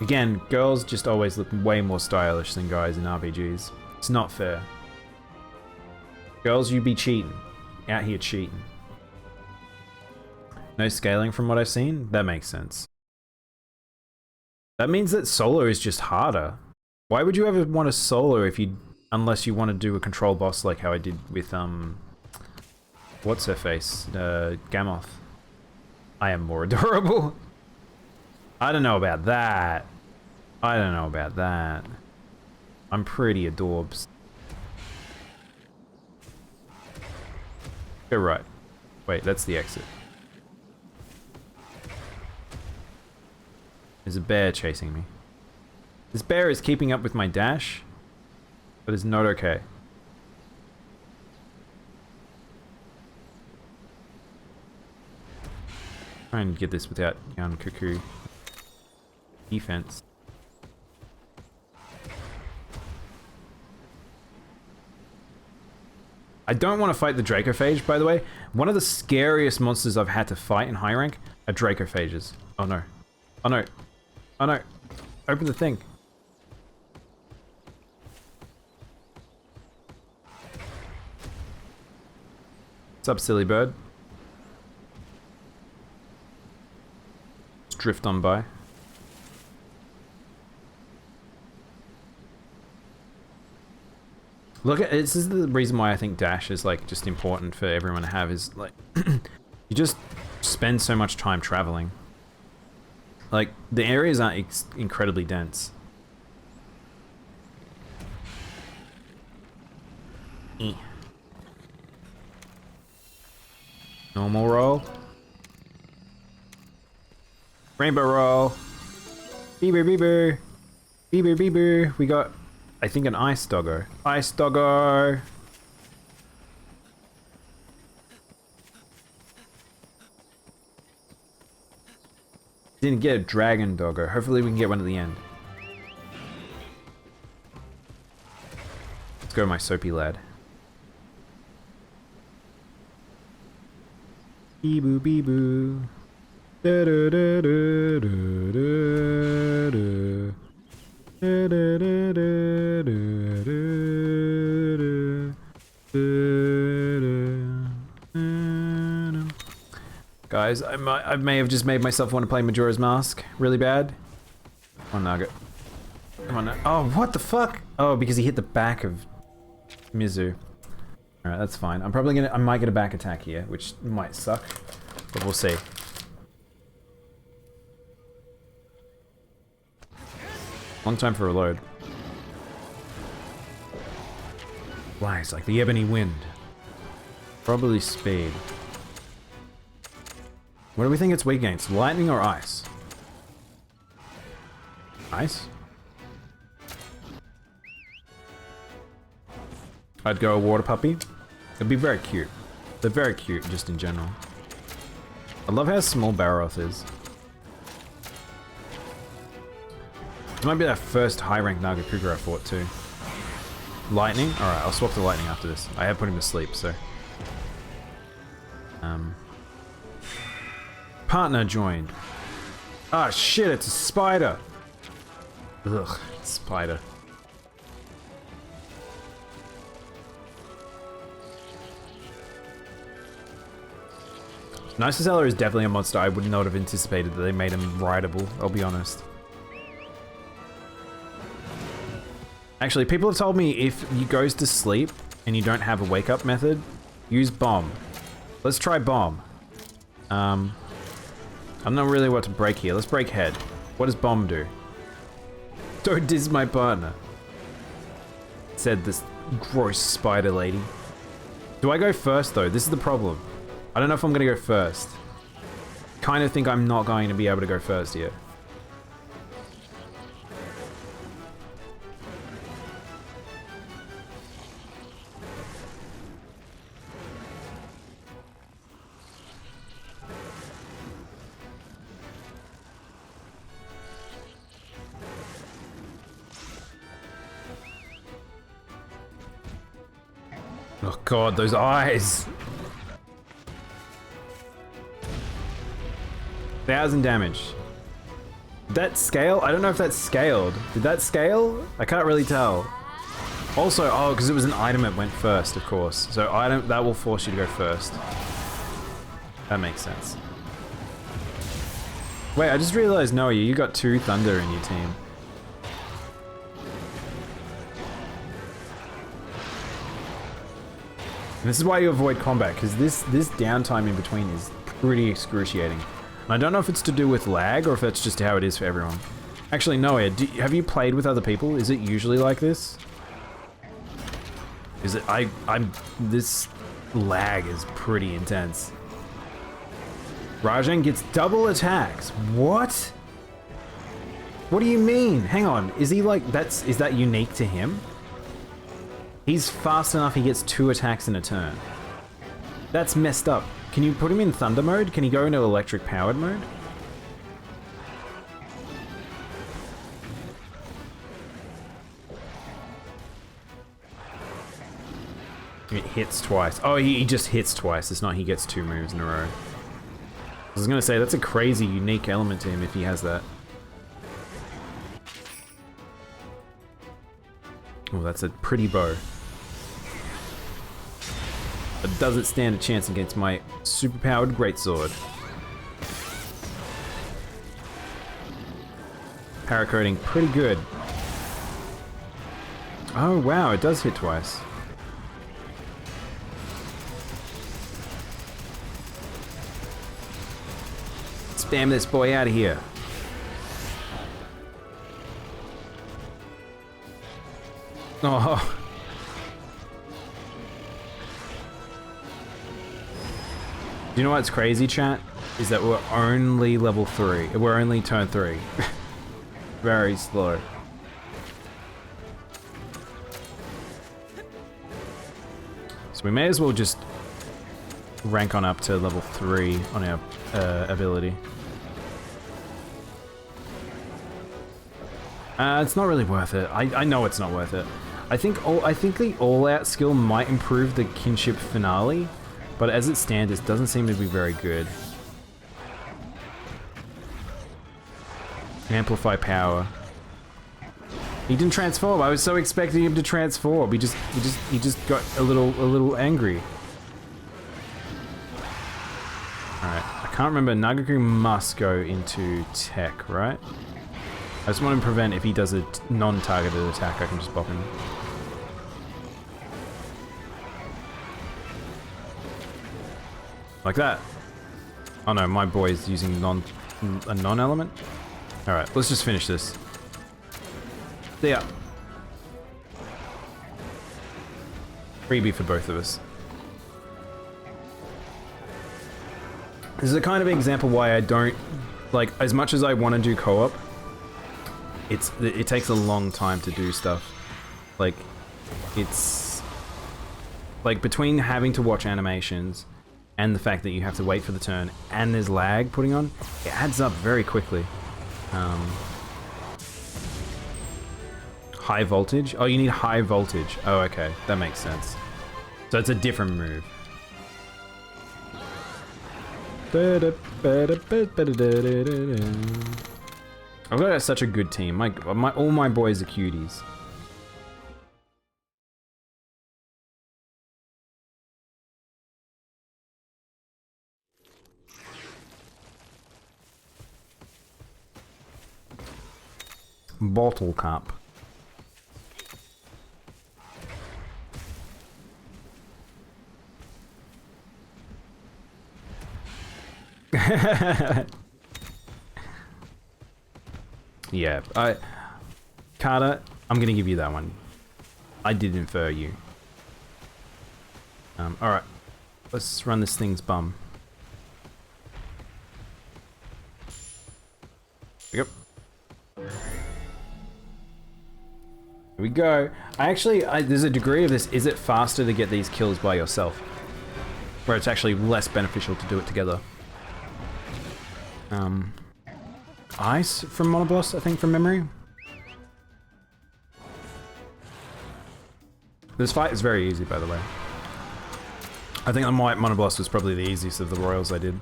Again, girls just always look way more stylish than guys in RPGs. It's not fair. Girls, you be cheating. Out here cheating. No scaling from what I've seen? That makes sense. That means that solo is just harder. Why would you ever want to solo if you... unless you want to do a control boss like how I did with, what's her face? Gamoth. I am more adorable. I don't know about that. I don't know about that. I'm pretty adorbs. Go right. Wait, that's the exit. There's a bear chasing me. This bear is keeping up with my dash, but it's not okay. Try and get this without Young Cuckoo. Defense. I don't want to fight the Dracophage, by the way. One of the scariest monsters I've had to fight in high rank are Dracophages. Oh no. Oh no. Oh no. Open the thing. What's up, silly bird? Let's drift on by. Look at this is the reason why I think dash is like just important for everyone to have is like you just spend so much time traveling. Like the areas aren't incredibly dense. Normal roll. Rainbow roll. Beeber beeber. Beeber beeber. We got I think an ice doggo. Ice doggo! Didn't get a dragon doggo. Hopefully we can get one at the end. Let's go, my soapy lad. Bee-boo, bee-boo. Da-da-da-da-da-da-da. Guys, I may have just made myself want to play Majora's Mask really bad. Come on, Nugget. Come on. Oh, what the fuck? Oh, because he hit the back of Mizu. Alright, that's fine. I'm probably gonna... I might get a back attack here, which might suck. But we'll see. Long time for a load. Flies like the ebony wind. Probably speed. What do we think it's weak against? Lightning or ice? Ice? I'd go a water puppy. It'd be very cute. They're very cute just in general. I love how small Barroth is. This might be our first high rank Nagakuga I fought too. Lightning? Alright, I'll swap to lightning after this. I have put him to sleep, so. Partner joined. Ah shit, it's a spider! Ugh, spider. Niceseller is definitely a monster I would not have anticipated that they made him rideable, I'll be honest. Actually, people have told me if he goes to sleep and you don't have a wake up method, use bomb. Let's try bomb. I'm not really what to break here. Let's break head. What does bomb do? Don't diss my partner, said this gross spider lady. Do I go first though? This is the problem. I don't know if I'm gonna go first. Kind of think I'm not going to be able to go first here. Oh god, those eyes! 1000 damage. That scale? I don't know if that's scaled. Did that scale? I can't really tell. Also, oh, because it was an item that went first, of course. So item, that will force you to go first. That makes sense. Wait, I just realized, Noah, you got 2 thunder in your team. And this is why you avoid combat, because this downtime in between is pretty excruciating. And I don't know if it's to do with lag or if that's just how it is for everyone. Actually, Noah, have you played with other people? Is it usually like this? Is it? This lag is pretty intense. Rajan gets double attacks. What? What do you mean? Hang on. Is he like is that unique to him? He's fast enough he gets 2 attacks in a turn. That's messed up. Can you put him in thunder mode? Can he go into electric powered mode? It hits twice. Oh, he just hits twice. It's not he gets 2 moves in a row. I was gonna say, that's a crazy unique element to him if he has that. Oh, that's a pretty bow. But doesn't stand a chance against my superpowered greatsword. Paracoating pretty good. Oh wow, it does hit twice. Spam this boy out of here. Oh. Do you know what's crazy, chat? Is that we're only level 3. We're only turn 3. Very slow. So we may as well just rank on up to level 3 on our ability. It's not really worth it. I know it's not worth it. I think the all-out skill might improve the kinship finale, but as it stands, it doesn't seem to be very good. Amplify power. He didn't transform. I was so expecting him to transform. He just got a little angry. All right. I can't remember. Nagaku must go into tech, right? I just want to prevent if he does a non-targeted attack, I can just bop him. Like that. Oh no, my boy's using a non-element. All right, let's just finish this. See ya. Freebie for both of us. This is a kind of example why I don't, like, as much as I want to do co-op, it takes a long time to do stuff. Like, it's like between having to watch animations and the fact that you have to wait for the turn and there's lag putting on, it adds up very quickly. High voltage? Oh, you need high voltage. Oh, okay, that makes sense. So it's a different move. I've got such a good team. All my boys are cuties. Bottle cap. Yeah, Carter, I'm gonna give you that one. I did infer you. Alright. Let's run this thing's bum. Yep. Here we go. There's a degree of this. Is it faster to get these kills by yourself? Where it's actually less beneficial to do it together. Ice from Monoboss, I think, from memory. This fight is very easy, by the way. I think the White Monoboss was probably the easiest of the Royals I did.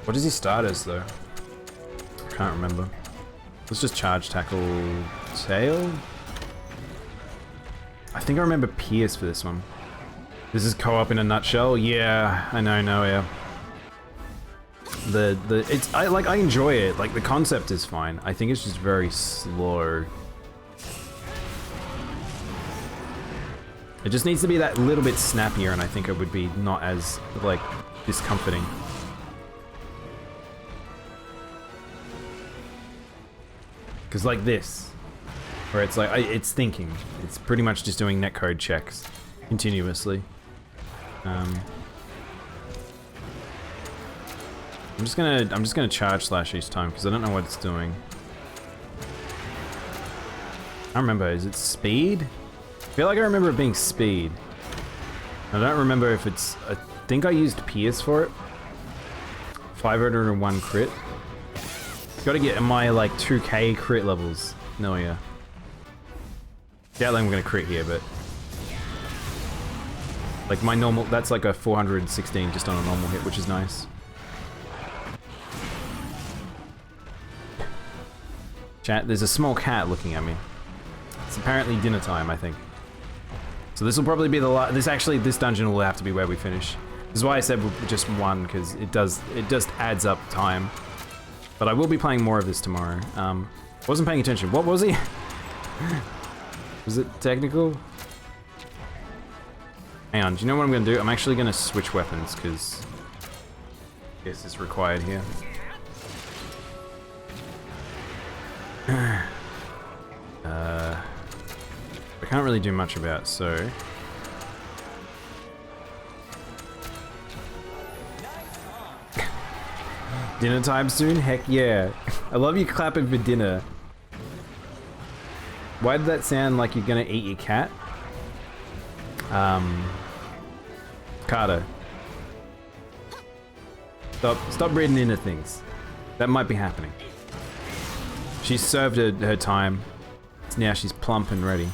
What does he start as though? I can't remember. Let's just charge, tackle, tail. I think I remember Pierce for this one. This is co-op in a nutshell. Yeah, I know. Yeah. I enjoy it. Like the concept is fine. I think it's just very slow. It just needs to be that little bit snappier, and I think it would be not as like discomforting. Because like this, where it's like it's thinking. It's pretty much just doing netcode checks continuously. I'm just gonna charge slash each time because I don't know what it's doing. I don't remember. Is it speed? I feel like I remember it being speed. I don't remember if it's. I think I used Pierce for it. 501 crit. Got to get my like 2k crit levels. No, yeah. Doubt I'm gonna crit here, but like my normal. That's like a 416 just on a normal hit, which is nice. Chat, there's a small cat looking at me. It's apparently dinner time, I think. So this will probably be the last. This dungeon will have to be where we finish. This is why I said just one, because it just adds up time. But I will be playing more of this tomorrow. Wasn't paying attention. What was he? Was it technical? Hang on, do you know what I'm gonna do? I'm actually gonna switch weapons, because I guess it's required here. I can't really do much about, so... Dinner time soon? Heck yeah. I love you clapping for dinner. Why did that sound like you're gonna eat your cat? Carter. Stop reading into things. That might be happening. She's served her time. Now she's plump and ready.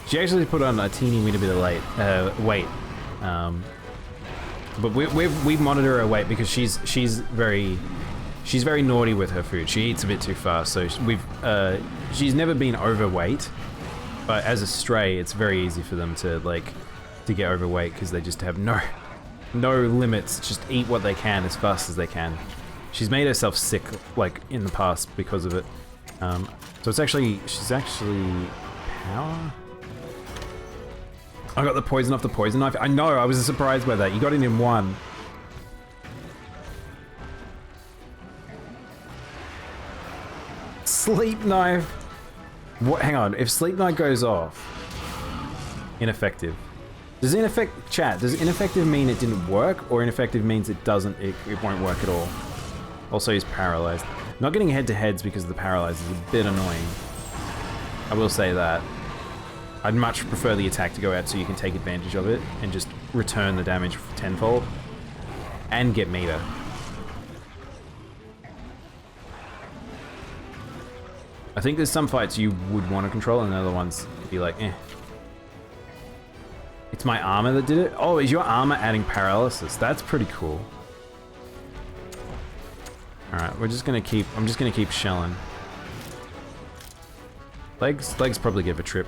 She actually put on a teeny weeny bit of weight. But we monitor her weight because she's very naughty with her food. She eats a bit too fast, so she's never been overweight. But as a stray, it's very easy for them to get overweight because they just have no limits. Just eat what they can as fast as they can. She's made herself sick like in the past because of it. So she's actually power. I got the poison off the poison knife. I know, I was surprised by that. You got it in one. Sleep knife. What? Hang on. If sleep knife goes off, ineffective. Does ineffective mean it didn't work, or ineffective means it won't work at all? Also, he's paralyzed. Not getting head-to-heads because of the paralyzed is a bit annoying. I will say that. I'd much prefer the attack to go out so you can take advantage of it and just return the damage tenfold and get meter. I think there's some fights you would want to control and other ones would be like, eh. It's my armor that did it? Oh, is your armor adding paralysis? That's pretty cool. Alright, I'm just gonna keep shelling. Legs probably give a trip.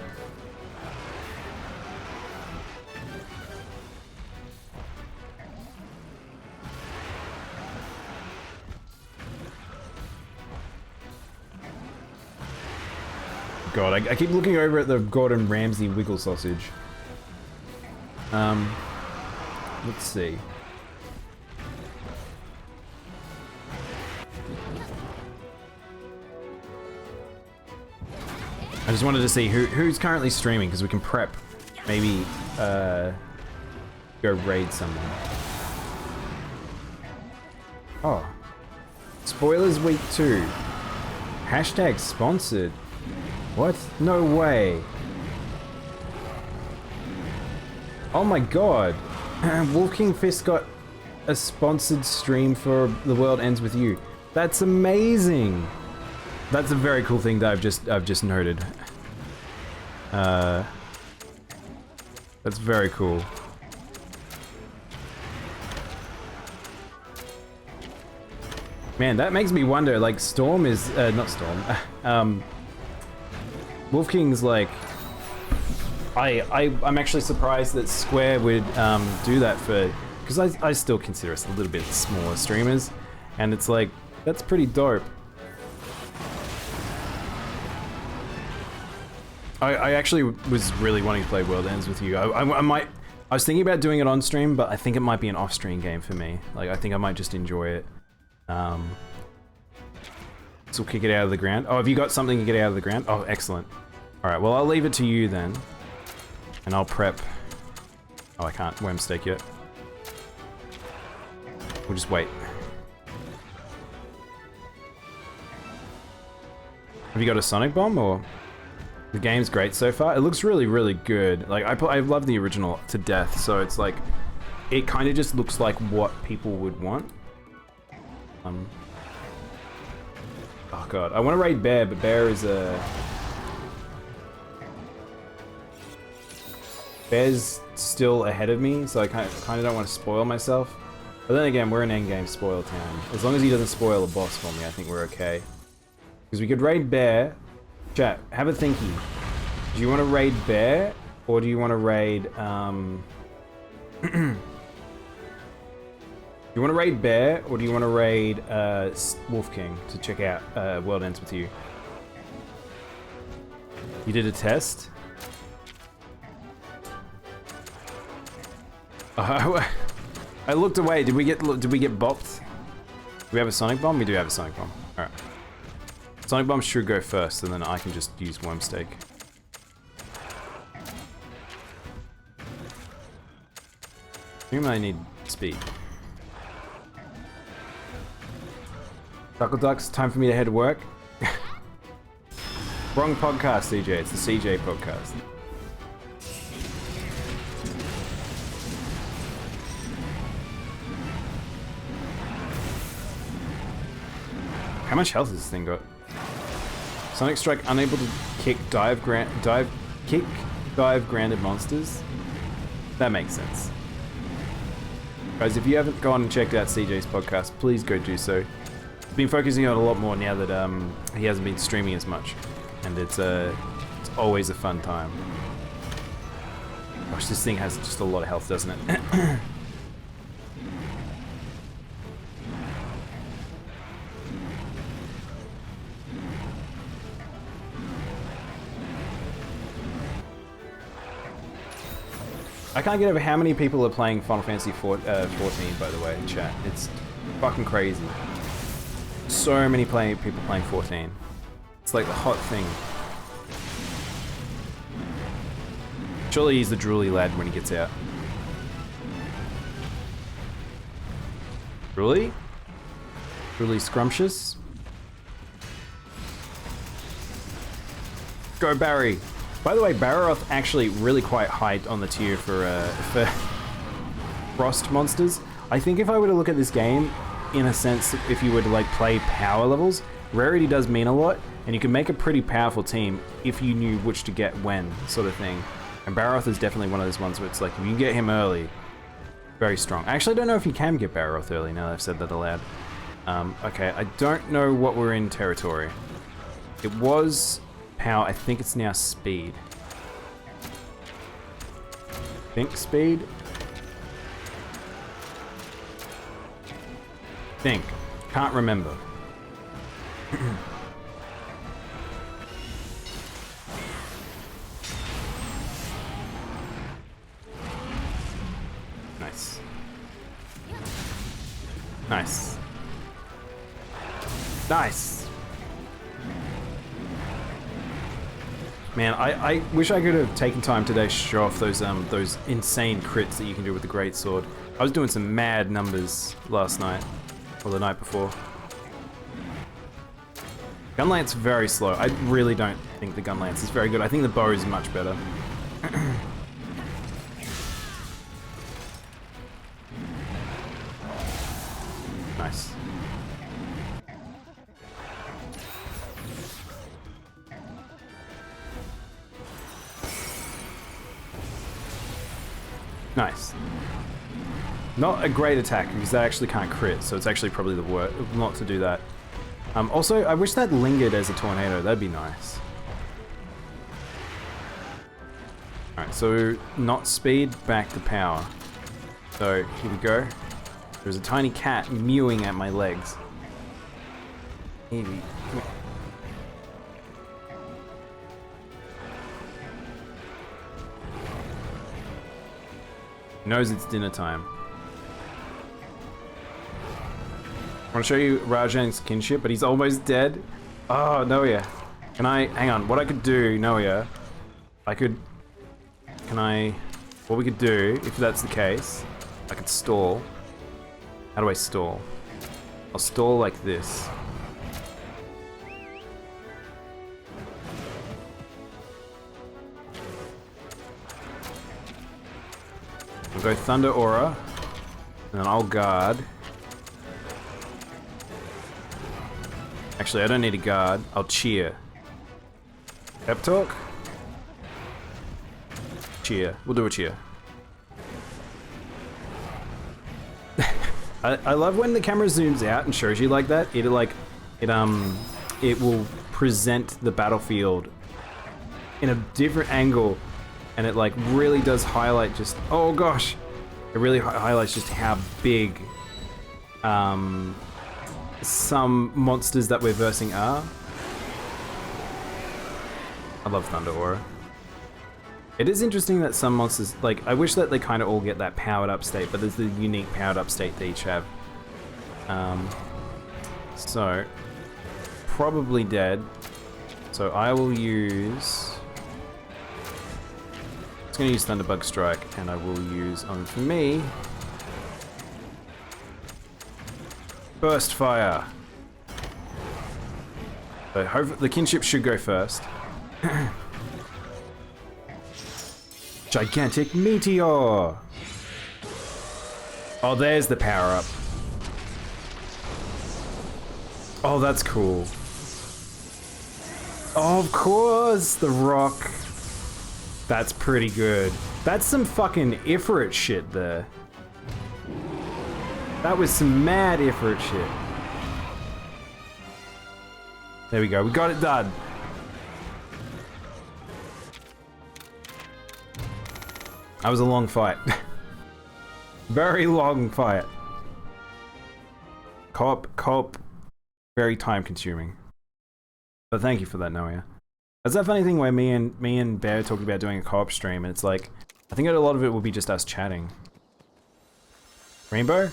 God, I keep looking over at the Gordon Ramsay wiggle sausage. Let's see. I just wanted to see who's currently streaming because we can prep. Maybe go raid someone. Oh. Spoilers week 2. Hashtag sponsored. What? No way. Oh my god. Wolf King Fist got a sponsored stream for The World Ends With You. That's amazing. That's a very cool thing that I've just noted. That's very cool. Man, that makes me wonder, like, Storm is, not Storm, Wolf King's, like, I'm actually surprised that Square would, do that for, because I still consider us a little bit smaller streamers, and it's like, that's pretty dope. I actually was really wanting to play World Ends with you. I was thinking about doing it on stream, but I think it might be an off-stream game for me. Like, I think I might just enjoy it. So we'll kick it out of the ground. Oh, have you got something to get out of the ground? Oh, excellent. Alright, well, I'll leave it to you then. And I'll prep... Oh, I can't worm stake yet. We'll just wait. Have you got a Sonic Bomb, or...? The game's great so far. It looks really, really good. Like, I love the original to death, so it's like... It kind of just looks like what people would want. Oh god, I want to raid Bear, but Bear is a... Bear's still ahead of me, so I kind of don't want to spoil myself. But then again, we're an endgame spoil town. As long as he doesn't spoil a boss for me, I think we're okay. Because we could raid Bear. Chat, have a thinky. Do you want to raid Bear, or do you want to raid, Do you want to raid Bear, or do you want to raid Wolf King to check out World Ends with you? You did a test? I looked away. Did we get bopped? Do we have a Sonic Bomb? We do have a Sonic Bomb. All right. Sonic Bomb should go first, and then I can just use Worm Stake. I think I need speed. Duckle Ducks, time for me to head to work. Wrong podcast, CJ. It's the CJ podcast. How much health has this thing got? Sonic Strike unable to kick dive grounded monsters? That makes sense. Guys, if you haven't gone and checked out CJ's podcast, please go do so. He's been focusing on it a lot more now that he hasn't been streaming as much, and it's always a fun time. Gosh, this thing has just a lot of health, doesn't it? I can't get over how many people are playing Final Fantasy 14, by the way, in chat. It's fucking crazy. So many people playing 14. It's like the hot thing. Surely he's the drooly lad when he gets out. Drooly? Drooly scrumptious? Go Barry! By the way, Barroth actually really quite high on the tier for frost monsters. I think if I were to look at this game, in a sense, if you were to like play power levels, rarity does mean a lot, and you can make a pretty powerful team if you knew which to get when, sort of thing. And Barroth is definitely one of those ones where it's like, if you can get him early, very strong. I actually don't know if you can get Barroth early now that I've said that aloud. Okay, I don't know what we're in territory. It was... power, I think it's now speed. Think speed? Think. Can't remember. Nice. Nice. Nice! Man, I wish I could have taken time today to show off those insane crits that you can do with the greatsword. I was doing some mad numbers last night, or the night before. Gunlance very slow. I really don't think the Gunlance is very good. I think the bow is much better. Nice. Nice. Not a great attack, because that actually can't crit, so it's actually probably the worst not to do that. Also, I wish that lingered as a tornado. That'd be nice. Alright, so not speed, back to power. So, here we go. There's a tiny cat mewing at my legs. Eevee. Knows it's dinner time. I want to show you Rajan's kinship, but he's almost dead. Oh, Noia. Can I... Hang on. What I could do, Noia... I could... Can I... What we could do, if that's the case... I could stall. How do I stall? I'll stall like this. I'll go Thunder Aura. And then I'll guard. Actually, I don't need a guard. I'll cheer. Pep talk? Cheer. We'll do a cheer. I love when the camera zooms out and shows you like that. It will present the battlefield in a different angle, and it like really does highlight just, oh gosh, it really highlights just how big some monsters that we're versing are. I love Thunder Aura. It is interesting that some monsters, like, I wish that they kind of all get that powered up state, but there's the unique powered up state they each have. So, probably dead. So I will use... I'm just going to use Thunderbug Strike, and I will use, for me... Burst Fire. So hopefully the kinship should go first. Gigantic Meteor! Oh, there's the power-up. Oh, that's cool. Oh, of course! The rock. That's pretty good. That's some fucking Ifrit shit there. That was some mad Ifrit shit. There we go, we got it done. That was a long fight. Very long fight. Co-op, very time consuming. But thank you for that, Noia. That's that funny thing where me and Bear talked about doing a co-op stream, and it's like, I think a lot of it will be just us chatting. Rainbow?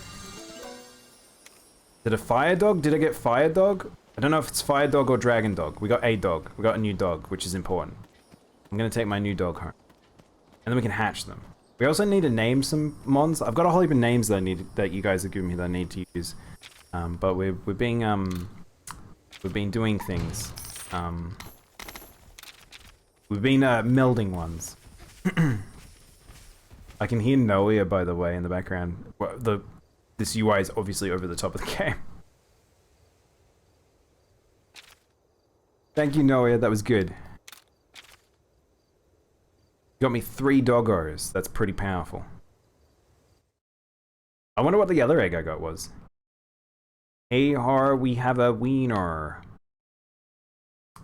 Did a Fire Dog? Did I get Fire Dog? I don't know if it's Fire Dog or Dragon Dog. We got a dog. We got a new dog, which is important. I'm gonna take my new dog home. And then we can hatch them. We also need to name some mons. I've got a whole heap of names that that you guys have given me that I need to use. But we've been doing things. We've been melding ones. I can hear Noia, by the way, in the background. Well, this UI is obviously over the top of the game. Thank you, Noia. That was good. Got me 3 doggos. That's pretty powerful. I wonder what the other egg I got was. Hey, Har, we have a wiener.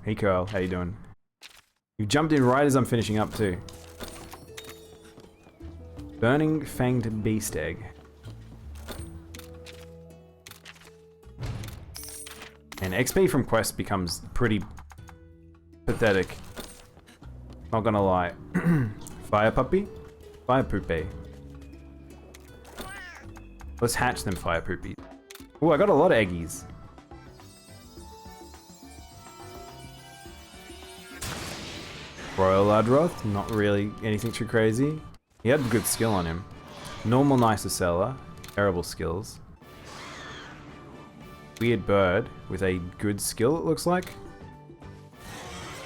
Hey, Curl. How you doing? You jumped in right as I'm finishing up, too. Burning Fanged Beast Egg. And XP from Quest becomes pretty pathetic. Not gonna lie. Fire Puppy? Fire Poopy. Let's hatch them Fire Poopies. Oh, I got a lot of eggies. Royal Ladroth, not really anything too crazy. He had good skill on him. Normal Nicocella, terrible skills. Weird Bird with a good skill, it looks like.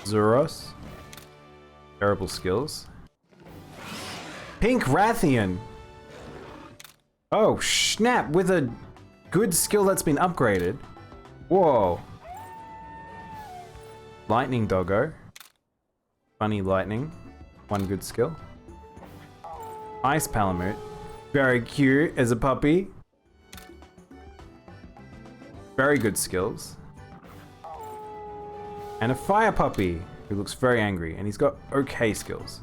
Zuros. Terrible skills. Pink Rathian! Oh, snap! With a good skill that's been upgraded. Whoa. Lightning Doggo. Funny Lightning. 1 good skill. Ice Palamute. Very cute as a puppy. Very good skills. And a fire puppy who looks very angry, and he's got okay skills.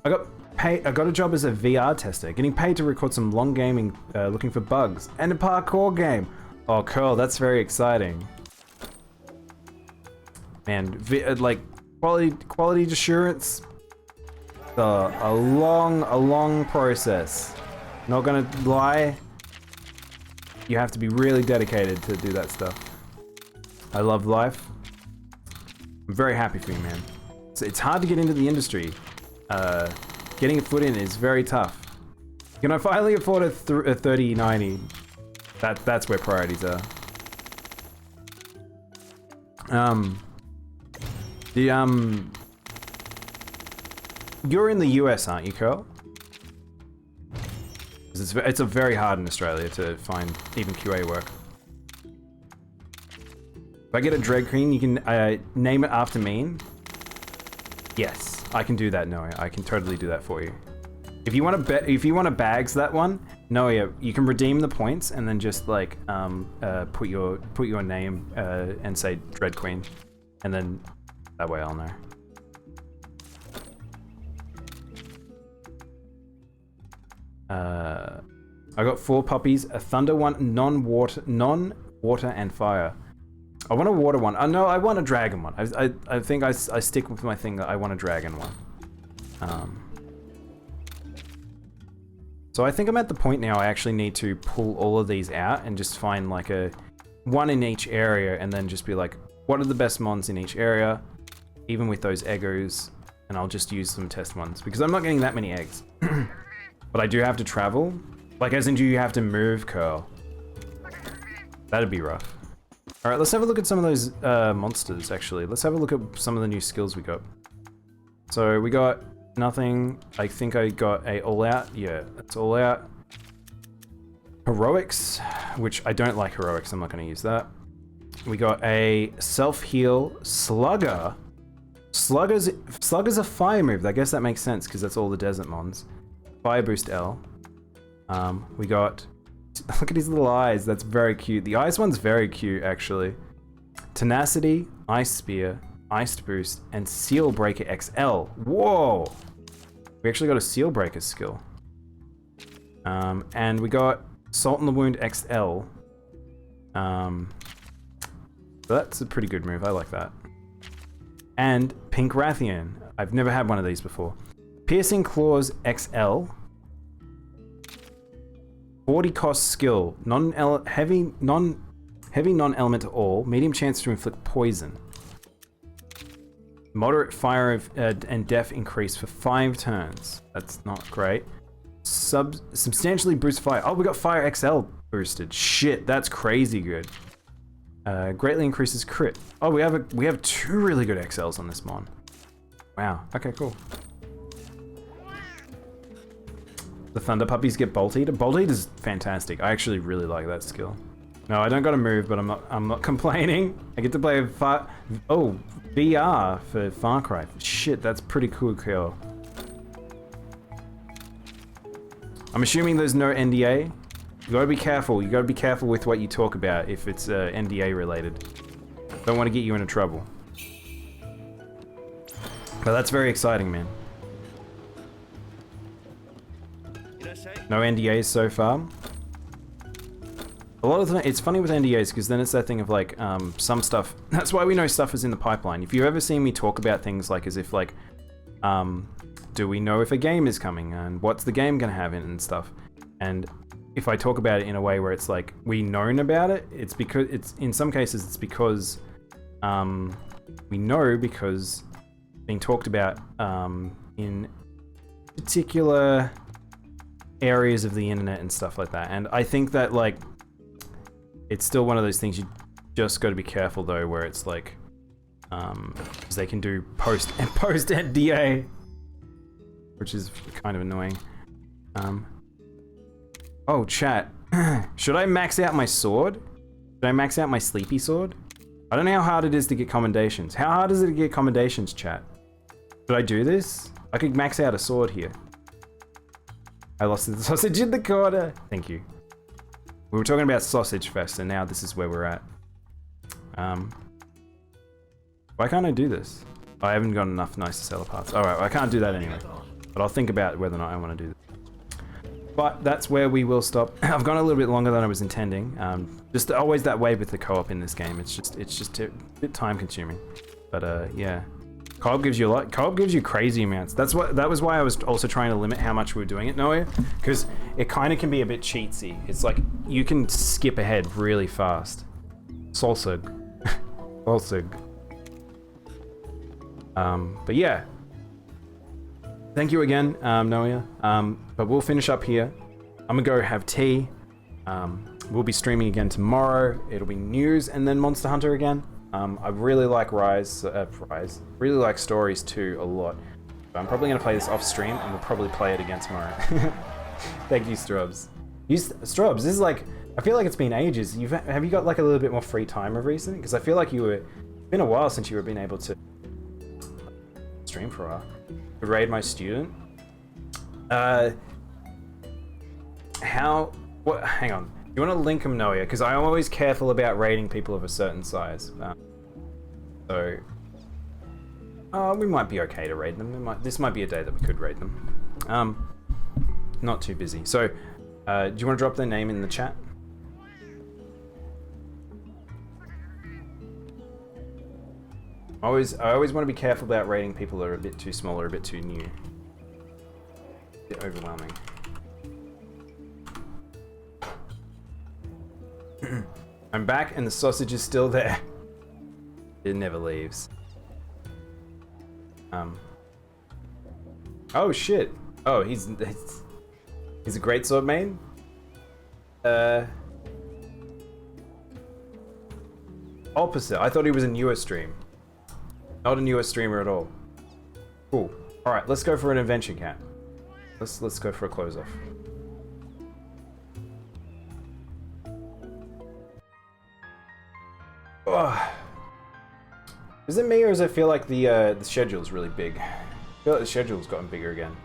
I got a job as a VR tester, getting paid to record some long gaming, looking for bugs, and a parkour game. Oh, cool, that's very exciting. Man, like quality assurance, a long process. Not gonna lie, you have to be really dedicated to do that stuff. I love life. I'm very happy for you, man. It's hard to get into the industry. Getting a foot in is very tough. Can I finally afford a 3090? That's where priorities are. You're in the US, aren't you, Curl? 'Cause it's very hard in Australia to find even QA work. If I get a Dread Queen, you can name it after me. Yes, I can do that, Noah. I can totally do that for you. If you want to bags that one, Noah, you can redeem the points and then just like put your name and say Dread Queen, and then that way I'll know. I got 4 puppies, a thunder one, non-water and fire. I want a water one. No, I want a dragon one. I think I stick with my thing that I want a dragon one. So I think I'm at the point now I actually need to pull all of these out and just find like one in each area, and then just be like, what are the best mons in each area, even with those eggos, and I'll just use some test ones because I'm not getting that many eggs. But I do have to travel. Like, as in, do you have to move, Curl? That'd be rough. Alright, let's have a look at some of those monsters, actually. Let's have a look at some of the new skills we got. So, we got nothing. I think I got a all-out. Yeah, that's all-out. Heroics, which I don't like heroics. I'm not going to use that. We got a self-heal Slugger. Slugger's a fire move. I guess that makes sense, because that's all the desert mons. Fire boost L. We got... Look at his little eyes. That's very cute. The ice one's very cute, actually. Tenacity, Ice Spear, Ice Boost, and Seal Breaker XL. Whoa! We actually got a Seal Breaker skill. And we got Salt in the Wound XL. That's a pretty good move. I like that. And Pink Rathian. I've never had one of these before. Piercing Claws XL. 40 cost skill. Heavy non-element to all. Medium chance to inflict poison. Moderate fire and death increase for 5 turns. That's not great. Substantially boost fire. Oh, we got Fire XL boosted. Shit, that's crazy good. Greatly increases crit. Oh, we have 2 really good XLs on this mon. Wow. Okay, cool. The Thunder Puppies get Bolt Eater. Bolt Eater is fantastic. I actually really like that skill. No, I don't gotta move, but I'm not complaining. I get to play VR for Far Cry. Shit, that's pretty cool, kill. I'm assuming there's no NDA. You gotta be careful. You gotta be careful with what you talk about if it's NDA related. Don't want to get you into trouble. But that's very exciting, man. No NDAs so far. A lot of it's funny with NDAs because then it's that thing of like some stuff. That's why we know stuff is in the pipeline. If you ever see me talk about things like as if like, do we know if a game is coming and what's the game gonna have in it and stuff, and if I talk about it in a way where it's like we known about it, it's because it's in some cases it's because we know because being talked about in particular areas of the internet and stuff like that. And I think that like it's still one of those things you just got to be careful though, where it's like because they can do post NDA, which is kind of annoying. Oh, chat. Should I max out my sword? Should I max out my sleepy sword? I don't know how hard it is to get commendations. How hard is it to get commendations, chat? Should I do this? I could max out a sword here. I lost the sausage in the corner. Thank you. We were talking about Sausage Fest, and now this is where we're at. Why can't I do this? I haven't got enough nice seller parts. Alright, I can't do that anyway. But I'll think about whether or not I want to do this. But that's where we will stop. I've gone a little bit longer than I was intending. Just always that way with the co-op in this game. It's just a bit time consuming. But yeah. Co-op gives you a lot. Co-op gives you crazy amounts. That was why I was also trying to limit how much we were doing it, Noah, because it kind of can be a bit cheatsy. It's like you can skip ahead really fast. Salsug. Salsug. But yeah. Thank you again, Noah. But we'll finish up here. I'm gonna go have tea. We'll be streaming again tomorrow. It'll be news and then Monster Hunter again. I really like Rise. Really like Stories 2 a lot. But I'm probably gonna play this off stream and we'll probably play it again tomorrow. Thank you, Strobs. Strobs, this is like, I feel like it's been ages. Have you got like a little bit more free time of recent? Because I feel like it's been a while since you were being able to stream for a while. Raid my student. Hang on. You want to link them, Noah? Because I'm always careful about raiding people of a certain size. So we might be okay to raid them. This might be a day that we could raid them. Not too busy. So, do you want to drop their name in the chat? I always want to be careful about rating people that are a bit too small or a bit too new. A bit overwhelming. I'm back and the sausage is still there. It never leaves. Oh shit. Oh, he's a great sword main? Opposite. I thought he was a newer stream. Not a newer streamer at all. Cool. Alright, let's go for an adventure cat. Let's go for a close off. Oh. Is it me or does it feel like the schedule's really big? I feel like the schedule's gotten bigger again.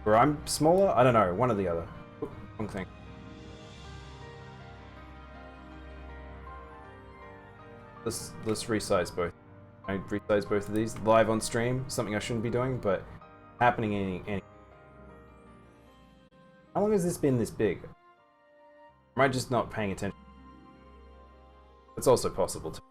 Or I'm smaller? I don't know, one or the other. Oop, wrong thing. Let's resize both. I resize both of these live on stream, something I shouldn't be doing, but happening any. How long has this been this big? Am I just not paying attention? It's also possible too.